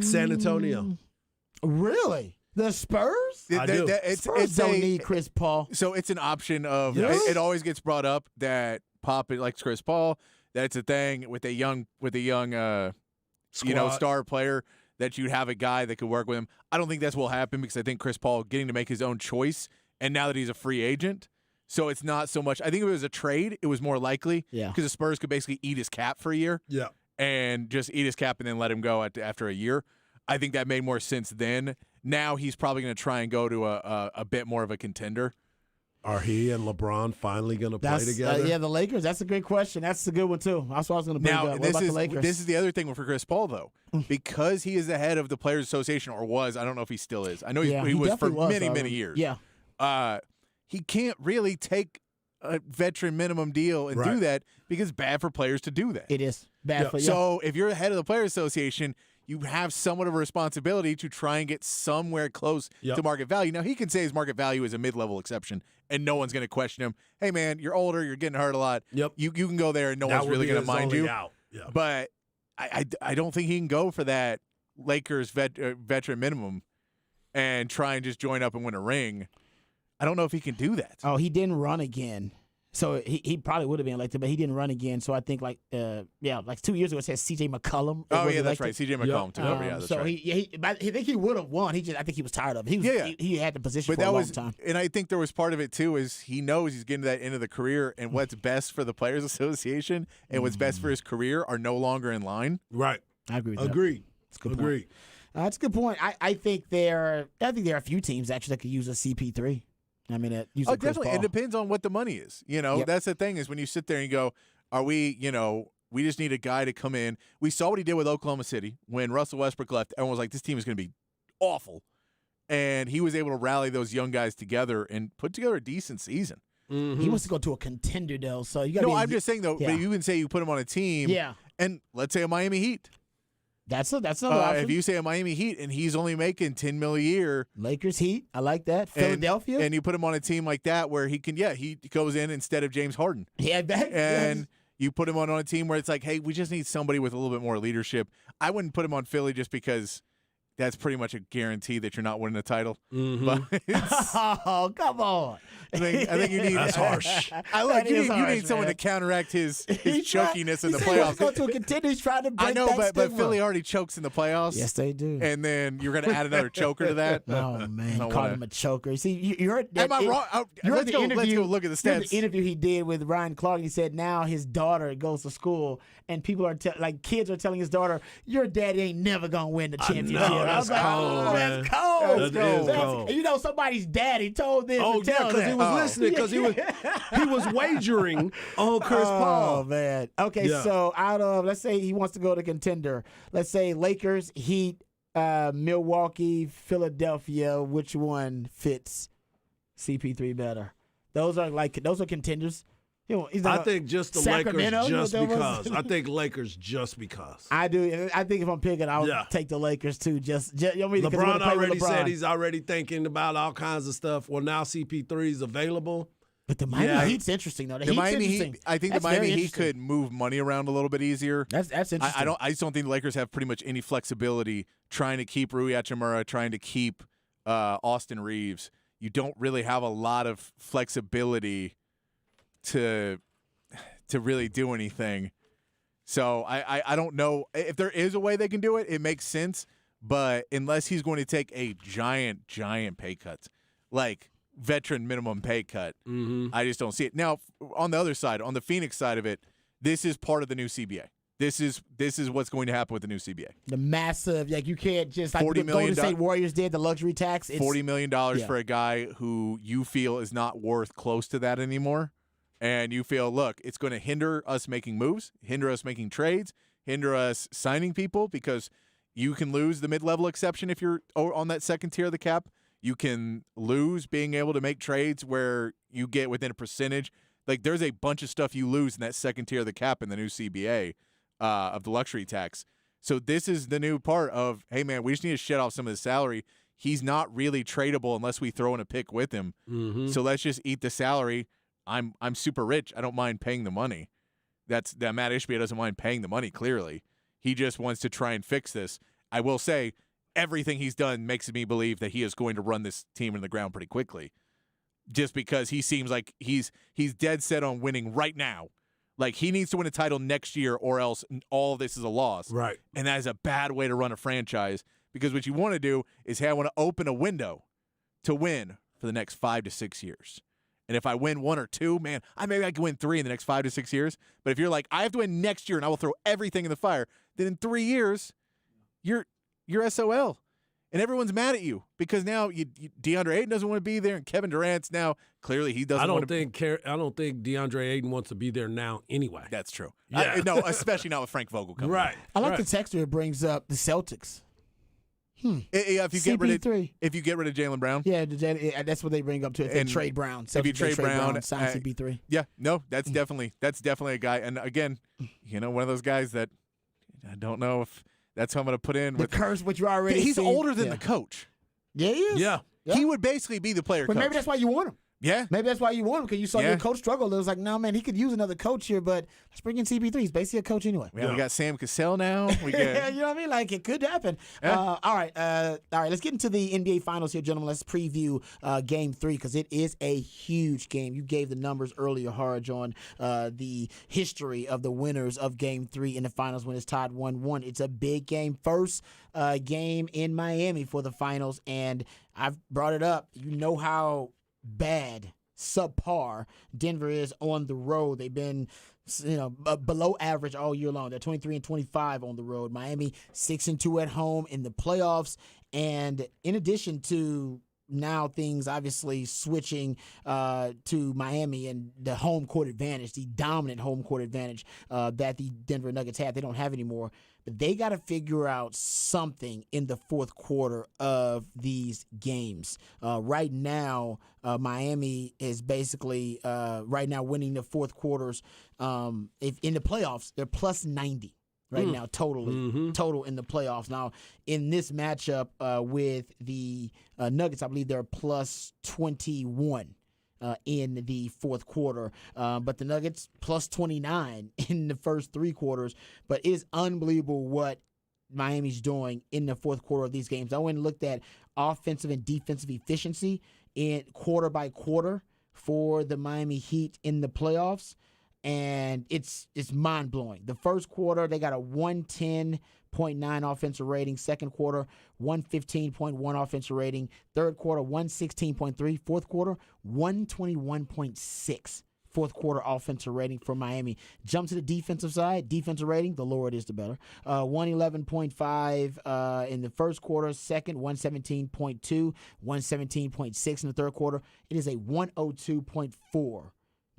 San Antonio. Really? The Spurs? I do. Spurs don't need Chris Paul. So it's an option of Yes. it always gets brought up that Pop likes Chris Paul. That's a thing with a young Squad. star player that you'd have a guy that could work with him. I don't think that's what will happen because I think Chris Paul getting to make his own choice, and now that he's a free agent, so it's not so much. I think if it was a trade, it was more likely. Yeah. Because the Spurs could basically eat his cap for a year. Yeah. And just eat his cap and then let him go after a year. I think that made more sense then. Now he's probably going to try and go to a bit more of a contender. Are he and LeBron finally going to play together? Yeah, the Lakers. That's a great question. That's a good one too. That's what I was going to bring Now, up. What about the Lakers? this is the other thing for Chris Paul, though. Because he is the head of the Players Association, or was. I don't know if he still is. I know he was for definitely was, many years. Yeah. He can't really take a veteran minimum deal and do Right. that because it's bad for players to do that. It is bad for you. So if you're the head of the Players Association, you have somewhat of a responsibility to try and get somewhere close Yep. to market value. Now, he can say his market value is a mid-level exception, and no one's going to question him. Hey, man, you're older, you're getting hurt a lot. Yep. You can go there, and no That one's would really be going to his mind only you. out. Yeah. But I don't think he can go for that Lakers veteran minimum and try and just join up and win a ring. I don't know if he can do that. Oh, he didn't run again. So he probably would have been elected, but he didn't run again. So I think like 2 years ago it said C.J. McCollum. Oh, was yeah, that's elected. right. C.J. McCollum took over. Yeah, that's so right. I think he would have won. I think he was tired of it. He had the position But for a that long was, time. and I think there was part of it too is he knows he's getting to that end of the career, and what's best for the Players Association and what's best for his career are no longer in line. Right. I agree with that. Agreed. That's a good Agreed. point. That's a good point. I think there are a few teams actually that could use a CP3. I mean, that Oh, definitely. It depends on what the money is. Yep. That's the thing is when you sit there and you go, are we, we just need a guy to come in. We saw what he did with Oklahoma City when Russell Westbrook left. Everyone was like, this team is going to be awful. And he was able to rally those young guys together and put together a decent season. He wants to go to a contender, though. So you got. I'm just saying, though, but you can say you put him on a team. Yeah. And let's say a Miami Heat. That's another option. If you say a Miami Heat and he's only making $10 million a year, Lakers Heat, I like that. Philadelphia, and you put him on a team like that where he can, he goes in instead of James Harden. Yeah, and you put him on a team where it's like, hey, we just need somebody with a little bit more leadership. I wouldn't put him on Philly just because that's pretty much a guarantee that you're not winning a title. But oh, come on. I think you need that's harsh. You need someone to counteract his chokiness in the playoffs. Go to a contender. He's trying to break I know, that but stigma. Philly already chokes in the playoffs. Yes, they do. And then you're going to add another choker to that. Oh man, call him a choker. See, you heard that. Am I wrong? Let's go look at the You heard stats. the interview he did with Ryan Clark. He said now his daughter goes to school, and people are kids are telling his daughter, "Your daddy ain't never gonna win the championship." I was like, cold, man. that's cold. That is cold. You know, somebody's daddy told them. Oh to yeah, tell because he that. was listening. Because he was wagering on Chris Paul. Oh man. Okay, Yeah. so out of let's say he wants to go to contender. Let's say Lakers, Heat, Milwaukee, Philadelphia. Which one fits CP3 better? Those are contenders. He's I not think just the Sacramento, Lakers just you know what that was? because. I think Lakers just because. I do. I think if I'm picking, I'll take the Lakers too. Just you know, because he wanna LeBron play with already LeBron. said he's already thinking about all kinds of stuff. Well, now CP3 is available. But the Miami Heat's interesting though. The Heat's Miami interesting. Heat, I think That's the Miami very Heat could move money around a little bit easier. That's interesting. I just don't think the Lakers have pretty much any flexibility trying to keep Rui Hachimura, trying to keep Austin Reeves. You don't really have a lot of flexibility to really do anything. So I don't know if there is a way they can do it. It makes sense, but unless he's going to take a giant pay cut, like veteran minimum pay cut, I just don't see it. Now, on the other side, on the Phoenix side of it, this is part of the new CBA. This is what's going to happen with the new CBA. The massive, you can't just like $40 the million Golden State Warriors did the luxury tax. It's, $40 million for a guy who you feel is not worth close to that anymore. And you feel, look, it's going to hinder us making moves, hinder us making trades, hinder us signing people because you can lose the mid-level exception if you're on that second tier of the cap. You can lose being able to make trades where you get within a percentage. Like there's a bunch of stuff you lose in that second tier of the cap in the new CBA of the luxury tax. So this is the new part of, hey, man, we just need to shed off some of the salary. He's not really tradable unless we throw in a pick with him. So let's just eat the salary. I'm super rich. I don't mind paying the money. That Matt Ishbia doesn't mind paying the money, clearly. He just wants to try and fix this. I will say everything he's done makes me believe that he is going to run this team in the ground pretty quickly. Just because he seems like he's dead set on winning right now. Like he needs to win a title next year or else all of this is a loss. Right. And that is a bad way to run a franchise because what you want to do is, hey, I want to open a window to win for the next 5 to 6 years. And if I win 1 or 2, man, maybe I can win 3 in the next 5 to 6 years. But if you're like, I have to win next year and I will throw everything in the fire, then in 3 years, you're SOL. And everyone's mad at you because now DeAndre Ayton doesn't want to be there, and Kevin Durant's now clearly he doesn't. I don't think DeAndre Ayton wants to be there now anyway. That's true. Yeah. No, especially not with Frank Vogel coming. Right. I like the texture it brings up the Celtics. If you get rid of Jaylen Brown, that's what they bring up too. If they trade Brown, if you trade Brown, sign CP3. Yeah, no, that's definitely a guy. And again, one of those guys that I don't know if that's who I'm going to put in. The curse, which you already he's seen. older than the coach. Yeah, he is. Yeah. He would basically be the player. But coach. maybe that's why you want him. Yeah. Maybe that's why you want him, because you saw your coach struggle. It was like, no, man, he could use another coach here, but let's bring in CP3. He's basically a coach anyway. Yeah, we got Sam Cassell now. We get, you know what I mean? Like, it could happen. All right. Let's get into the NBA Finals here, gentlemen. Let's preview Game 3, because it is a huge game. You gave the numbers earlier, Harj, on the history of the winners of Game 3 in the Finals when it's tied 1-1. It's a big game. First game in Miami for the Finals, and I've brought it up. You know how bad, subpar Denver is on the road. They've been below average all year long. They're 23-25 on the road. Miami 6-2 at home in the playoffs. And in addition to now things obviously switching to Miami and the home court advantage, the dominant home court advantage that the Denver Nuggets have. They don't have anymore. But they got to figure out something in the fourth quarter of these games. Right now, Miami is basically right now winning the fourth quarters. If in the playoffs, they're plus 90 right now, total in the playoffs. Now, in this matchup with the Nuggets, I believe they're plus 21. In the fourth quarter. But the Nuggets plus 29 in the first three quarters. But it is unbelievable what Miami's doing in the fourth quarter of these games. I went and looked at offensive and defensive efficiency in quarter by quarter for the Miami Heat in the playoffs. And it's mind-blowing. The first quarter, they got a 110.9 offensive rating. Second quarter, 115.1 offensive rating. Third quarter, 116.3. Fourth quarter, 121.6. Fourth quarter offensive rating for Miami. Jump to the defensive side. Defensive rating, the lower it is, the better. 111.5 in the first quarter. Second, 117.2. 117.6 in the third quarter. It is a 102.4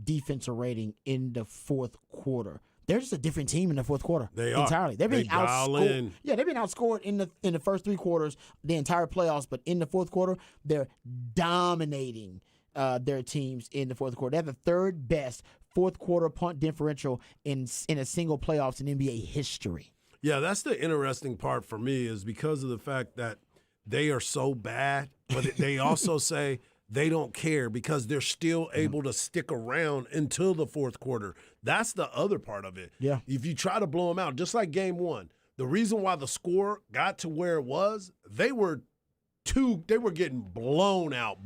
defensive rating in the fourth quarter. They're just a different team in the fourth quarter. They are entirely. They're being outscored. Yeah, they've been outscored in the first three quarters, the entire playoffs. But in the fourth quarter, they're dominating their teams in the fourth quarter. They have the third best fourth quarter punt differential in a single playoffs in NBA history. Yeah, that's the interesting part for me is because of the fact that they are so bad, but they also say they don't care because they're still able to stick around until the fourth quarter. That's the other part of it. Yeah. If you try to blow them out, just like game one, the reason why the score got to where it was, they were getting blown out.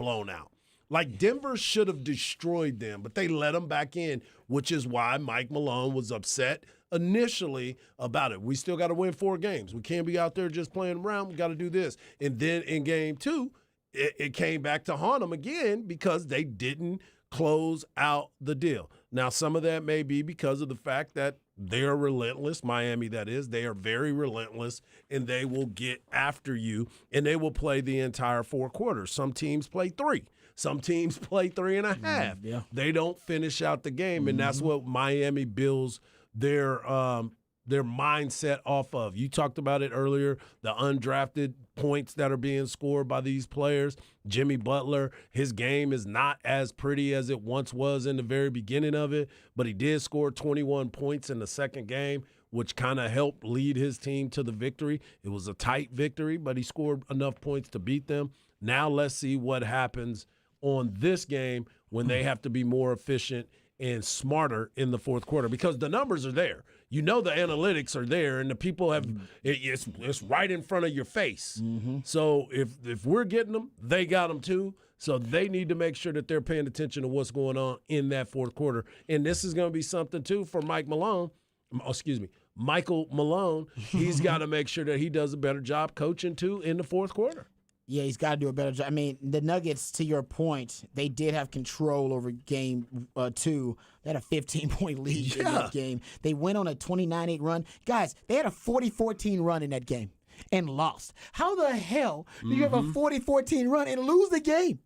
Like Denver should have destroyed them, but they let them back in, which is why Mike Malone was upset initially about it. We still got to win 4 games. We can't be out there just playing around. We got to do this. And then in game 2, it came back to haunt them again because they didn't close out the deal. Now, some of that may be because of the fact that they're relentless, Miami that is. They are very relentless, and they will get after you, and they will play the entire 4 quarters. Some teams play 3. Some teams play 3.5. Yeah. They don't finish out the game, and that's what Miami builds their mindset off of. You talked about it earlier, the undrafted points that are being scored by these players. Jimmy Butler, his game is not as pretty as it once was in the very beginning of it, but he did score 21 points in the second game, which kind of helped lead his team to the victory. It was a tight victory, but he scored enough points to beat them. Now let's see what happens on this game when they have to be more efficient and smarter in the fourth quarter because the numbers are there. You know the analytics are there, and the people have it's right in front of your face. So if we're getting them, they got them too. So they need to make sure that they're paying attention to what's going on in that fourth quarter. And this is going to be something too for Michael Malone. He's got to make sure that he does a better job coaching too in the fourth quarter. Yeah, he's got to do a better job. I mean, the Nuggets, to your point, they did have control over game 2. They had a 15-point lead in that game. They went on a 29-8 run. Guys, they had a 40-14 run in that game and lost. How the hell do you have a 40-14 run and lose the game?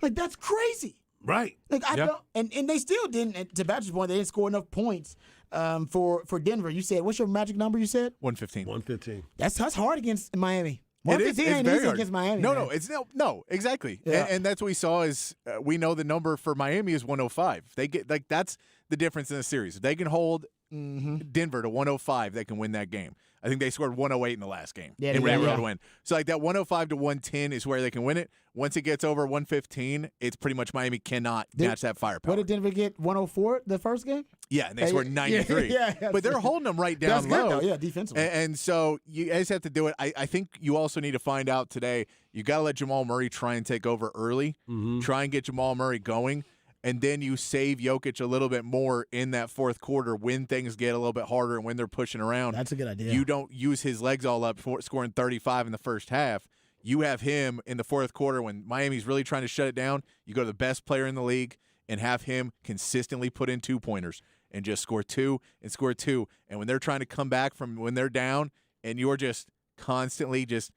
Like, that's crazy. Right. Like I don't, and they still didn't, to Patrick's point, they didn't score enough points for Denver. You said, what's your magic number you said? 115. 115. That's hard against Miami. It is. 115 It's ain't very easy hard. against Miami. No, no, exactly. Yeah. And that's what we saw is we know the number for Miami is 105. They get that's the difference in the series. If they can hold Denver to 105, they can win that game. I think they scored 108 in the last game. Yeah, and they ran did, road to win. So like that 105 to 110 is where they can win it. Once it gets over 115, it's pretty much Miami cannot match that firepower. What did Denver get? 104 the first game? Yeah, and they scored 93. Yeah, but they're holding them right down That's low. good, though. Yeah, defensively. And so you guys have to do it. I think you also need to find out today, you got to let Jamal Murray try and take over early, try and get Jamal Murray going, and then you save Jokic a little bit more in that fourth quarter when things get a little bit harder and when they're pushing around. That's a good idea. You don't use his legs all up for scoring 35 in the first half. You have him in the fourth quarter when Miami's really trying to shut it down. You go to the best player in the league and have him consistently put in 2-pointers and just score 2 and score 2. And when they're trying to come back from when they're down and you're just constantly just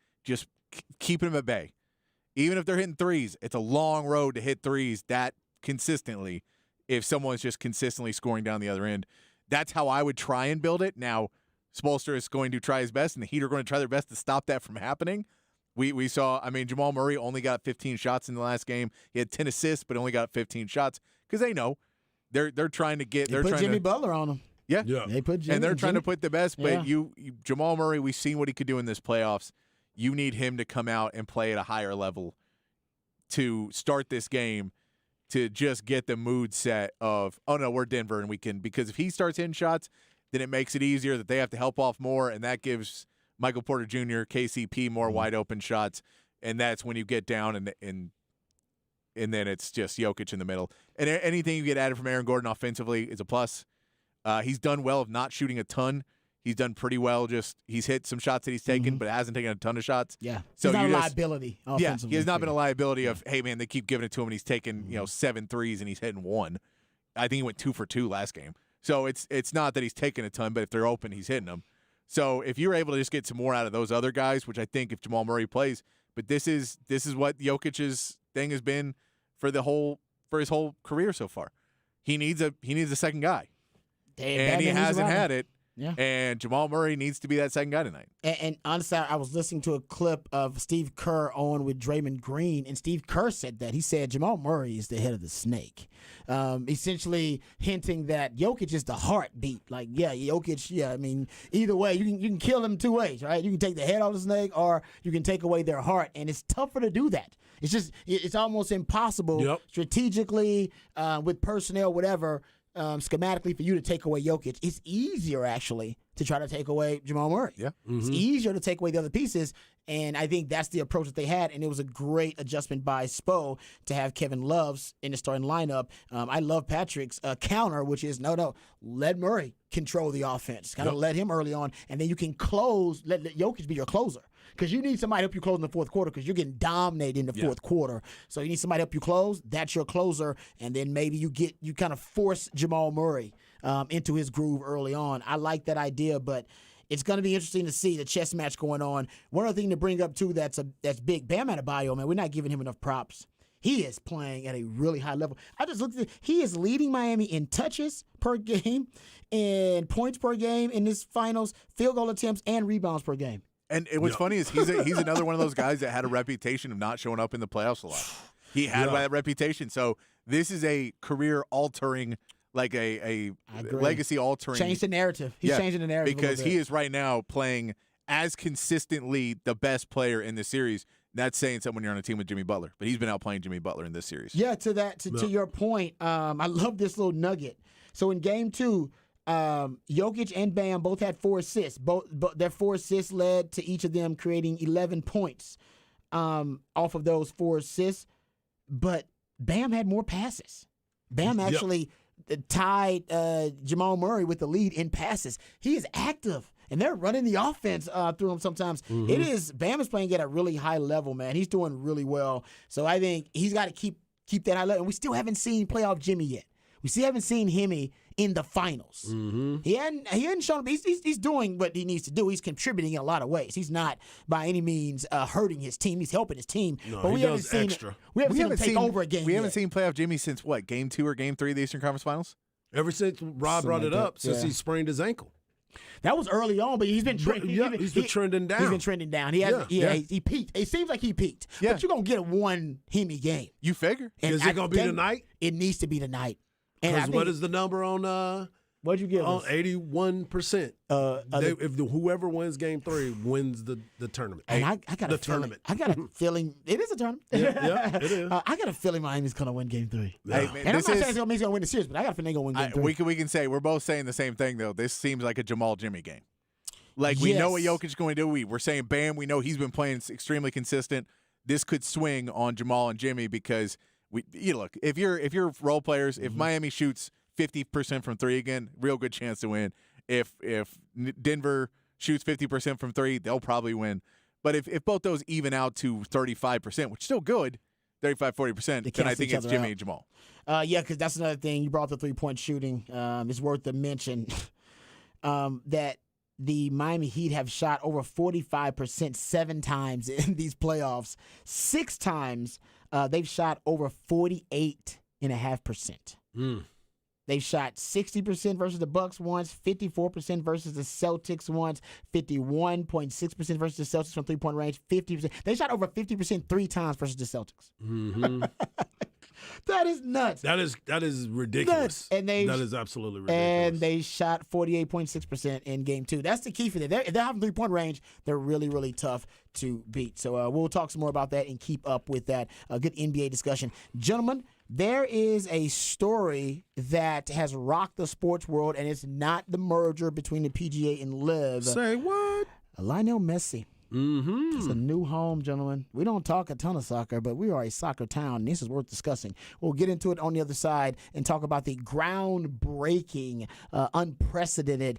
keeping them at bay. Even if they're hitting threes, it's a long road to hit threes that consistently if someone's just consistently scoring down the other end. That's how I would try and build it. Now, Spoelstra is going to try his best, and the Heat are going to try their best to stop that from happening. We saw, Jamal Murray only got 15 shots in the last game. He had 10 assists, but only got 15 shots because they know they're trying to get. They put Jimmy Butler on them. Yeah, They put Jimmy, and they're trying to put the best. But Yeah. Jamal Murray, we've seen what he could do in this playoffs. You need him to come out and play at a higher level to start this game, to just get the mood set of, oh no, we're Denver and we can, because if he starts hitting shots, then it makes it easier that they have to help off more, and that gives Michael Porter Jr., KCP more wide open shots, and that's when you get down and then it's just Jokic in the middle. And anything you get added from Aaron Gordon offensively is a plus. He's done well of not shooting a ton. He's done pretty well. Just he's hit some shots that he's taken, but hasn't taken a ton of shots. Yeah, so he's not a liability. Yeah, he has not been a liability of, hey man, they keep giving it to him and he's taking 7 threes and he's hitting 1. I think he went 2 for 2 last game. So it's not that he's taking a ton, but if they're open, he's hitting them. So if you're able to just get some more out of those other guys, which I think if Jamal Murray plays, but this is what Jokic's thing has been for his whole career so far. He needs a second guy, and he hasn't had it. Yeah. And Jamal Murray needs to be that second guy tonight. And honestly, I was listening to a clip of Steve Kerr on with Draymond Green, and Steve Kerr said that. He said Jamal Murray is the head of the snake, essentially hinting that Jokic is the heartbeat. Like, Jokic, either way, you can kill them 2 ways, right? You can take the head off the snake, or you can take away their heart, and it's tougher to do that. It's almost impossible strategically, with personnel, whatever, schematically, for you to take away Jokic. It's easier, actually, to try to take away Jamal Murray. Yeah. It's easier to take away the other pieces, and I think that's the approach that they had, and it was a great adjustment by Spo to have Kevin Love in the starting lineup. I love Patrick's counter, which is, no, let Murray control the offense. Kind of let him early on, and then you can close, let Jokic be your closer. Because you need somebody to help you close in the fourth quarter, because you're getting dominated in the fourth quarter. So you need somebody to help you close. That's your closer. And then maybe you kind of force Jamal Murray into his groove early on. I like that idea, but it's going to be interesting to see the chess match going on. One other thing to bring up, too, that's big. Bam Adebayo, man, we're not giving him enough props. He is playing at a really high level. I just looked at it. He is leading Miami in touches per game, and points per game in this finals, field goal attempts, and rebounds per game. And what's funny is he's another one of those guys that had a reputation of not showing up in the playoffs a lot. He had that reputation. So this is a career-altering, like a legacy-altering. Change the narrative. He's changing the narrative because he is right now playing as consistently the best player in the series. That's saying something when you're on a team with Jimmy Butler, but he's been outplaying Jimmy Butler in this series. Yeah, to your point, I love this little nugget. So in Game 2. Jokic and Bam both had 4 assists. Both their 4 assists led to each of them creating 11 points off of those 4 assists. But Bam had more passes. Bam actually tied Jamal Murray with the lead in passes. He is active, and they're running the offense through him sometimes. Bam is playing at a really high level, man. He's doing really well. So I think he's got to keep that high level. And we still haven't seen playoff Jimmy yet. We still haven't seen Himmy in the finals. He hadn't shown up. He's doing what he needs to do. He's contributing in a lot of ways. He's not by any means hurting his team. He's helping his team. No, but we he haven't does seen extra. We haven't seen him take over a game. We haven't yet. seen playoff Jimmy since what, Game 2 or Game 3 of the Eastern Conference Finals? Ever since Rob brought it up, since he sprained his ankle. That was early on, but he's been he's been trending down. He's been trending down. He peaked. It seems like he peaked. Yeah. But you're gonna get one Hemi game. You figure? Is it gonna be tonight? It needs to be tonight. Because what is the number on? What'd you give on us? 81%. If whoever wins Game 3 wins the tournament. And I got the a feeling. tournament. I got a feeling it is a tournament. Yeah, it is. I got a feeling Miami's gonna win Game 3. Yeah. Hey, man, And I'm not saying it's gonna win the series, but I got a feeling they're gonna win Game 3. We can say we're both saying the same thing though. This seems like a Jamal Jimmy game. Like we know what Jokic's going to do. We're saying Bam. We know he's been playing extremely consistent. This could swing on Jamal and Jimmy because look, if you're role players, if Miami shoots 50% from 3 again, real good chance to win. If Denver shoots 50% from 3, they'll probably win. But if both those even out to 35%, which is still good, 35-40%, then I think it's Jimmy and Jamal. Yeah, because that's another thing. You brought up the 3-point shooting. It's worth the mention that the Miami Heat have shot over 45% 7 times in these playoffs. 6 times they've shot over 48.5%. They've shot 60% versus the Bucks once, 54% versus the Celtics once, 51.6% versus the Celtics from three-point range, 50%. They shot over 50% 3 times versus the Celtics. Mm-hmm. That is nuts. That is ridiculous. Nuts. And that is absolutely ridiculous. And they shot 48.6% in game 2. That's the key for them. If they're having three-point range, they're really, really tough to beat. So we'll talk some more about that and keep up with that. Good NBA discussion. Gentlemen, there is a story that has rocked the sports world, and it's not the merger between the PGA and LIV. Say what? Lionel Messi. Mm-hmm. It's a new home, gentlemen. We don't talk a ton of soccer, but we are a soccer town, and this is worth discussing. We'll get into it on the other side and talk about the groundbreaking, unprecedented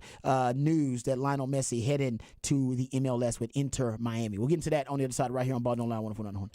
news that Lionel Messi headed to the MLS with Inter Miami. We'll get into that on the other side right here on Ball Don't Lie 104.9.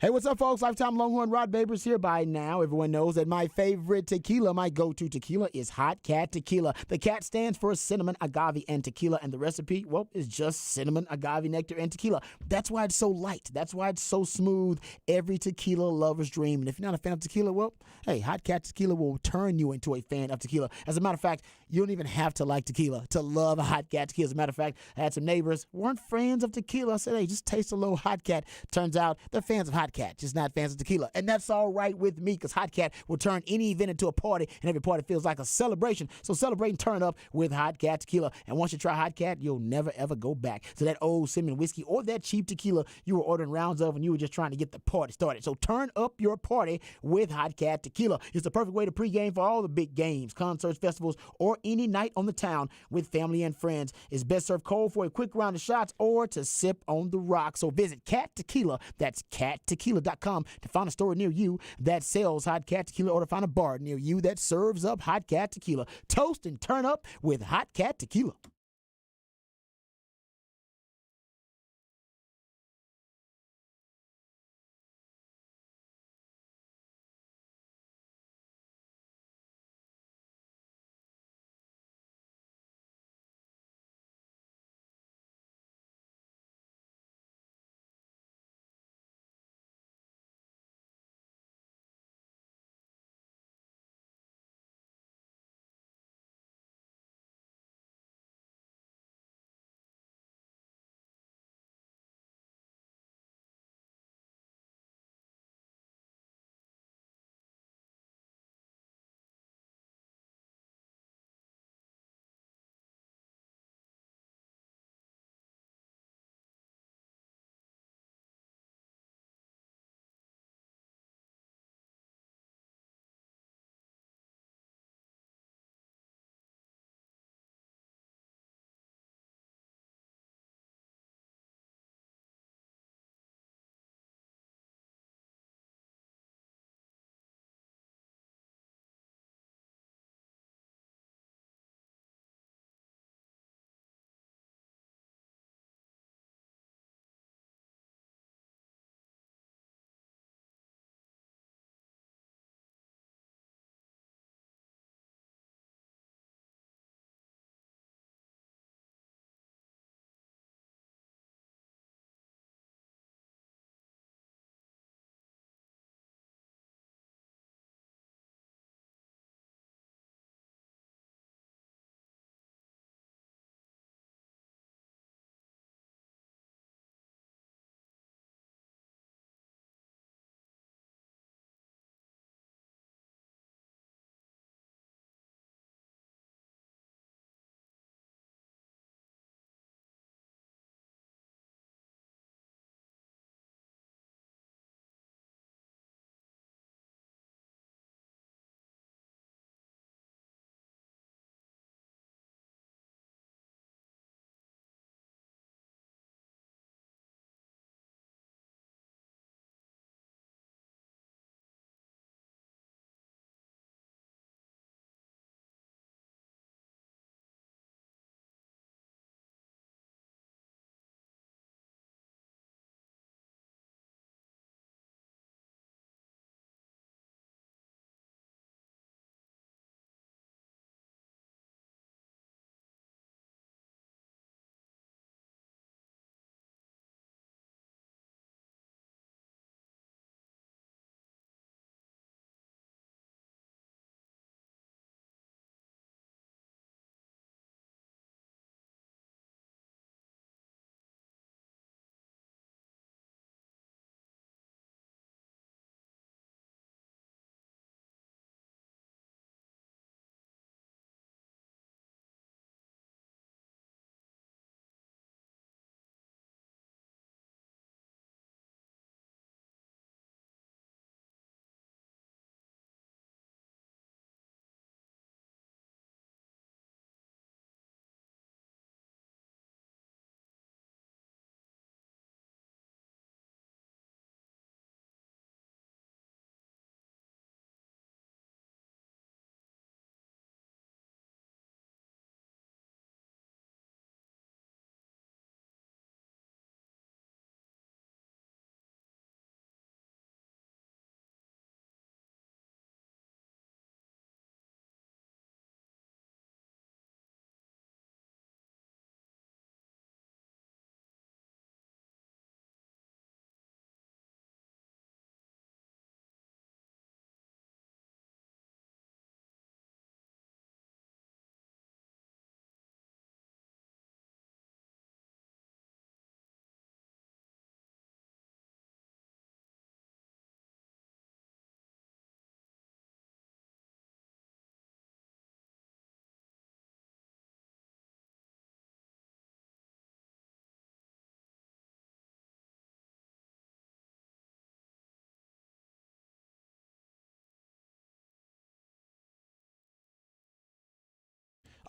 Hey, what's up, folks? Lifetime Longhorn Rod Babers here. By now, everyone knows that my favorite tequila, my go-to tequila, is Hot Cat Tequila. The cat stands for cinnamon, agave, and tequila, and the recipe, well, is just cinnamon, agave, nectar, and tequila. That's why it's so light. That's why it's so smooth. Every tequila lover's dream. And if you're not a fan of tequila, well, hey, Hot Cat Tequila will turn you into a fan of tequila. As a matter of fact, you don't even have to like tequila to love Hot Cat Tequila. As a matter of fact, I had some neighbors who weren't fans of tequila. I said, hey, just taste a little Hot Cat. Turns out they're fans of Hot Cat, just not fans of tequila. And that's all right with me, because Hot Cat will turn any event into a party, and every party feels like a celebration. So celebrate and turn up with Hot Cat Tequila. And once you try Hot Cat, you'll never, ever go back to that old cinnamon whiskey or that cheap tequila you were ordering rounds of when you were just trying to get the party started. So turn up your party with Hot Cat Tequila. It's the perfect way to pregame for all the big games, concerts, festivals, or any night on the town with family and friends. It's best served cold for a quick round of shots or to sip on the rocks. So visit Cat Tequila. That's cattequila.com to find a store near you that sells Hot Cat Tequila, or to find a bar near you that serves up Hot Cat Tequila. Toast and turn up with Hot Cat Tequila.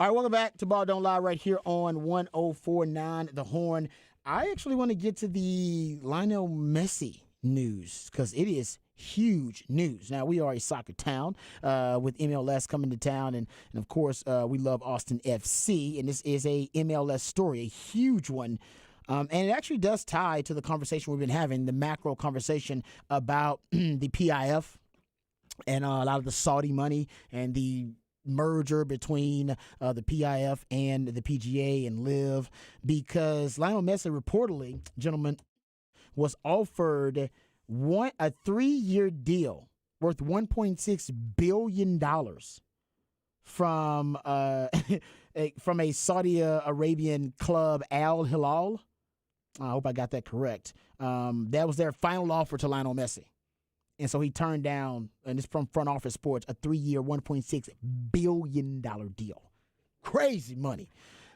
All right, welcome back to Ball Don't Lie right here on 104.9 The Horn. I actually want to get to the Lionel Messi news because it is huge news. Now, we are a soccer town with MLS coming to town, and of course, we love Austin FC, and this is a MLS story, a huge one. And it actually does tie to the conversation we've been having, the macro conversation about the PIF and a lot of the Saudi money and the merger between the PIF and the PGA and LIV, because Lionel Messi reportedly, gentlemen, was offered a 3-year deal worth $1.6 billion from a Saudi Arabian club, Al Hilal. I hope I got that correct. That was their final offer to Lionel Messi. And so he turned down, and it's from Front Office Sports, a 3-year, $1.6 billion deal. Crazy money.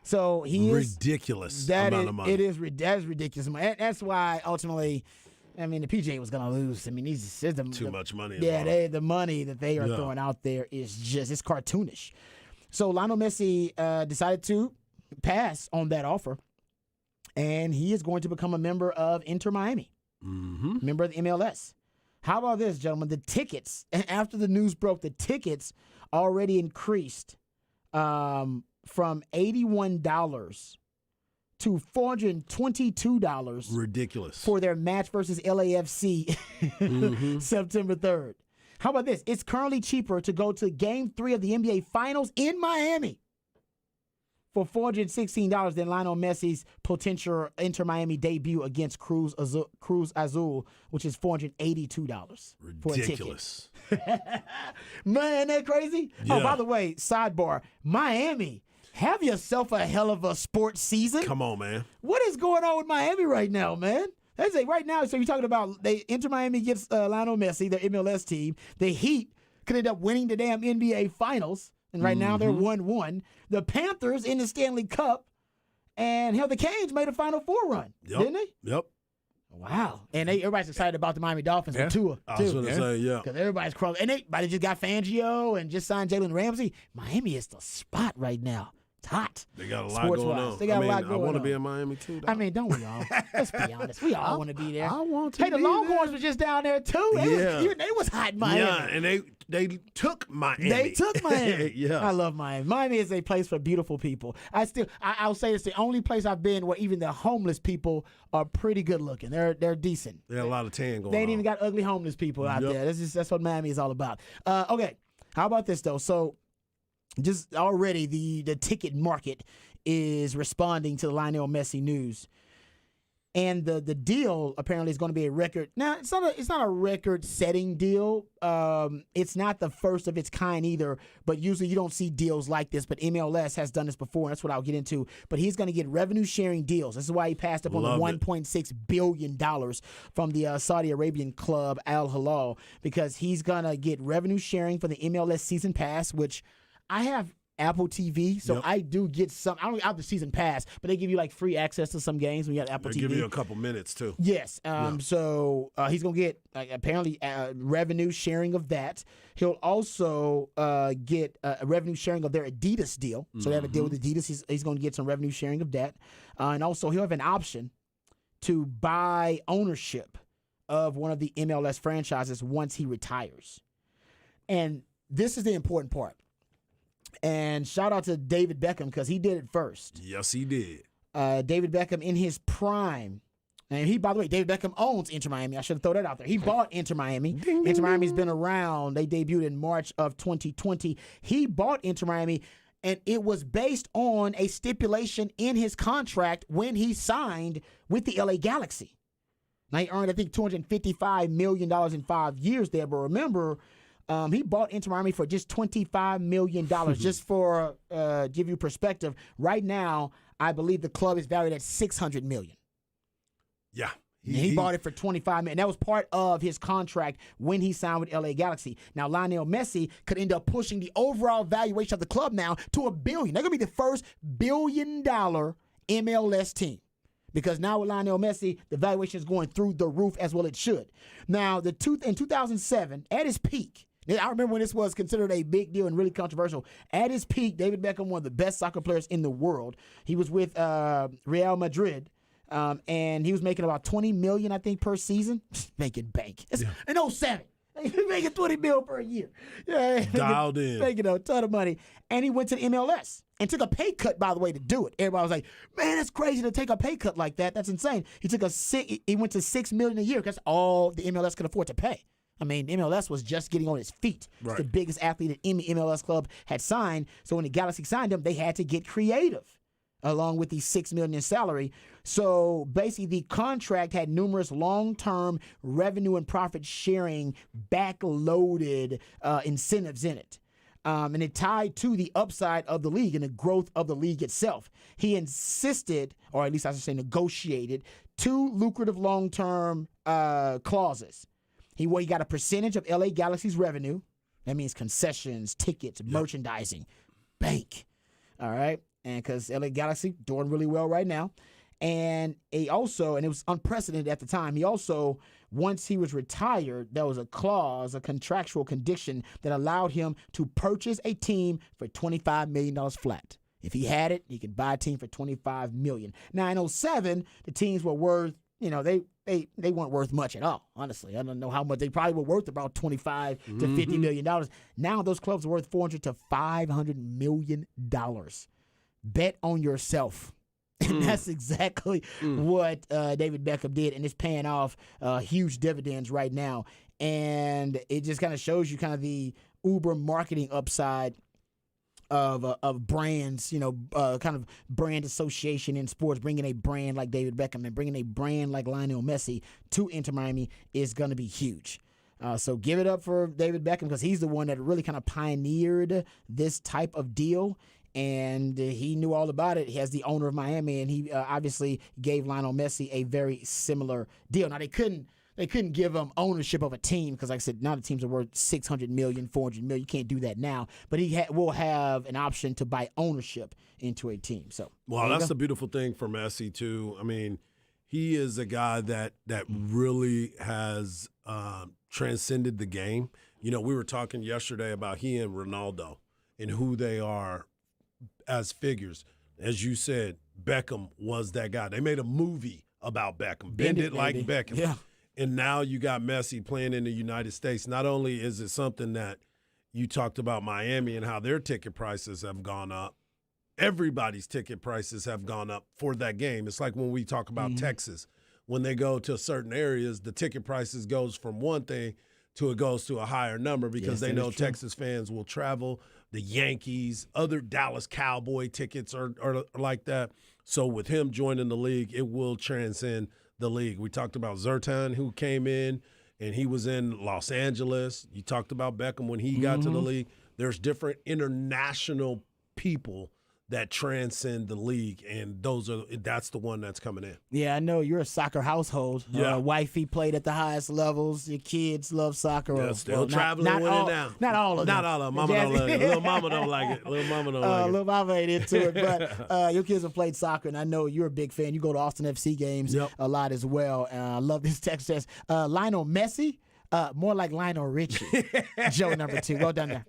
So he is ridiculous amount of money. That is ridiculous. That's why ultimately, I mean, the PGA was going to lose. I mean, too much money. Yeah, the money that they are throwing out there is it's cartoonish. So Lionel Messi decided to pass on that offer, and he is going to become a member of Inter Miami, member of the MLS. How about this, gentlemen? The tickets, after the news broke, the tickets already increased from $81 to $422. Ridiculous. For their match versus LAFC September 3rd. How about this? It's currently cheaper to go to Game 3 of the NBA Finals in Miami for $416 than Lionel Messi's potential Inter Miami debut against Cruz Azul, which is $482 for a ticket. Ridiculous. Man, that crazy? Yeah. Oh, by the way, sidebar, Miami, have yourself a hell of a sports season. Come on, man. What is going on with Miami right now, man? That's it. Right now, so you're talking about Inter Miami gets Lionel Messi, their MLS team. The Heat could end up winning the damn NBA Finals. And right now they're 1-1. The Panthers in the Stanley Cup. And hell, the Canes made a Final Four run, didn't they? Yep. Wow. And everybody's excited about the Miami Dolphins with Tua, too. I was going to say, yeah. Because everybody's crawling. And they just got Fangio and just signed Jalen Ramsey. Miami is the spot right now. It's hot. They got a lot going on. They got a lot going on. I want to be in Miami, too, dog. I mean, don't we all? Let's be honest. We all want to be there. I want to Hey, the Longhorns were just down there, too. They was hot in Miami. Yeah, and they took Miami. They took Miami. Yeah. I love Miami. Miami is a place for beautiful people. I'll say it's the only place I've been where even the homeless people are pretty good looking. They're decent. They had a lot of tan going on. They ain't even got ugly homeless people out there. That's what Miami is all about. Okay, how about this though? So just already the ticket market is responding to the Lionel Messi news. And the deal apparently is going to be a record. Now, it's not a record-setting deal. It's not the first of its kind either, but usually you don't see deals like this. But MLS has done this before, and that's what I'll get into. But he's going to get revenue-sharing deals. This is why he passed up on the $1.6 billion from the Saudi Arabian club Al Hilal, because he's going to get revenue-sharing for the MLS season pass, which I have Apple TV, so I do get some. I don't have the season pass, but they give you like free access to some games when you have Apple TV. They give you a couple minutes too. Yes. So he's gonna get apparently revenue sharing of that. He'll also get a revenue sharing of their Adidas deal. So they have a deal with Adidas. He's gonna get some revenue sharing of that, and also he'll have an option to buy ownership of one of the MLS franchises once he retires. And this is the important part. And shout out to David Beckham because he did it first. Yes, he did. David Beckham in his prime. And by the way, David Beckham owns Inter Miami. I should have thrown that out there. He bought Inter Miami. Inter Miami's been around. They debuted in March of 2020. He bought Inter Miami, and it was based on a stipulation in his contract when he signed with the LA Galaxy. Now, he earned, I think, $255 million in 5 years there. But remember, he bought Inter Miami for just $25 million. Just for give you perspective, right now, I believe the club is valued at $600 million. Yeah. He bought it for $25 million. That was part of his contract when he signed with LA Galaxy. Now, Lionel Messi could end up pushing the overall valuation of the club now to $1 billion. They're going to be the first $1 billion MLS team. Because now with Lionel Messi, the valuation is going through the roof as well it should. Now, in 2007, at his peak, I remember when this was considered a big deal and really controversial. At his peak, David Beckham, one of the best soccer players in the world. He was with Real Madrid, and he was making about $20 million, I think, per season. Making bank. In 2007. Making $20 million per year. Yeah, Dialed in. Making a ton of money. And he went to the MLS and took a pay cut, by the way, to do it. Everybody was like, man, it's crazy to take a pay cut like that. That's insane. He went to $6 million a year because that's all the MLS could afford to pay. I mean, MLS was just getting on its feet. Right. It's the biggest athlete that any MLS club had signed. So when the Galaxy signed him, they had to get creative along with the $6 million in salary. So basically, the contract had numerous long-term revenue and profit sharing backloaded incentives in it. And it tied to the upside of the league and the growth of the league itself. He insisted, or at least I should say negotiated, 2 lucrative long-term clauses. He got a percentage of LA Galaxy's revenue. That means concessions, tickets, merchandising, bank. All right? And because LA Galaxy doing really well right now. And he also, and it was unprecedented at the time, he also, once he was retired, there was a clause, a contractual condition that allowed him to purchase a team for $25 million flat. If he had it, he could buy a team for $25 million. Now, in 2007, the teams were worth, they weren't worth much at all, honestly. I don't know how much. They probably were worth about $25 to $50 million. Now those clubs are worth $400 to $500 million. Bet on yourself. And that's exactly what David Beckham did, and it's paying off huge dividends right now. And it just kind of shows you kind of the uber marketing upside of brands, kind of brand association in sports. Bringing a brand like David Beckham and bringing a brand like Lionel Messi to Inter Miami is going to be huge. So give it up for David Beckham because he's the one that really kind of pioneered this type of deal. And he knew all about it. He has the owner of Miami, and he obviously gave Lionel Messi a very similar deal. Now, they couldn't give him ownership of a team because, like I said, now the teams are worth $600 million, $400 million. You can't do that now. But he will have an option to buy ownership into a team. So, well, that's the beautiful thing for Messi, too. I mean, he is a guy that really has transcended the game. We were talking yesterday about he and Ronaldo and who they are as figures. As you said, Beckham was that guy. They made a movie about Beckham. Bend it like Beckham. Yeah. And now you got Messi playing in the United States. Not only is it something that you talked about Miami and how their ticket prices have gone up, everybody's ticket prices have gone up for that game. It's like when we talk about Texas. When they go to certain areas, the ticket prices goes from one thing to it goes to a higher number because they know Texas fans will travel. The Yankees, other Dallas Cowboy tickets are like that. So with him joining the league, it will transcend the league. We talked about Zlatan, who came in, and he was in Los Angeles. You talked about Beckham when he got to the league. There's different international people that transcend the league, and that's the one that's coming in. Yeah, I know you're a soccer household. Yeah. Wifey played at the highest levels. Your kids love soccer. Yeah, still traveling with it now. Not all of them. Not all of them. Mama don't like it. Little mama don't like it. Little mama don't like it. Little mama ain't into it. But your kids have played soccer, and I know you're a big fan. You go to Austin FC games a lot as well. I love this text says, Lionel Messi, more like Lionel Richie. Joe number 2. Well done there.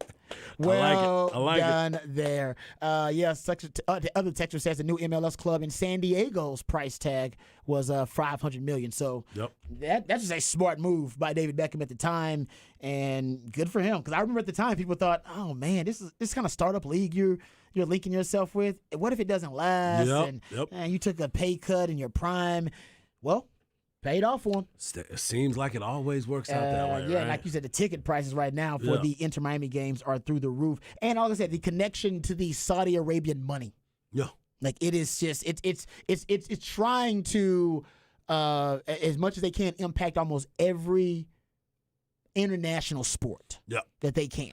Well I like done there. Yes, the other texter says the new MLS club in San Diego's price tag was $500 million. So that's just a smart move by David Beckham at the time, and good for him. Because I remember at the time people thought, "Oh man, this kind of startup league you're linking yourself with. What if it doesn't last? And you took a pay cut in your prime." Well, paid off for him. It seems like it always works out that way, yeah, right? like you said, the ticket prices right now for the Inter Miami games are through the roof. And like I said, the connection to the Saudi Arabian money. Yeah. Like it is just it's trying to as much as they can impact almost every international sport that they can.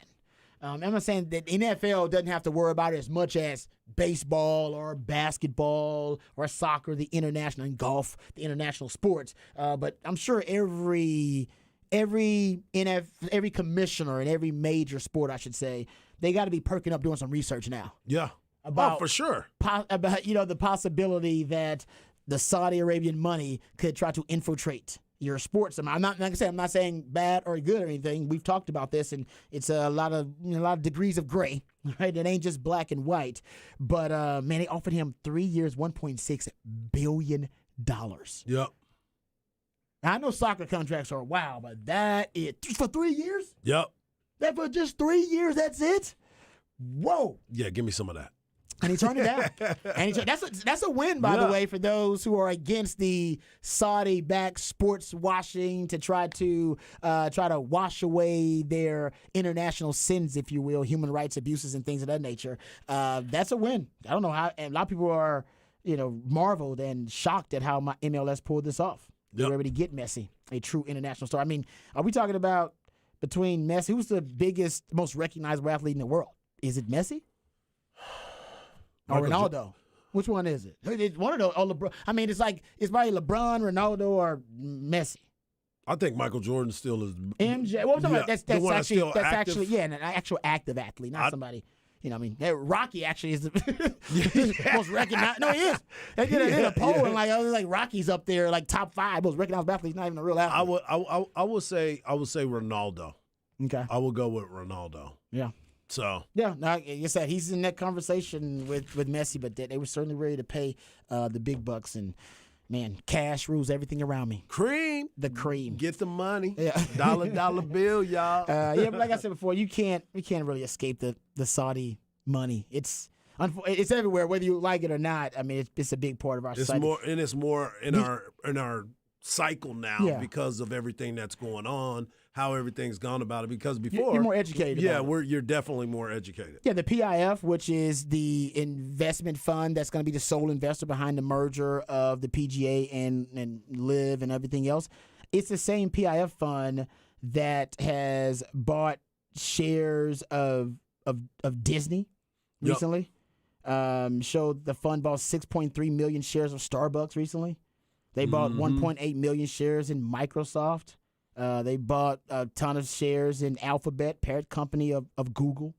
I'm not saying that NFL doesn't have to worry about it as much as baseball or basketball or soccer, the international, and golf, the international sports. But I'm sure every commissioner in every major sport, I should say, they got to be perking up doing some research now. Yeah. For sure. About the possibility that the Saudi Arabian money could try to infiltrate you're a sports. I'm not, like I said, I'm not saying bad or good or anything. We've talked about this, and it's a lot of degrees of gray, right? It ain't just black and white. But man, they offered him 3 years, $1.6 billion. Yep. Now, I know soccer contracts are wow, but that is for 3 years. Yep. That for just 3 years, that's it. Whoa. Yeah, give me some of that. And he turned it down. And that's a win, by the way, for those who are against the Saudi-backed sports washing to try to wash away their international sins, if you will, human rights abuses and things of that nature. That's a win. I don't know how. And a lot of people are, marveled and shocked at how my MLS pulled this off. They were able to get Messi, a true international star. I mean, are we talking about between Messi? Who's the biggest, most recognizable athlete in the world? Is it Messi? Or Ronaldo? Which one is it? It's one of those. Or LeBron. I mean, it's probably LeBron, Ronaldo, or Messi. I think Michael Jordan still is MJ. Well, that's actually an actual active athlete, not somebody. Rocky actually is the most recognized. No, he is. They did a poll and like Rocky's up there, like top 5 most recognized athletes. Not even a real athlete. I would say Ronaldo. Okay. I would go with Ronaldo. Yeah. So yeah, no, like I said, he's in that conversation with Messi, but they were certainly ready to pay the big bucks. And man, cash rules everything around me. The cream. Get the money. Yeah. Dollar bill, y'all. But like I said before, we can't really escape the Saudi money. It's everywhere, whether you like it or not. I mean, it's a big part of our society. It's more in our cycle now because of everything that's going on, how everything's gone about it. Because before you're more educated. You're definitely more educated. Yeah, the PIF, which is the investment fund that's going to be the sole investor behind the merger of the PGA and Live and everything else. It's the same PIF fund that has bought shares of Disney recently. Showed the fund bought 6.3 million shares of Starbucks recently. They bought 1.8 million shares in Microsoft. They bought a ton of shares in Alphabet, parent company of Google.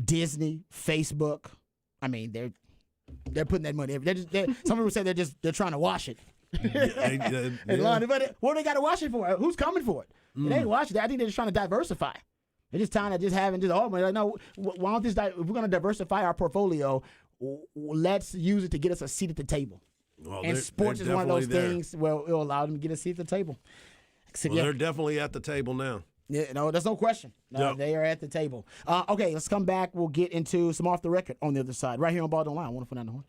Disney, Facebook. I mean, they're putting that money. Some people say they're trying to wash it. But what do they got to wash it for? Who's coming for it? It ain't washing it. I think they're just trying to diversify. They're just trying to no. Why don't if we're going to diversify our portfolio, let's use it to get us a seat at the table. Well, and sports is one of those things where it'll allow them to get a seat at the table. They're definitely at the table now. Yeah, no, there's no question. They are at the table. Okay, let's come back. We'll get into some off the record on the other side, right here on Ball Don't Lie. 104.9 The Horn.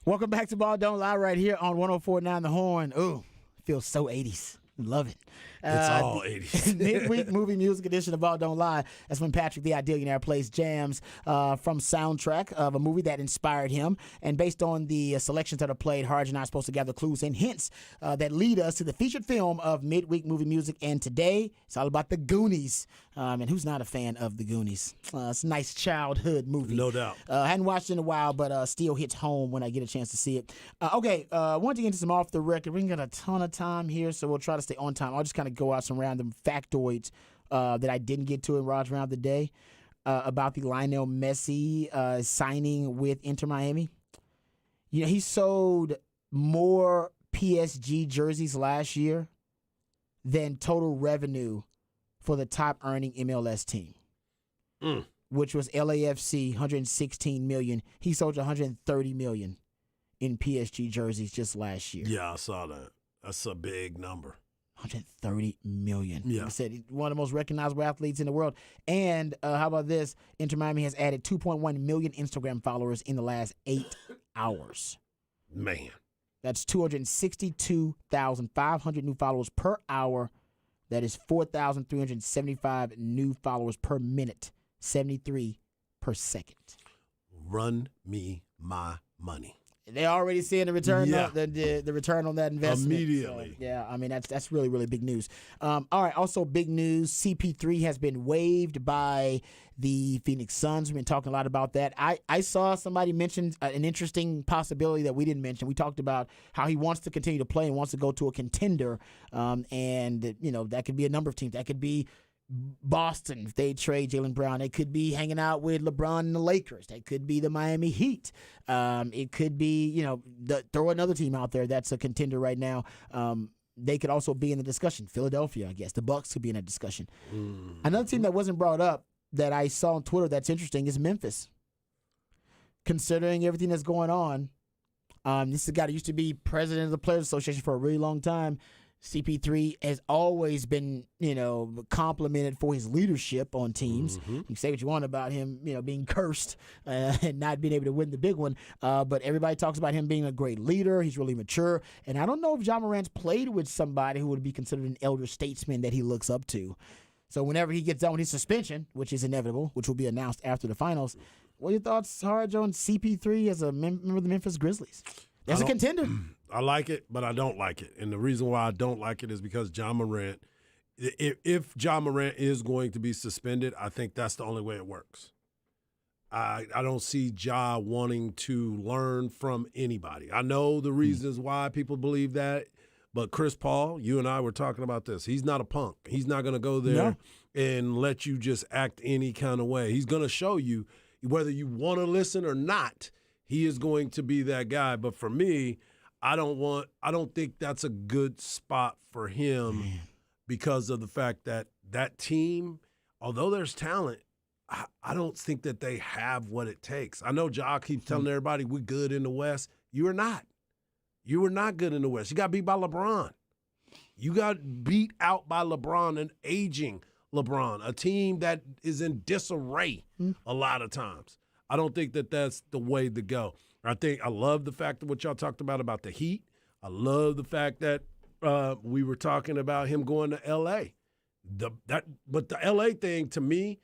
Welcome back to Ball Don't Lie right here on 104.9 The Horn. Ooh, feels so 80s. Love it. It's all 80s. Midweek movie music edition of Ball Don't Lie. That's when Patrick the Idealionaire plays jams from soundtrack of a movie that inspired him. And based on the selections that are played, Harj and I are supposed to gather clues and hints that lead us to the featured film of midweek movie music. And today, it's all about The Goonies. And who's not a fan of The Goonies? It's a nice childhood movie. No doubt. I hadn't watched it in a while, but still hits home when I get a chance to see it. Okay, wanted to get into some off the record. We ain't got a ton of time here, so we'll try to stay on time. I'll just kind of go out some random factoids that I didn't get to in Raj Round the Day about the Lionel Messi signing with Inter Miami. You know, he sold more PSG jerseys last year than total revenue for the top earning MLS team, which was LAFC, 116 million. He sold 130 million in PSG jerseys just last year. Yeah, I saw that. That's a big number. 130 million. Yeah. Like I said, one of the most recognizable athletes in the world. And how about this? Inter Miami has added 2.1 million Instagram followers in the last 8 hours. Man. That's 262,500 new followers per hour. That is 4,375 new followers per minute. 73 per second. Run me my money. They're already seeing the return, Yeah. the return on that investment. Immediately. So, yeah, I mean, that's really, really big news. All right, also big news, CP3 has been waived by the Phoenix Suns. We've been talking a lot about that. I saw somebody mention an interesting possibility that we didn't mention. We talked about how he wants to continue to play and wants to go to a contender, and, you know, that could be a number of teams. That could be Boston, if they trade Jaylen Brown. They could be hanging out with LeBron and the Lakers. They could be the Miami Heat. It could be, you know, throw another team out there that's a contender right now. They could also be in the discussion. Philadelphia, I guess. The Bucks could be in that discussion. Another team that wasn't brought up that I saw on Twitter that's interesting is Memphis. Considering everything that's going on, this is a guy that used to be president of the Players Association for a really long time. CP3 has always been, you know, complimented for his leadership on teams. You can say what you want about him, you know, being cursed and not being able to win the big one. But everybody talks about him being a great leader. He's really mature. And I don't know if Ja Morant's played with somebody who would be considered an elder statesman that he looks up to. So whenever he gets done with his suspension, which is inevitable, which will be announced after the finals, what are your thoughts, Harj, on CP3 as a member of the Memphis Grizzlies? As a contender. I like it, but I don't like it. And the reason why I don't like it is because Ja Morant, if Ja Morant is going to be suspended, I think that's the only way it works. I don't see Ja wanting to learn from anybody. I know the reasons why people believe that, but Chris Paul, you and I were talking about this. He's not a punk. He's not going to go there and let you just act any kind of way. He's going to show you whether you want to listen or not. He is going to be that guy. But for me, I don't think that's a good spot for him because of the fact that that team, although there's talent, I don't think that they have what it takes. I know Ja keeps telling everybody we're good in the West. You are not. You were not good in the West. You got beat by LeBron. You got beat out by LeBron, an aging LeBron, a team that is in disarray a lot of times. I don't think that that's the way to go. I love the fact of what y'all talked about the Heat. I love the fact that we were talking about him going to L.A. But the L.A. thing, to me,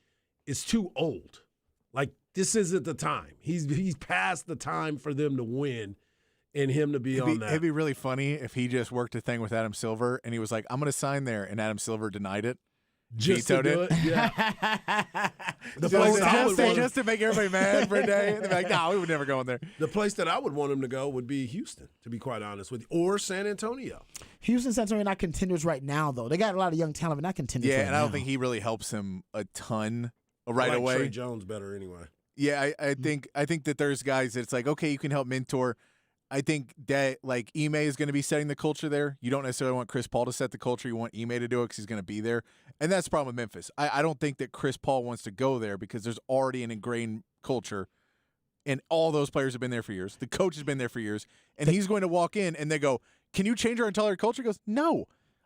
is too old. Like, this isn't the time. He's past the time for them to win and him to be on that. It'd be really funny if he just worked a thing with Adam Silver and he was like, I'm going to sign there, and Adam Silver denied it. Just to do it, yeah. Just to make everybody mad for a day. They're like, no, we would never go in there. The place that I would want him to go would be Houston, to be quite honest with you, or San Antonio. Houston, San Antonio, not contenders right now, though. They got a lot of young talent, but not contenders right now. Yeah, and I don't think he really helps him a ton right I like away. Trey Jones better anyway. Yeah, I think that there's guys that it's like, okay, you can help mentor. I think that, like, Ime is going to be setting the culture there. You don't necessarily want Chris Paul to set the culture. You want Ime to do it because he's going to be there. And that's the problem with Memphis. I don't think that Chris Paul wants to go there because there's already an ingrained culture, and all those players have been there for years. The coach has been there for years, and he's going to walk in, and they go, can you change our entire culture? He goes, no,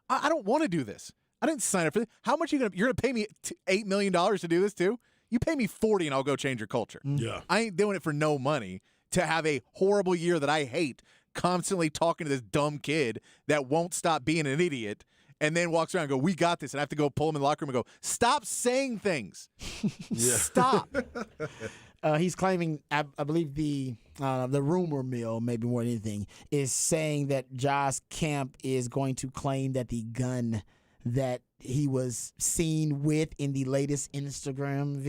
I don't want to do this. I didn't sign up for this. How much you're going to pay me $8 million to do this too? You pay me $40 and I'll go change your culture. Yeah. I ain't doing it for no money. to have a horrible year that I hate, constantly talking to this dumb kid that won't stop being an idiot, and then walks around and go, we got this, and I have to go pull him in the locker room and go, stop saying things. Stop. He's claiming, I believe the rumor mill, maybe more than anything, is saying that Josh Kemp is going to claim that the gun that he was seen with in the latest Instagram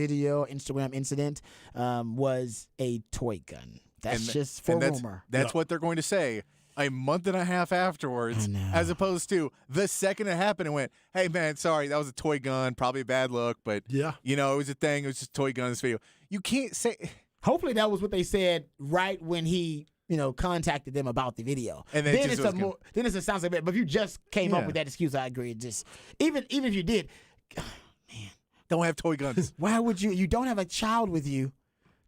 incident, was a toy gun. That's just for rumor. That's what they're going to say a month and a half afterwards, as opposed to the second it happened and went, hey, man, sorry, that was a toy gun, probably a bad look, but, it was a thing. It was just a toy gun in this video. You can't say. Hopefully that was what they said right when he contacted them about the video. And then it sounds like that. But if you just came up with that excuse, I agree. Just even if you did, don't have toy guns. Why would you? You don't have a child with you.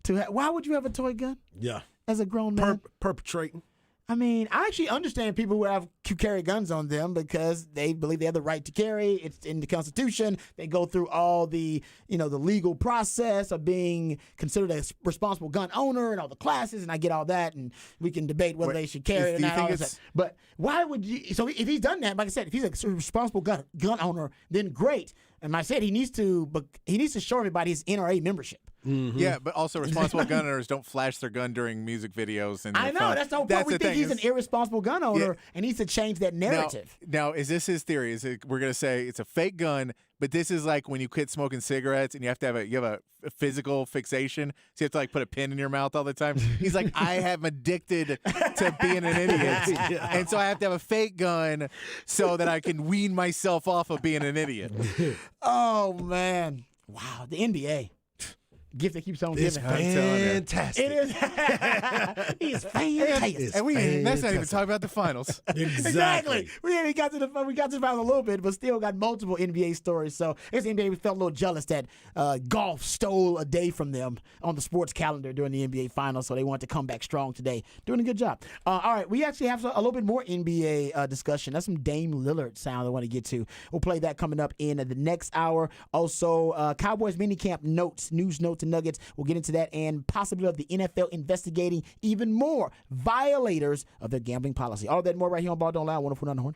Why would you have a toy gun? Yeah. As a grown man, perpetrating. I mean, I actually understand people who carry guns on them because they believe they have the right to carry. It's in the Constitution. They go through all the the legal process of being considered a responsible gun owner and all the classes, and I get all that, and we can debate whether they should carry it or not. But why would you? So if he's done that, like I said, if he's a responsible gun owner, then great. And I said he needs to show everybody his NRA membership. Mm-hmm. Yeah, but also responsible gun owners don't flash their gun during music videos. And I know, that's the whole point. We think he's an irresponsible gun owner and needs to change that narrative. Now, is this his theory? We're going to say it's a fake gun, but this is like when you quit smoking cigarettes and you have a physical fixation, so you have to put a pin in your mouth all the time. He's like, I am addicted to being an idiot, and so I have to have a fake gun so that I can wean myself off of being an idiot. Oh, man. Wow, the NBA. Gift that keeps on it's giving. Fantastic. It is. He's fantastic. And let's not even talk about the finals. Exactly. We got to the finals a little bit, but still got multiple NBA stories. So I guess the NBA felt a little jealous that golf stole a day from them on the sports calendar during the NBA finals. So they wanted to come back strong today. Doing a good job. All right, we actually have a little bit more NBA discussion. That's some Dame Lillard sound I want to get to. We'll play that coming up in the next hour. Also, Cowboys minicamp news notes and nuggets. We'll get into that and possibly of the NFL investigating even more violators of their gambling policy. All that and more right here on Ball Don't Lie, 104.9 The Horn.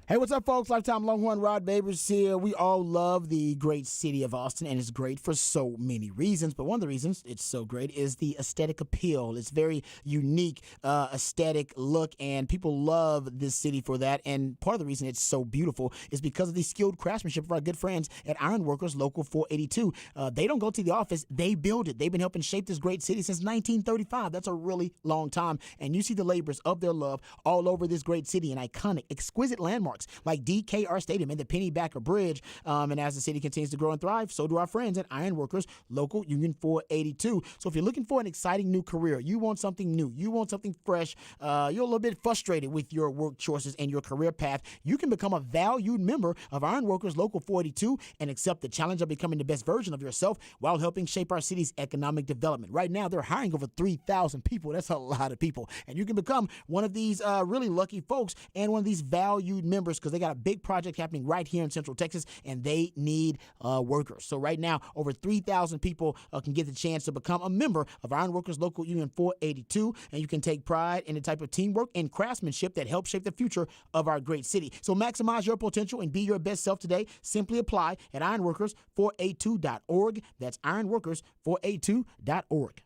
Hey, what's up, folks? Lifetime Longhorn Rod Babers here. We all love the great city of Austin, and it's great for so many reasons. But one of the reasons it's so great is the aesthetic appeal. It's very unique aesthetic look, and people love this city for that. And part of the reason it's so beautiful is because of the skilled craftsmanship of our good friends at Ironworkers Local 482. They don't go to the office. They build it. They've been helping shape this great city since 1935. That's a really long time. And you see the labors of their love all over this great city and iconic, exquisite landmarks like DKR Stadium and the Pennybacker Bridge. And as the city continues to grow and thrive, so do our friends at Ironworkers Local Union 482. So if you're looking for an exciting new career, you want something new, you want something fresh, you're a little bit frustrated with your work choices and your career path, you can become a valued member of Ironworkers Local 482 and accept the challenge of becoming the best version of yourself while helping shape our city's economic development. Right now, they're hiring over 3,000 people. That's a lot of people. And you can become one of these really lucky folks and one of these valued members because they got a big project happening right here in Central Texas, and they need workers. So right now, over 3,000 people can get the chance to become a member of Ironworkers Local Union 482, and you can take pride in the type of teamwork and craftsmanship that helps shape the future of our great city. So maximize your potential and be your best self today. Simply apply at ironworkers482.org. That's ironworkers482.org.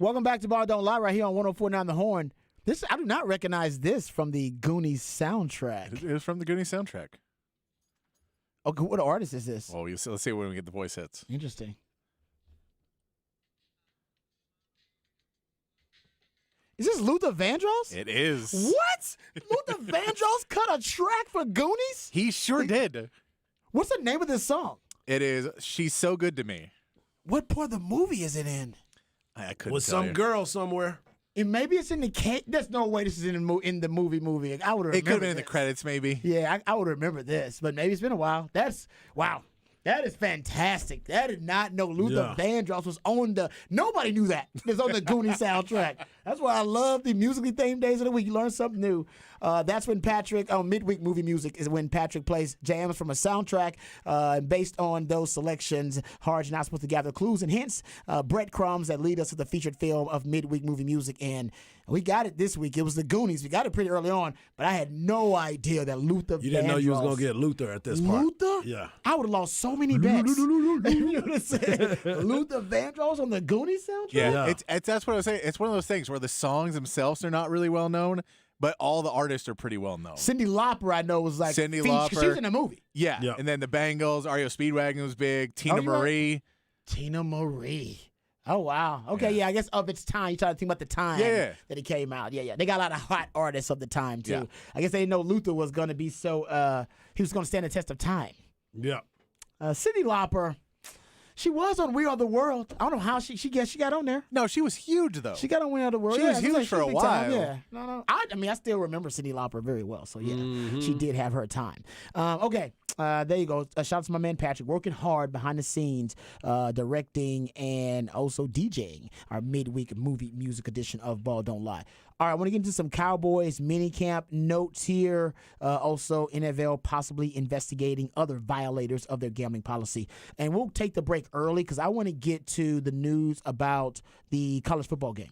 Welcome back to Ball Don't Lie right here on 104.9 The Horn. I do not recognize this from the Goonies soundtrack. It was from the Goonies soundtrack. Okay, what artist is this? Well, let's see when we get the voice hits. Interesting. Is this Luther Vandross? It is. What? Luther Vandross cut a track for Goonies? He sure did. What's the name of this song? It is She's So Good to Me. What part of the movie is it in? I couldn't With tell some you. girl somewhere. And maybe it's in the There's no way this is in the movie. I would have. It could have been in the credits, maybe. Yeah, I would remember this, but maybe it's been a while. Wow. That is fantastic. I did not know Luther Vandross was on nobody knew that. It's on the Goonies soundtrack. That's why I love the musically themed days of the week. You learn something new. That's when Patrick, midweek movie music is when Patrick plays jams from a soundtrack. And based on those selections, Harge not supposed to gather clues and hints, breadcrumbs that lead us to the featured film of midweek movie music. And we got it this week. It was the Goonies. We got it pretty early on, but I had no idea that Luther You didn't know you was Vandross- going to get Luther at this part. Luther? Yeah. I would have lost so many bets. You would have said Luther Vandross on the Goonies soundtrack? Yeah, it's that's what I was saying. It's one of those things where the songs themselves are not really well known, but all the artists are pretty well known. Cyndi Lauper, I know, was like Cyndi featured- 'cause she was Lauper. in a movie. Yeah. And then the Bangles, REO Speedwagon was big, Tina you're right. Marie. Tina Marie. Oh, wow. Okay, yeah, I guess of its time. You try to think about the time Yeah. that it came out. Yeah. They got a lot of hot artists of the time, too. Yeah. I guess they didn't know Luther was going to be so, he was going to stand the test of time. Yeah. Cyndi Lauper, she was on We Are the World. I don't know how she got on there. No, she was huge, though. She got on We Are the World. She Yeah, was it huge like for a big time, while. Yeah. No. I mean, I still remember Cyndi Lauper very well. So, yeah, she did have her time. Okay. There you go. Shout out to my man Patrick, working hard behind the scenes, directing and also DJing our midweek movie music edition of Ball Don't Lie. All right, I want to get into some Cowboys minicamp notes here. Also, NFL possibly investigating other violators of their gambling policy. And we'll take the break early because I want to get to the news about the college football game.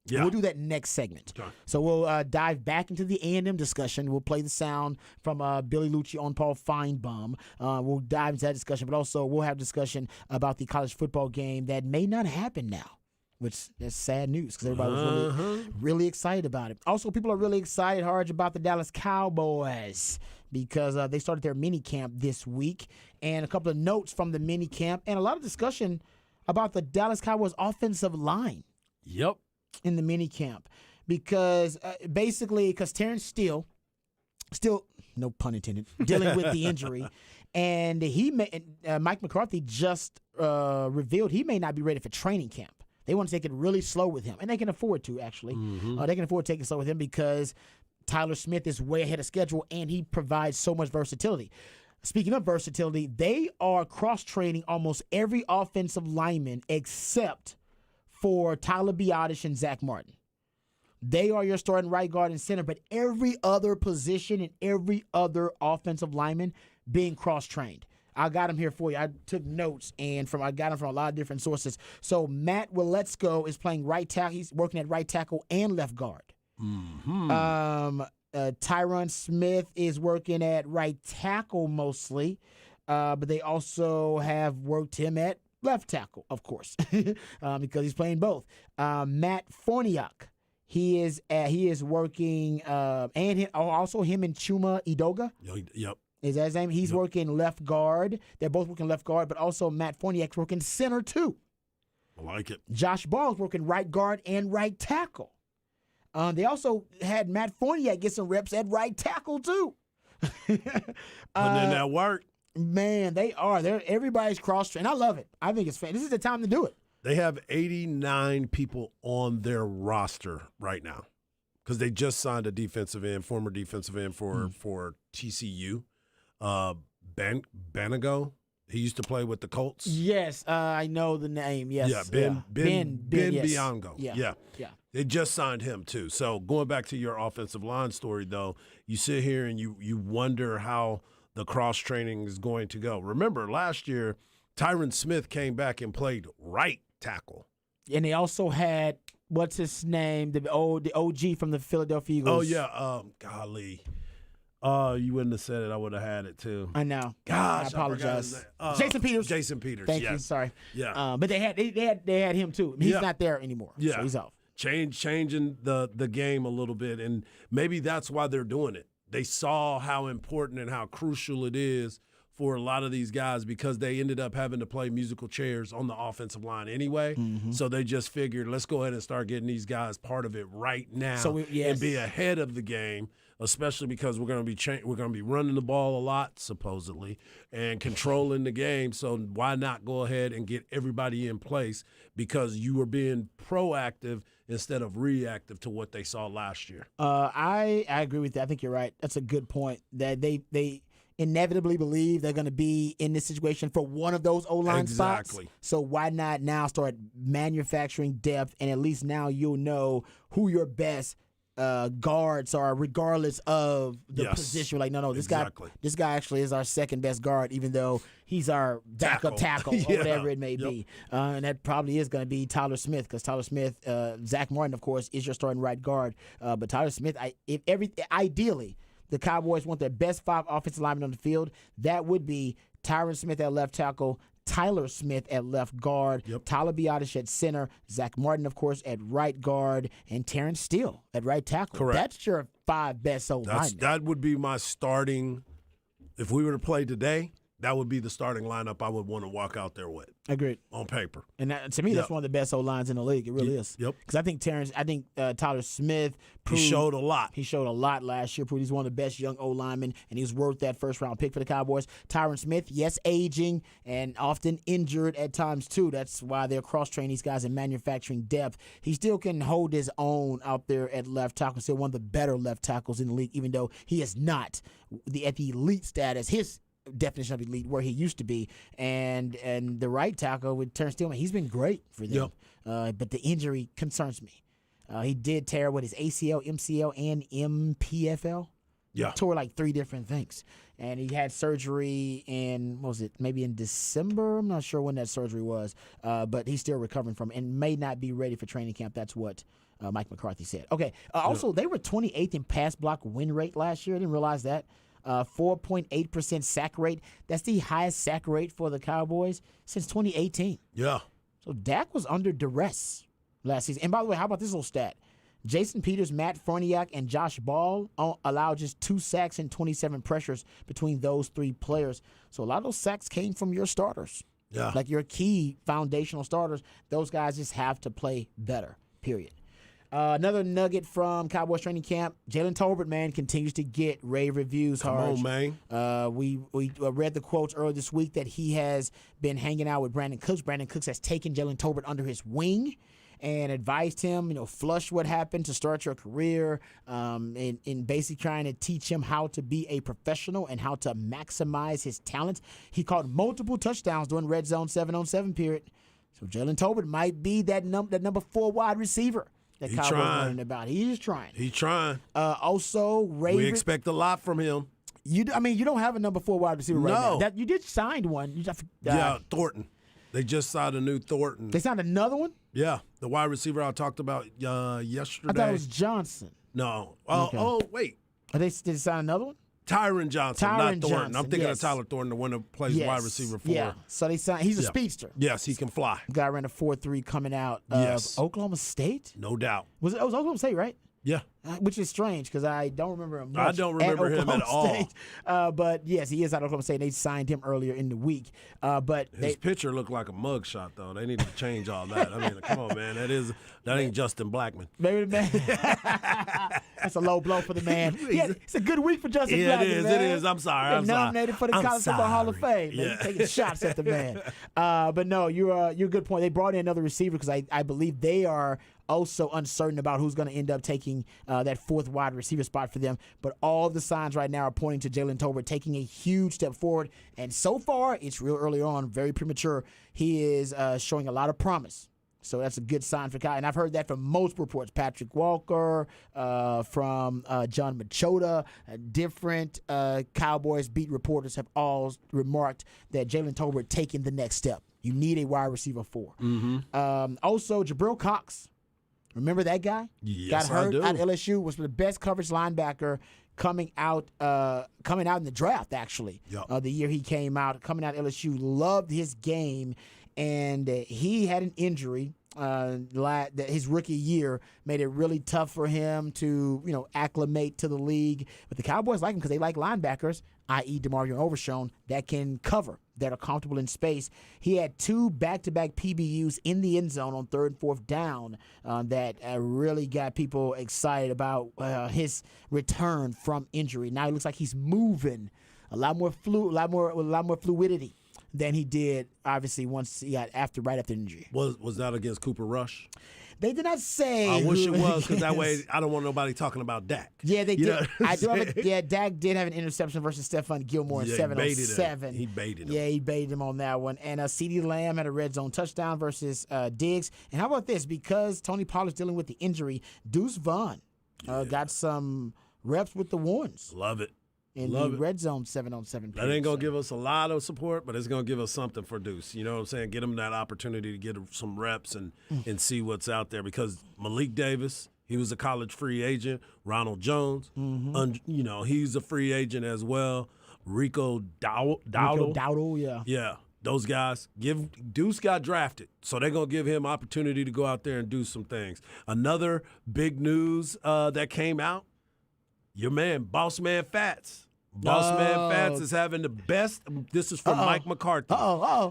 Yeah. We'll do that next segment. Okay. So we'll dive back into the A&M discussion. We'll play the sound from Billy Lucci on Paul Feinbaum. We'll dive into that discussion, but also we'll have discussion about the college football game that may not happen now, which is sad news because everybody was really excited about it. Also, people are really excited, Harge, about the Dallas Cowboys because they started their mini camp this week, and a couple of notes from the mini camp and a lot of discussion about the Dallas Cowboys offensive line. Yep. In the mini camp because because Terrence Steele, still no pun intended, dealing with the injury, and Mike McCarthy just revealed he may not be ready for training camp. They want to take it really slow with him, and they can afford to actually. They can afford to take it slow with him because Tyler Smith is way ahead of schedule, and he provides so much versatility. Speaking of versatility, they are cross-training almost every offensive lineman except for Tyler Biotish and Zach Martin. They are your starting right guard and center, but every other position and every other offensive lineman being cross-trained. I got them here for you. I took notes and I got them from a lot of different sources. So Matt Waletzko is playing right tackle. He's working at right tackle and left guard. Tyron Smith is working at right tackle mostly, but they also have worked him at left tackle, of course, because he's playing both. Matt Forniak, he is working, also him and Chuma Edoga. Yep. Is that his name? He's working left guard. They're both working left guard, but also Matt Forniak's working center too. I like it. Josh Ball's working right guard and right tackle. They also had Matt Forniak get some reps at right tackle too. Putting in that work. Man, they are. Everybody's cross-trained. I love it. I think it's fan. This is the time to do it. They have 89 people on their roster right now because they just signed a defensive end, former defensive end for TCU. Banago. He used to play with the Colts. Yes, I know the name. Yes. Yeah, Ben yes. Bianco. Yeah. They just signed him too. So going back to your offensive line story, though, you sit here and you wonder how the cross-training is going to go. Remember, last year, Tyron Smith came back and played right tackle. And they also had, what's his name, the OG from the Philadelphia Eagles. Oh, yeah. Golly. You wouldn't have said it. I would have had it too. I know. Gosh, I apologize. forgot his name. Jason Peters. Jason Peters. Thank you. yes. Sorry. Yeah. But they had him too. He's Yeah. not there anymore. Yeah. So he's off. Changing the game a little bit, and maybe that's why they're doing it. They saw how important and how crucial it is for a lot of these guys because they ended up having to play musical chairs on the offensive line anyway. Mm-hmm. So they just figured, let's go ahead and start getting these guys part of it right now yes. and be ahead of the game, especially because we're going to be running the ball a lot supposedly and controlling the game. So why not go ahead and get everybody in place because you are being proactive instead of reactive to what they saw last year. I agree with that. I think you're right. That's a good point. That they inevitably believe they're going to be in this situation for one of those O-line spots. Exactly. So why not now start manufacturing depth, and at least now you'll know who your best guards are, regardless of the Yes. position. Like, no, this Exactly. guy actually is our second best guard, even though he's our backup tackle or Yeah. whatever it may be. And that probably is going to be Tyler Smith, because Tyler Smith, Zach Martin, of course, is your starting right guard. But Tyler Smith, ideally, the Cowboys want their best 5 offensive linemen on the field. That would be Tyron Smith at left tackle, Tyler Smith at left guard, Tyler Biadasz at center, Zach Martin, of course, at right guard, and Terrence Steele at right tackle. Correct. That's your 5 best linemen. That would be my starting. If we were to play today, that would be the starting lineup I would want to walk out there with. Agreed. On paper. And to me, that's one of the best O-lines in the league. It really is. Yep. Because I think Tyler Smith proved, He showed a lot. He showed a lot last year. Proved he's one of the best young O-linemen, and he's worth that first-round pick for the Cowboys. Tyron Smith, yes, aging and often injured at times too. That's why they're cross-training these guys in manufacturing depth. He still can hold his own out there at left tackle. Still one of the better left tackles in the league, even though he is not at the elite status. His definition of elite where he used to be, and the right tackle with Terrence Steele, he's been great for them. But the injury concerns me. He did tear his ACL, MCL, and MPFL. Yeah, tore like 3 different things, and he had surgery maybe in December. I'm not sure when that surgery was, but he's still recovering from it and may not be ready for training camp. That's what Mike McCarthy said. Okay. Also, they were 28th in pass block win rate last year. I didn't realize that. 4.8% sack rate. That's the highest sack rate for the Cowboys since 2018. Yeah. So Dak was under duress last season. And by the way, how about this little stat? Jason Peters, Matt Farniok, and Josh Ball allowed just 2 sacks and 27 pressures between those 3 players. So a lot of those sacks came from your starters. Yeah. Like your key foundational starters. Those guys just have to play better, period. Another nugget from Cowboys training camp: Jalen Tolbert, man, continues to get rave reviews. Come on, man. We read the quotes earlier this week that he has been hanging out with Brandon Cooks. Brandon Cooks has taken Jalen Tolbert under his wing and advised him, flush what happened to start your career, in basically trying to teach him how to be a professional and how to maximize his talent. He caught multiple touchdowns during red zone 7-on-7 period. So Jalen Tolbert might be that number 4 wide receiver that Cowboys learned about. He's trying. He's trying. Also, we expect a lot from him. You don't have a number 4 wide receiver right now. No. You did sign one. Thornton. They just signed a new Thornton. They signed another one? Yeah, the wide receiver I talked about yesterday. I thought it was Johnson. No. Okay. Oh, wait. Did they sign another one? Tyron Johnson, not Thornton. Johnson, I'm thinking yes. of Tyler Thornton, the one that plays wide receiver for. Yeah, so they signed. He's a speedster. Yes, he can fly. Guy ran a 4.3 coming out of Oklahoma State. No doubt. It was Oklahoma State, right? Yeah. Which is strange because I don't remember him much I don't remember him at all. State. But yes, he is out of Oklahoma State. And they signed him earlier in the week. But his picture looked like a mugshot, though. They need to change all that. I mean, come on, man. That ain't Justin Blackman. Maybe the man. That's a low blow for the man. Yeah, it's a good week for Justin Blackman. It is. Man. It is. I'm sorry. They're nominated for the College Football Hall of Fame. Man. Yeah. Taking shots at the man. But no, you're a good point. They brought in another receiver because I believe they are also uncertain about who's going to end up taking that 4th wide receiver spot for them. But all the signs right now are pointing to Jalen Tolbert taking a huge step forward. And so far, it's real early on, very premature. He is showing a lot of promise. So that's a good sign for Kyle. And I've heard that from most reports. Patrick Walker, from John Machota, different Cowboys beat reporters have all remarked that Jalen Tolbert taking the next step. You need a wide receiver 4. Mm-hmm. Also, Jabril Cox Remember that guy? Yes, Got hurt I do. at LSU. Was the best coverage linebacker coming out in the draft. Actually, the year he came out, coming out LSU, loved his game, and he had an injury. That his rookie year made it really tough for him to acclimate to the league. But the Cowboys like him because they like linebackers, i.e. DeMarvion Overshown, that can cover, that are comfortable in space. He had 2 back-to-back PBUs in the end zone on 3rd and 4th down that really got people excited about his return from injury. Now it looks like he's moving a lot more fluidity than he did, obviously, once he got right after injury. Was that against Cooper Rush? They did not say. I wish who it was, because that way against. I don't want nobody talking about Dak. Yeah, they You know did. what I'm saying? Dak did have an interception versus Stephon Gilmore in Yeah, 7-7. He baited him. Yeah, he baited him on that one. And CeeDee Lamb had a red zone touchdown versus Diggs. And how about this? Because Tony Pollard's dealing with the injury, Deuce Vaughn got some reps with the Warrens. Love it. In the red zone 7-on-7. That ain't going to give us a lot of support, but it's going to give us something for Deuce. You know what I'm saying? Get him that opportunity to get some reps and see what's out there, because Malik Davis, he was a college free agent. Ronald Jones, he's a free agent as well. Rico Dowdle. Yeah. Yeah, those guys. Deuce got drafted, so they're going to give him opportunity to go out there and do some things. Another big news that came out, your man, Boss Man Fats. Man Fats is having the best. This is from Mike McCarthy.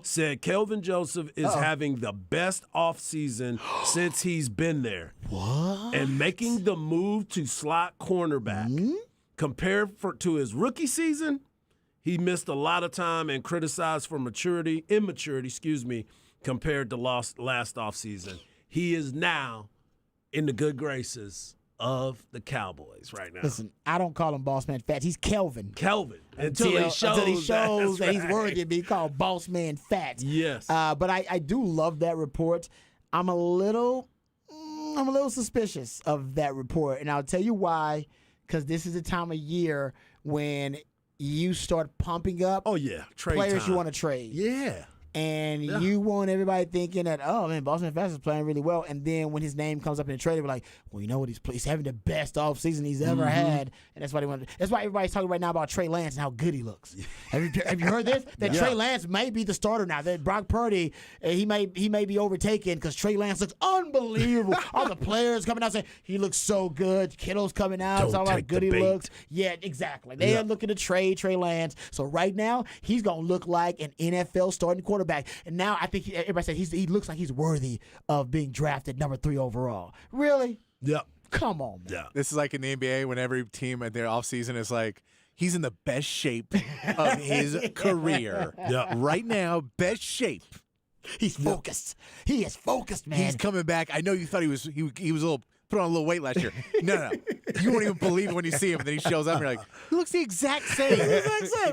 Said Kelvin Joseph is having the best offseason since he's been there. What? And making the move to slot cornerback. Compared to his rookie season, he missed a lot of time and criticized for immaturity, compared to last offseason. He is now in the good graces of the Cowboys right now. Listen, I don't call him Boss Man Fats. He's Kelvin. Until he shows that he's worthy of being called Boss Man Fats. Yes. But I do love that report. I'm a little suspicious of that report, and I'll tell you why. Because this is the time of year when you start pumping up trade players time. you want to trade. Yeah. And you want everybody thinking that, oh, man, Boss Man Fats is playing really well. And then when his name comes up in the trade, they're like, well, you know what? He's having the best offseason he's ever had. And that's why that's why everybody's talking right now about Trey Lance and how good he looks. Have you heard this? That Trey Lance may be the starter now. That Brock Purdy, he may be overtaken because Trey Lance looks unbelievable. All the players coming out saying he looks so good. Kittle's coming out. It's all how good he looks. Yeah, exactly. They are looking to trade Trey Lance. So right now, he's going to look like an NFL starting quarterback. And now I think everybody said he looks like he's worthy of being drafted number 3 overall. Really? Yep. Come on, man. Yeah. This is like in the NBA when every team at their offseason is like, he's in the best shape of his career. Yeah. Right now, best shape. He's focused. He is focused, man. He's coming back. I know you thought he was put on a little weight last year. No. You won't even believe it when you see him. And then he shows up and you're like, he looks the exact same.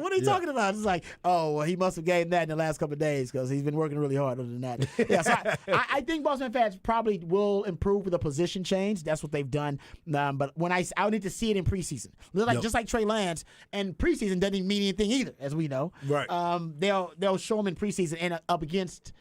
What are you talking about? It's like, oh, well, he must have gained that in the last couple of days because he's been working really hard other than that. Yeah, so I think Boss Man Fats probably will improve with a position change. That's what they've done. But when I need to see it in preseason. Just like Trey Lance, and preseason doesn't even mean anything either, as we know. Right. They'll show him in preseason and up against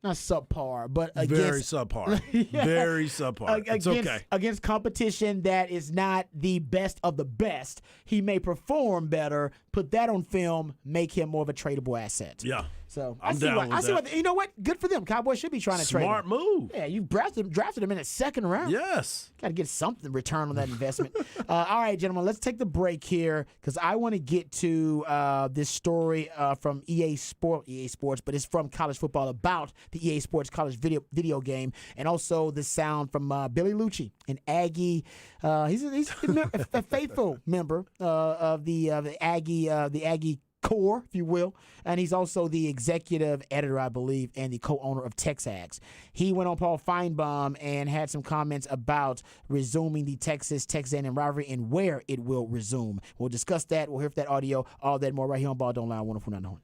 not subpar, but against very subpar. Very subpar. It's okay. Against competition that is not the best of the best, he may perform better, put that on film, make him more of a tradable asset. Yeah. So I'm down with that. You know what? Good for them. Cowboys should be trying to trade him. Smart move. Yeah, you drafted him in the 2nd round. Yes. Got to get something return on that investment. All right, gentlemen, let's take the break here because I want to get to this story from EA Sports, but it's from college football about the EA Sports college video game, and also the sound from Billy Lucci, an Aggie. He's a faithful member of the Aggie core, if you will, and he's also the executive editor, I believe, and the co-owner of Texags. He went on Paul Feinbaum and had some comments about resuming the Texas-Texas A&M rivalry and where it will resume. We'll discuss that. We'll hear that audio, all that more right here on Ball Don't Lie, 104.9 The Horn.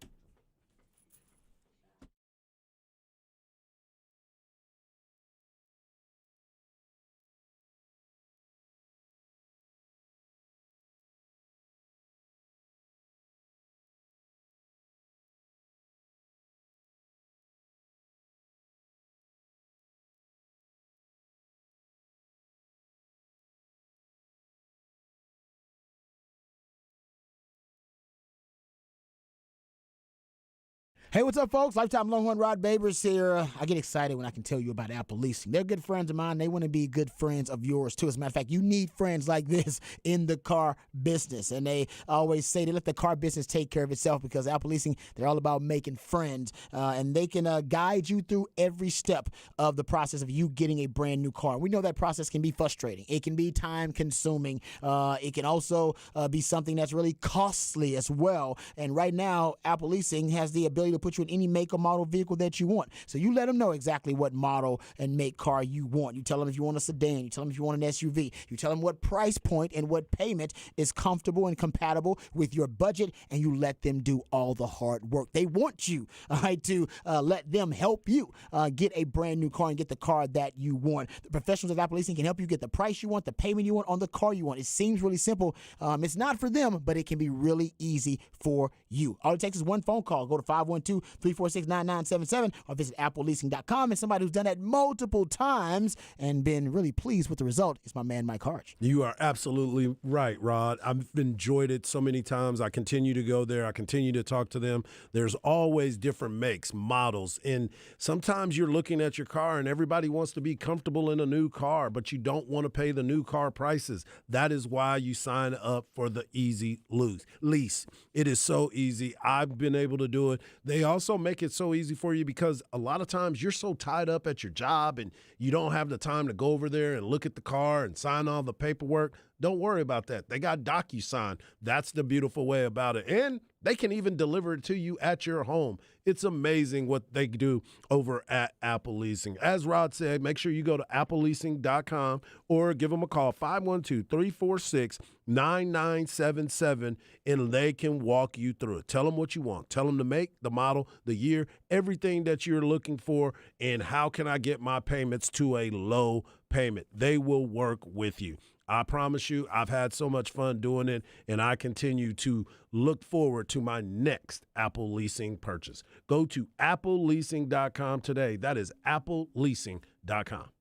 Hey, what's up, folks? Lifetime Longhorn Rod Babers here. I get excited when I can tell you about Apple Leasing. They're good friends of mine. They want to be good friends of yours, too. As a matter of fact, you need friends like this in the car business. And they always say they let the car business take care of itself because Apple Leasing, they're all about making friends. And they can guide you through every step of the process of you getting a brand new car. We know that process can be frustrating. It can be time-consuming. It can also be something that's really costly as well. And right now, Apple Leasing has the ability to put you in any make or model vehicle that you want. So you let them know exactly what model and make car you want. You tell them if you want a sedan. You tell them if you want an SUV. You tell them what price point and what payment is comfortable and compatible with your budget, and you let them do all the hard work. They want you to let them help you get a brand new car and get the car that you want. The professionals at Apple Leasing can help you get the price you want, the payment you want on the car you want. It seems really simple. It's not for them, but it can be really easy for you. All it takes is one phone call. Go to 512-346-9977 or visit appleleasing.com. And somebody who's done that multiple times and been really pleased with the result is my man, Mike Harge. You are absolutely right, Rod. I've enjoyed it so many times. I continue to go there. I continue to talk to them. There's always different makes, models. And sometimes you're looking at your car and everybody wants to be comfortable in a new car, but you don't want to pay the new car prices. That is why you sign up for the Easy Lease. It is so easy. I've been able to do it. They also make it so easy for you because a lot of times you're so tied up at your job and you don't have the time to go over there and look at the car and sign all the paperwork. Don't worry about that. They got DocuSign. That's the beautiful way about it. And they can even deliver it to you at your home. It's amazing what they do over at Apple Leasing. As Rod said, make sure you go to appleleasing.com or give them a call, 512-346-9977, and they can walk you through it. Tell them what you want. Tell them the make, the model, the year, everything that you're looking for, and how can I get my payments to a low payment. They will work with you. I promise you, I've had so much fun doing it, and I continue to look forward to my next Apple Leasing purchase. Go to appleleasing.com today. That is appleleasing.com.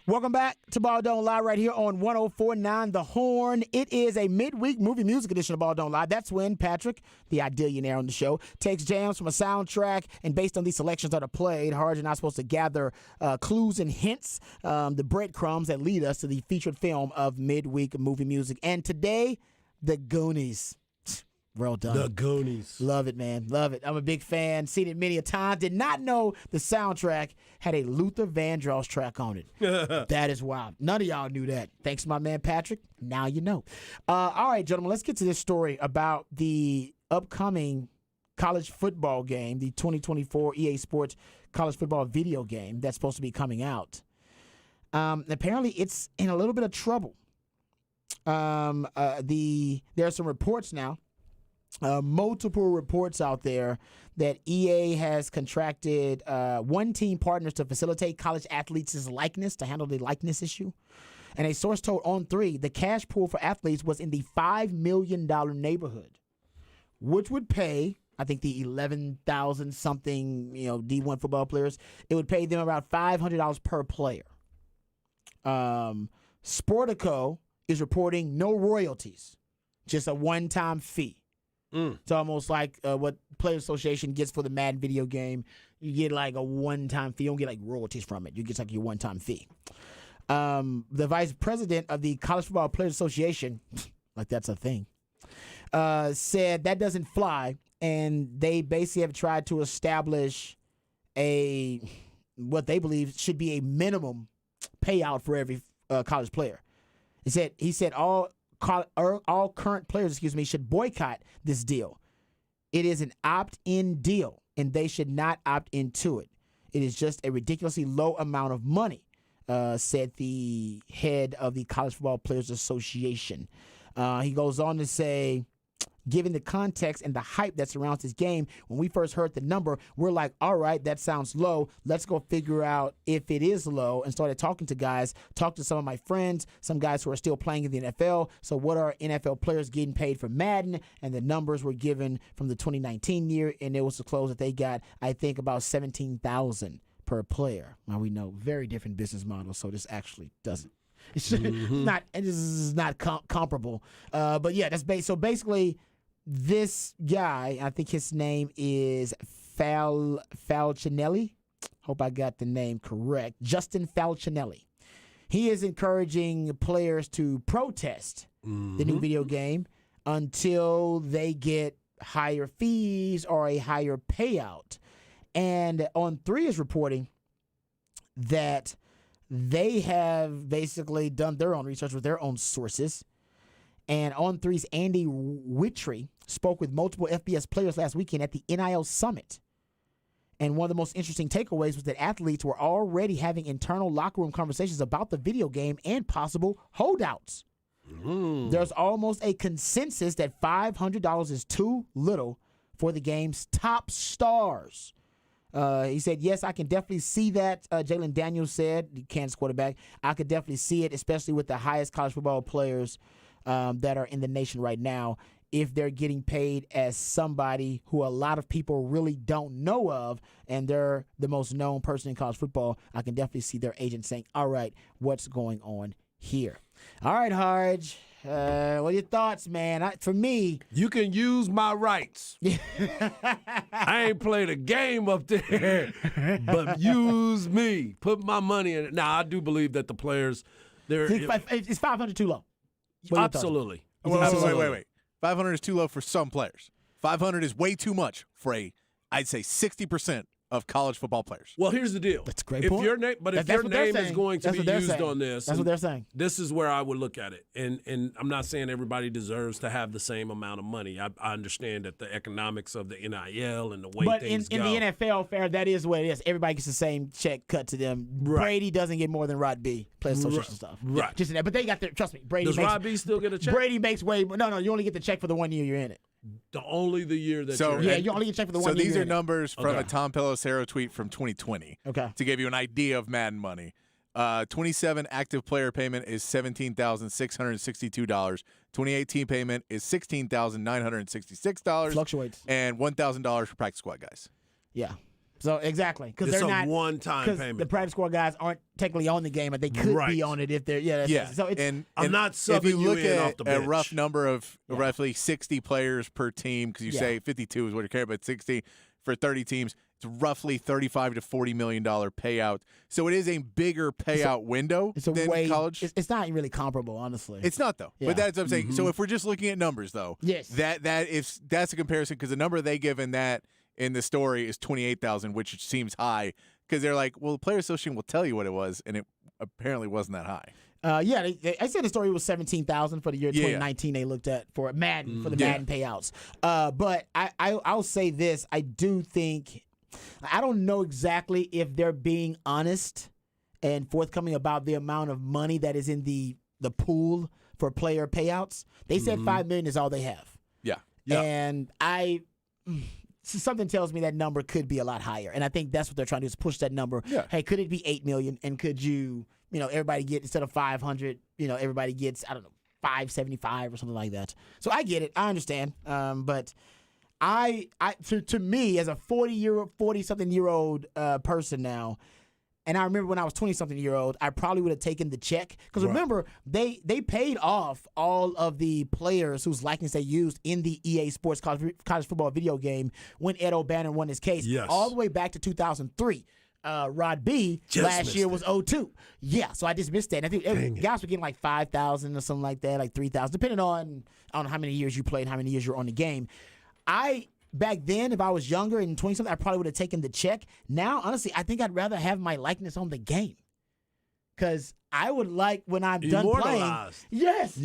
Welcome back to Ball Don't Lie right here on 104.9 The Horn. It is a midweek movie music edition of Ball Don't Lie. That's when Patrick, the Idillionaire on the show, takes jams from a soundtrack, and based on these selections that are played, Harge and I are supposed to gather clues and hints, the breadcrumbs that lead us to the featured film of midweek movie music. And today, The Goonies. Well done. The Goonies. Love it, man. Love it. I'm a big fan. Seen it many a time. Did not know the soundtrack had a Luther Vandross track on it. That is wild. None of y'all knew that. Thanks to my man Patrick. Now you know. All right, gentlemen, let's get to this story about the upcoming college football game, the 2024 EA Sports college football video game that's supposed to be coming out. Apparently, it's in a little bit of trouble. There are some reports now. Multiple reports out there that EA has contracted one team partners to facilitate college athletes' likeness, to handle the likeness issue. And a source told On3 the cash pool for athletes was in the $5 million neighborhood, which would pay, I think, the 11,000 something, D1 football players. It would pay them about $500 per player. Sportico is reporting no royalties, just a one-time fee. It's almost like what Players Association gets for the Madden video game. You get like a one-time fee. You don't get like royalties from it. You get like your one-time fee. The vice president of the College Football Players Association, like that's a thing, said that doesn't fly, and they basically have tried to establish what they believe should be a minimum payout for every college player. He said all current players, should boycott this deal. It is an opt-in deal, and they should not opt into it. It is just a ridiculously low amount of money, said the head of the College Football Players Association. He goes on to say, given the context and the hype that surrounds this game, when we first heard the number, we're like, all right, that sounds low. Let's go figure out if it is low, and started talking to guys, talked to some of my friends, some guys who are still playing in the NFL. So what are NFL players getting paid for Madden? And the numbers were given from the 2019 year, and it was disclosed that they got, I think, about $17,000 per player. Now we know very different business models, so this actually doesn't. It's not. This is not comparable. But yeah, that's so basically. This guy, I think his name is Falcinelli. Hope I got the name correct. Justin Falcinelli. He is encouraging players to protest the new video game until they get higher fees or a higher payout. And On3 is reporting that they have basically done their own research with their own sources. And On3's Andy Wittry spoke with multiple FBS players last weekend at the NIL Summit. And one of the most interesting takeaways was that athletes were already having internal locker room conversations about the video game and possible holdouts. There's almost a consensus that $500 is too little for the game's top stars. He said, yes, I can definitely see that. Jalen Daniels said, the Kansas quarterback, I could definitely see it, especially with the highest college football players that are in the nation right now. If they're getting paid as somebody who a lot of people really don't know of, and they're the most known person in college football, I can definitely see their agent saying, all right, what's going on here? All right, Harge, what are your thoughts, man? For me, you can use my rights. I ain't played a game up there, but use me. Put my money in it. Now, I do believe that the players, it's 500 too low. Absolutely. Wait. 500 is too low for some players. 500 is way too much for I'd say 60% of college football players. Well, here's the deal. That's a great point. If your name is going to be used on this, that's what they're saying. This is where I would look at it. And I'm not saying everybody deserves to have the same amount of money. I understand that the economics of the NIL and the way things go. But in the NFL, fair, that is what it is. Everybody gets the same check cut to them. Right. Brady doesn't get more than Rod B. Players Association stuff. Right. Just in that. But they got their, trust me, Brady Does Rod B still get a check? Brady makes way more. No, you only get the check for the 1 year you're in it. Only the year that so, you're yeah, in. you only get check for the 1 year. So these you're are in numbers from a Tom Pelissero tweet from 2020. Okay. To give you an idea of Madden money. 27 active player payment is $17,662. 2018 payment is $16,966. Fluctuates. And $1,000 for practice squad guys. Yeah. So exactly, because It's they're a not one-time 'cause payment. The practice squad guys aren't technically on the game, but they could be on it if they're. So it's, I'm not subbing if you look in at off the a bench. rough number of roughly 60 players per team, because you say 52 is what you care, but 60 for 30 teams, it's roughly $35 to $40 million payout. So it is a bigger payout window it's a than way, college. It's not really comparable, honestly. It's not though, Yeah. but that's what I'm saying. So if we're just looking at numbers, though, Yes. if that's a comparison, because the number they give in the story is 28,000, which seems high, because they're like, well, the Player Association will tell you what it was, and it apparently wasn't that high. I said the story was 17,000 for the year 2019. They looked at for Madden for the Madden payouts. But I'll say this: I do think I don't know exactly if they're being honest and forthcoming about the amount of money that is in the pool for player payouts. They said $5 million is all they have. Yeah. And something tells me that number could be a lot higher. And I think that's what they're trying to do is push that number. Yeah. Hey, could it be $8 million? And could everybody get, instead of 500, everybody gets, I don't know, 575 or something like that. So I get it. I understand. But to me, as a 40-something-year-old person now, and I remember when I was 20-something-year-old, I probably would have taken the check. Because remember, they paid off all of the players whose likeness they used in the EA Sports college football video game when Ed O'Bannon won his case. Yes. All the way back to 2003. Rod B last year was 02. Yeah, so I just missed that. And I think guys were getting like 5,000 or something like that, like 3,000, depending on how many years you played and how many years you're on the game. Back then, if I was younger and 20-something, I probably would have taken the check. Now, honestly, I think I'd rather have my likeness on the game. Because I would like, when I'm done playing. Yes.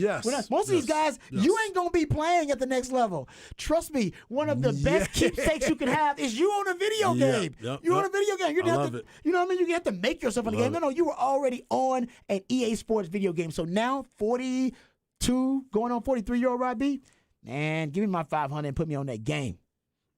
Most of these guys, you ain't going to be playing at the next level. Trust me, one of the best keepsakes you can have is you on a video game. You on a video game. You have to, you know what I mean? You have to make yourself on the game. No, you were already on an EA Sports video game. So now, 42, going on 43-year-old Rod B, man, give me my 500 and put me on that game.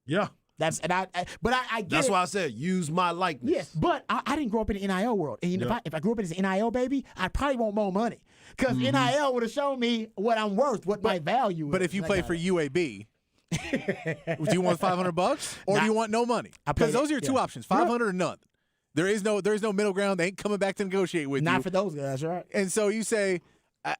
Yeah. I get That's it. why I said use my likeness. Yes, but I didn't grow up in the NIL world. And if I grew up in this NIL, baby, I probably want more money. Because NIL would have shown me what I'm worth, what my value is. But if you play for UAB, do you want $500 or do you want no money? Because those are your two options: 500 or none. There is no middle ground. They ain't coming back to negotiate with you. Not for those guys, right? And so you say,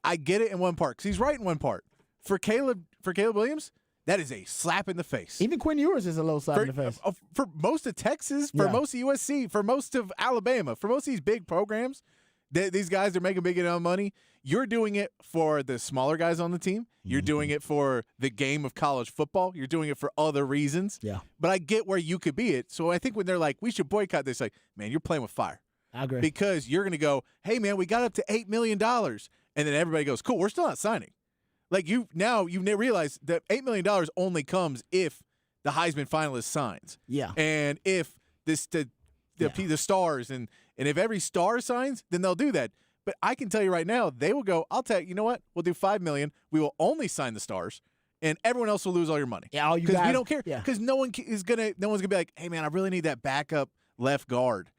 I get it in one part, because he's right in one part. For Caleb Williams, that is a slap in the face. Even Quinn Ewers is a little slap in the face. For most of Texas, for most of USC, for most of Alabama, for most of these big programs, these guys are making big enough money. You're doing it for the smaller guys on the team. You're doing it for the game of college football. You're doing it for other reasons. Yeah. But I get where you could be it. So I think when they're like, we should boycott this, like, man, you're playing with fire. I agree. Because you're going to go, hey, man, we got up to $8 million. And then everybody goes, cool, we're still not signing. Like you realize that $8 million only comes if the Heisman finalist signs. Yeah. And if the stars and if every star signs, then they'll do that. But I can tell you right now, they will go, I'll tell you, you know what? We'll do $5 million. We will only sign the stars, and everyone else will lose all your money. Yeah, all you guys. Because we don't care. Yeah. Because no one's gonna be like, hey man, I really need that backup left guard.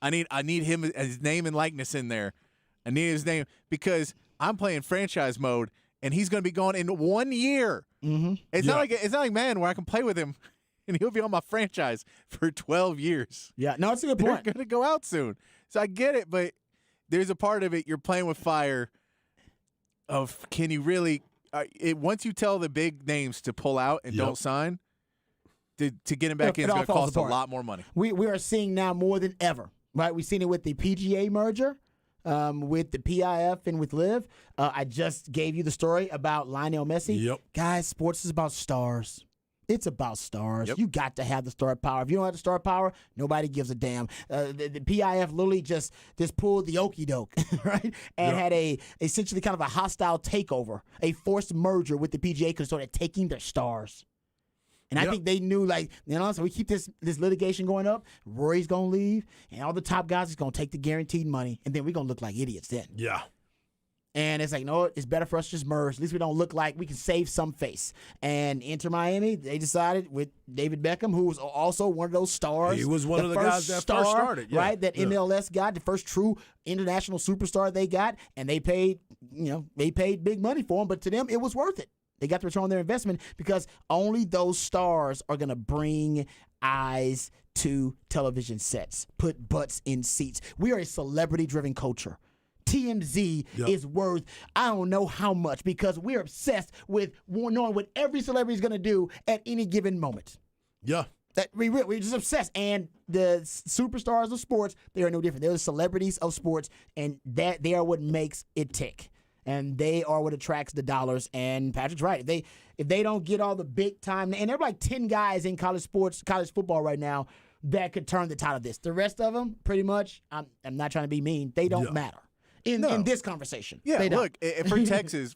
I need him, his name and likeness in there. I need his name because I'm playing franchise mode. And he's going to be gone in 1 year. Mm-hmm. It's not like Madden where I can play with him, and he'll be on my franchise for 12 years. Yeah, no, it's a good point. They're going to go out soon, so I get it. But there's a part of it you're playing with fire. Of can you really? Once you tell the big names to pull out and don't sign, to get him back in, it's going to cost a lot more money. We are seeing now more than ever. Right, we've seen it with the PGA merger. With the PIF and with Liv. I just gave you the story about Lionel Messi. Yep. Guys, sports is about stars. It's about stars. Yep. You got to have the star power. If you don't have the star power, nobody gives a damn. The PIF literally just pulled the okie doke, right? And had essentially kind of a hostile takeover, a forced merger with the PGA because they started taking their stars. And I think they knew, so we keep this litigation going up. Rory's going to leave, and all the top guys is going to take the guaranteed money, and then we're going to look like idiots then. Yeah. And it's like, no, it's better for us to just merge. At least we don't look like we can save some face. And Inter Miami, they decided with David Beckham, who was also one of those stars. He was one of the guys that first started. Right, that MLS got, the first true international superstar they got, and they paid big money for him, but to them, it was worth it. They got the return on their investment because only those stars are going to bring eyes to television sets, put butts in seats. We are a celebrity-driven culture. TMZ is worth I don't know how much because we're obsessed with knowing what every celebrity is going to do at any given moment. Yeah. That we're just obsessed. And the superstars of sports, they are no different. They're the celebrities of sports, and that they are what makes it tick. And they are what attracts the dollars. And Patrick's right. If they don't get all the big time, and there are like 10 guys in college football right now that could turn the tide of this. The rest of them, pretty much, I'm not trying to be mean, they don't matter in this conversation. Yeah, they don't. look,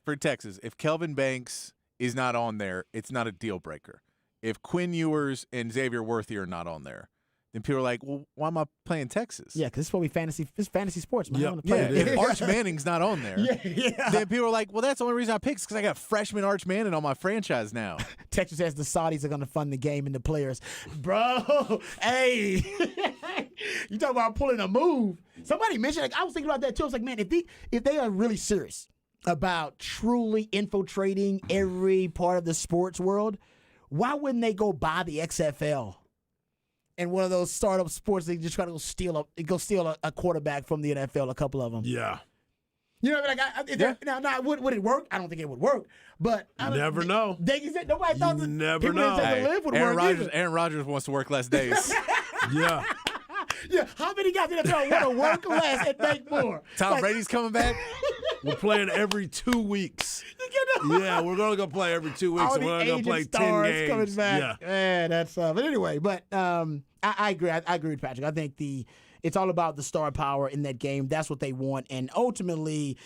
for Texas, if Kelvin Banks is not on there, it's not a deal breaker. If Quinn Ewers and Xavier Worthy are not on there, then people are like, well, why am I playing Texas? Yeah, because this is what it's fantasy sports, man. Yep. If Arch Manning's not on there, then people are like, well, that's the only reason I picked because I got freshman Arch Manning on my franchise now. Texas says the Saudis are going to fund the game and the players. Bro, hey, you talk about pulling a move. Somebody mentioned, like, I was thinking about that too. I was like, man, if they are really serious about truly infiltrating every part of the sports world, why wouldn't they go buy the XFL? And one of those startup sports, they just try to go steal a quarterback from the NFL, a couple of them. Yeah. You know, like now would it work? I don't think it would work, but never know. Nobody thought that never know. Live would work. Aaron Rodgers wants to work less days. Yeah. Yeah, how many guys in the NFL want to work less and make more? Tom Brady's coming back. We're playing every 2 weeks. Yeah, we're going to go play every 2 weeks, and we're going to play 10 games. Coming back. Yeah, man, that's. But anyway, I agree. I agree with Patrick. I think it's all about the star power in that game. That's what they want, and ultimately,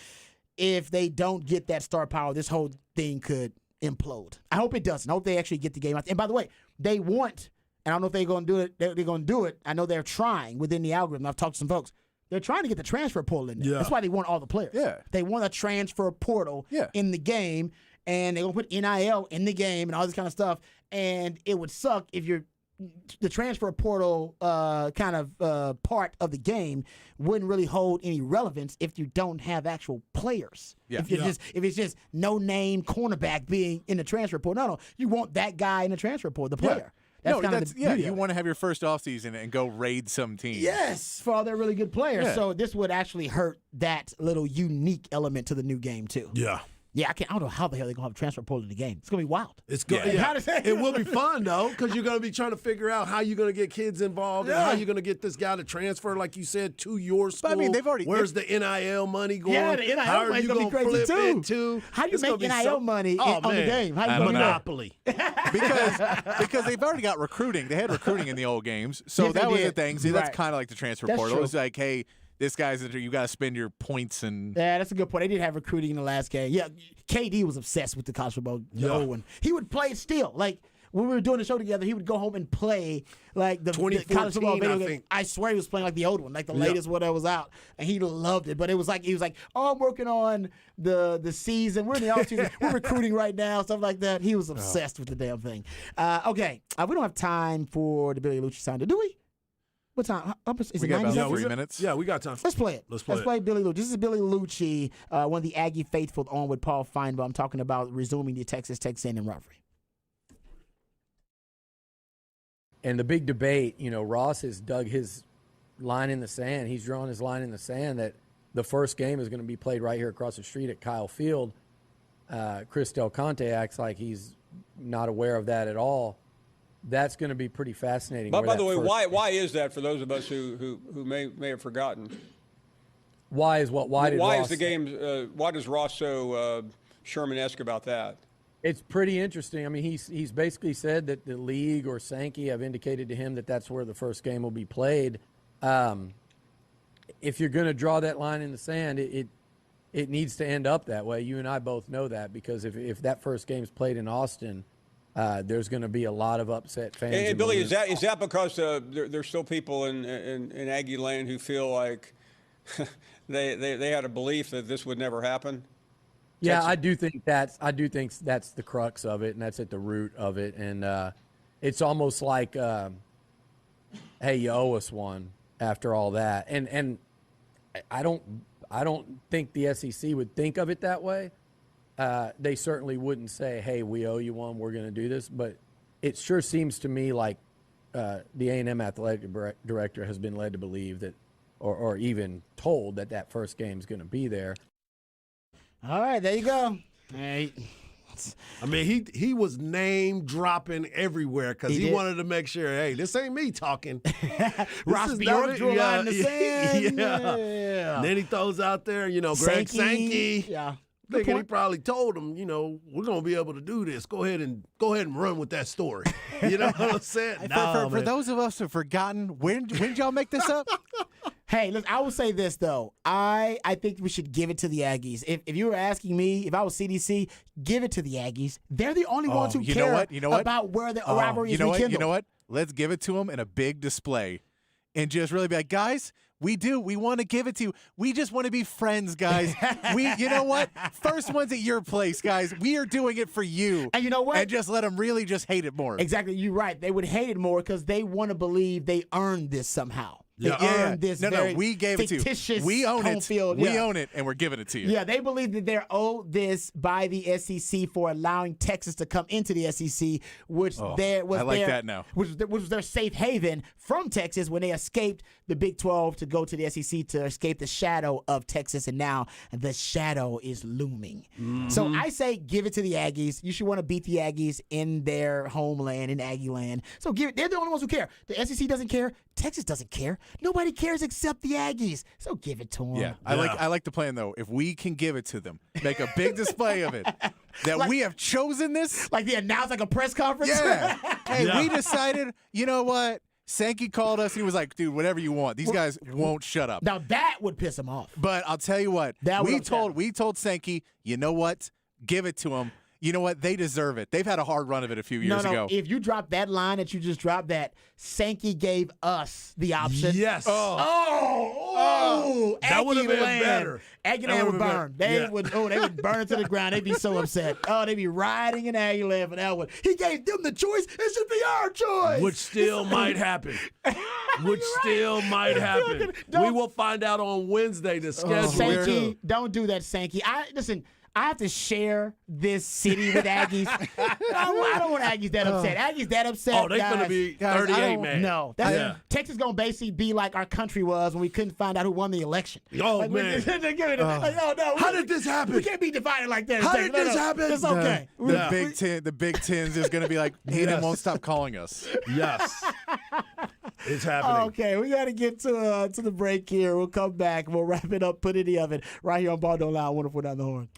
if they don't get that star power, this whole thing could implode. I hope it doesn't. I hope they actually get the game out. And by the way, they want. And I don't know if they're going to do it. They're going to do it. I know they're trying within the algorithm. I've talked to some folks. They're trying to get the transfer portal in there. Yeah. That's why they want all the players. Yeah. They want a transfer portal in the game, and they're going to put NIL in the game and all this kind of stuff. And it would suck if the transfer portal part of the game wouldn't really hold any relevance if you don't have actual players. Yeah. If it's just no name cornerback being in the transfer portal. No, you want that guy in the transfer portal, the player. Yeah. You want to have your first offseason and go raid some team. Yes, for all their really good players. Yeah. So this would actually hurt that little unique element to the new game too. Yeah. Yeah, I don't know how the hell they're going to have a transfer portal in the game. It's going to be wild. It's good. Yeah. It will be fun, though, because you're going to be trying to figure out how you're going to get kids involved and how you're going to get this guy to transfer, like you said, to your school. But, I mean, Where's the Nil money going? Yeah, the NIL how are money's you going to be crazy, too? How do you make NIL money on the game? How you Monopoly. because they've already got recruiting. They had recruiting in the old games. So Yes, that they was did. the thing. See, Right. that's kind of like the transfer That's portal. true. It's like, hey, this guy's you got to spend your points and Yeah, that's a good point. They did have recruiting in the last game. Yeah, KD was obsessed with the college football. And he would play still. Like when we were doing the show together, he would go home and play like the 2014, college football video I game. think. I swear he was playing like the old one, like the latest one that was out, and he loved it. But it was like he was like, "Oh, I'm working on the season. We're in the off season. We're recruiting right now, stuff like that." He was obsessed with the damn thing. Okay, we don't have time for the Billy Lucci sound, do we? What time? Is we it got 90 about seconds? 3 minutes. Yeah, we got time. Let's play it. Let's play Billy Lucci. This is Billy Lucci, one of the Aggie faithful, on with Paul Feinbaum, talking about resuming the Texas Tech San rivalry. And the big debate, Ross has dug his line in the sand. He's drawn his line in the sand that the first game is going to be played right here across the street at Kyle Field. Chris Del Conte acts like he's not aware of that at all. That's going to be pretty fascinating. But by the way, why is that for those of us who may have forgotten? Why is what? Why is the game? Why does Ross so Sherman-esque about that? It's pretty interesting. I mean, he's basically said that the league or Sankey have indicated to him that that's where the first game will be played. If you're going to draw that line in the sand, it needs to end up that way. You and I both know that, because if that first game's played in Austin, there's going to be a lot of upset fans. And Billy, is that because there's still people in Aggie land who feel like they had a belief that this would never happen? Yeah, I do think that's the crux of it, and that's at the root of it. And it's almost like, hey, you owe us one after all that. And I don't think the SEC would think of it that way. They certainly wouldn't say, hey, we owe you one, we're going to do this. But it sure seems to me like the A&M athletic director has been led to believe that, or even told that first game is going to be there. All right, there you go. Hey. I mean, he was name dropping everywhere because he wanted to make sure, hey, this ain't me talking. Ross Bjork drew a line in the sand. Yeah. And then he throws out there, Greg Sankey. Yeah. Thinking he probably told him, we're gonna be able to do this. Go ahead and run with that story. You know what I'm saying? For those of us who've forgotten, when did y'all make this up? Hey, look, I will say this, though. I think we should give it to the Aggies. If you were asking me, if I was CDC, give it to the Aggies. They're the only ones who care about where the rivalry is rekindled. You know what? Let's give it to them in a big display and just really be like, guys, we want to give it to you. We just want to be friends, guys. You know what? First one's at your place, guys. We are doing it for you. And you know what? And just let them really just hate it more. Exactly. You're right. They would hate it more because they want to believe they earned this somehow. They earned this we gave it to you. We own it. Field. We own it, and we're giving it to you. Yeah, they believe that they're owed this by the SEC for allowing Texas to come into the SEC, which was their safe haven from Texas when they escaped the Big 12 to go to the SEC to escape the shadow of Texas, and now the shadow is looming. Mm-hmm. So I say give it to the Aggies. You should want to beat the Aggies in their homeland, in Aggie land. So they're the only ones who care. The SEC doesn't care. Texas doesn't care. Nobody cares except the Aggies. So give it to them. Yeah, I like the plan though. If we can give it to them, make a big display of it, that we have chosen this, like they announced like a press conference. Yeah. Hey, we decided. You know what? Sankey called us. He was like, "Dude, whatever you want. These guys won't shut up." Now that would piss him off. But I'll tell you what. We told Sankey, you know what? Give it to them. You know what? They deserve it. They've had a hard run of it a few years ago. If you drop that line that you just dropped, that Sankey gave us the option. Yes. That would have been better. Aggie land would burn. They would burn it to the ground. They'd be so upset. Oh, they'd be riding in Aggie land for that one. He gave them the choice. It should be our choice. Which still might happen. We will find out on Wednesday the schedule. Sankey, don't do that, Sankey. Listen. I have to share this city with Aggies. I don't want Aggies that upset. Aggies that upset. Oh, they're going to be 38, man. No. Texas going to basically be like our country was when we couldn't find out who won the election. Oh, man. How did this happen? We can't be divided like that. How did this happen? It's okay. The Big Ten's is going to be like, A&M won't stop calling us. Yes. It's happening. Okay, we got to get to the break here. We'll come back. We'll wrap it up, put it in the oven right here on Ball Don't Lie, 104 Down the Horn.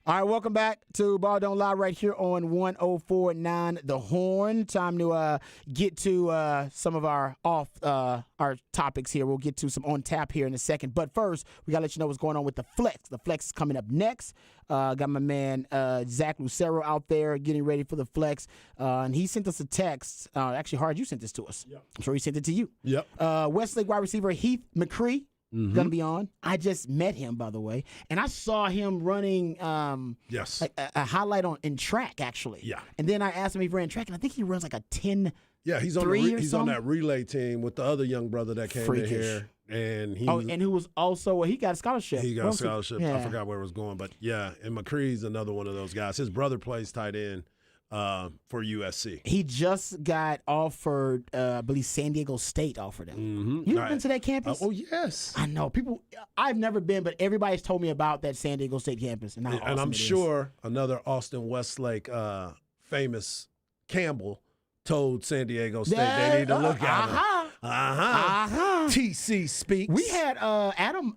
All right, welcome back to Ball Don't Lie right here on 104.9 The Horn. Time to get to some of our topics here. We'll get to some on tap here in a second. But first, we got to let you know what's going on with the Flex. The Flex is coming up next. Got my man Zach Lucero out there getting ready for the Flex. And he sent us a text. Actually, Hard, you sent this to us. Yep. I'm sure he sent it to you. Yep. Westlake wide receiver Heath McCree. Gonna be on. I just met him, by the way, and I saw him running yes a highlight in track actually. Yeah. And then I asked him if he ran track, and I think he runs like a 10. Yeah, he's on that relay team with the other young brother that came in here, and who was also he got a scholarship. He got a scholarship. Yeah. I forgot where it was going, but yeah, and McCree's another one of those guys. His brother plays tight end for USC. He just got offered, I believe San Diego State offered him. Mm-hmm. You ever been to that campus? Oh, yes. I know. I've never been, but everybody's told me about that San Diego State campus. And I'm sure another Austin Westlake famous Campbell told San Diego State they need to look at him. TC speaks. We had Adam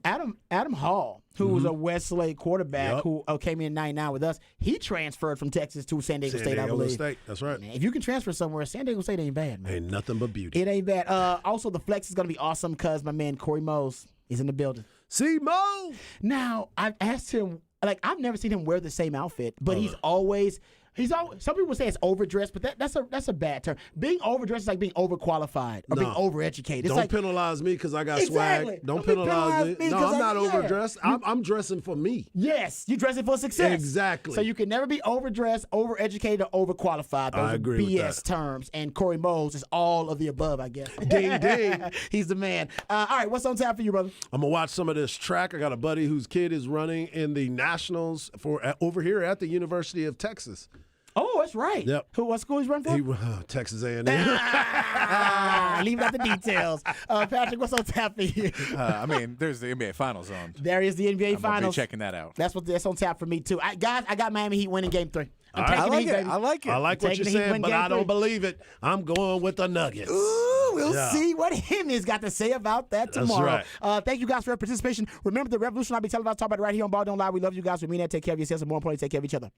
Hall, who was a Westlake quarterback who came in 99 with us. He transferred from Texas to San Diego State, I believe. State. That's right. Man, if you can transfer somewhere, San Diego State ain't bad, man. Ain't nothing but beauty. It ain't bad. Also, the Flex is going to be awesome because my man Corey Mose is in the building. See, Mo! Now, I've asked him, I've never seen him wear the same outfit, but he's always – some people say it's overdressed, but that's a bad term. Being overdressed is like being overqualified or being overeducated. Don't penalize me because I got swag. Don't penalize me. No, I'm not overdressed. I'm dressing for me. Yes, you're dressing for success. Exactly. So you can never be overdressed, overeducated, or overqualified. Those I agree are BS with that. terms. And Corey Mose is all of the above, I guess. Ding, ding. He's the man. All right, what's on tap for you, brother? I'm going to watch some of this track. I got a buddy whose kid is running in the Nationals over here at the University of Texas. Oh, that's right. Yep. What school he's running for? Texas A&M. Leave out the details. Patrick, what's on tap for you? There's the NBA Finals on. There is the NBA Finals. I'll be checking that out. That's on tap for me, too. Guys, I got Miami Heat winning Game 3. I like it. I like it. I like what you're saying, but I don't believe it. I'm going with the Nuggets. Ooh, we'll see what him has got to say about that tomorrow. That's right. Thank you guys for your participation. Remember, the revolution I'll be televised. Talk about it right here on Ball Don't Lie. We love you guys. We mean that. Take care of yourselves, and more importantly, take care of each other.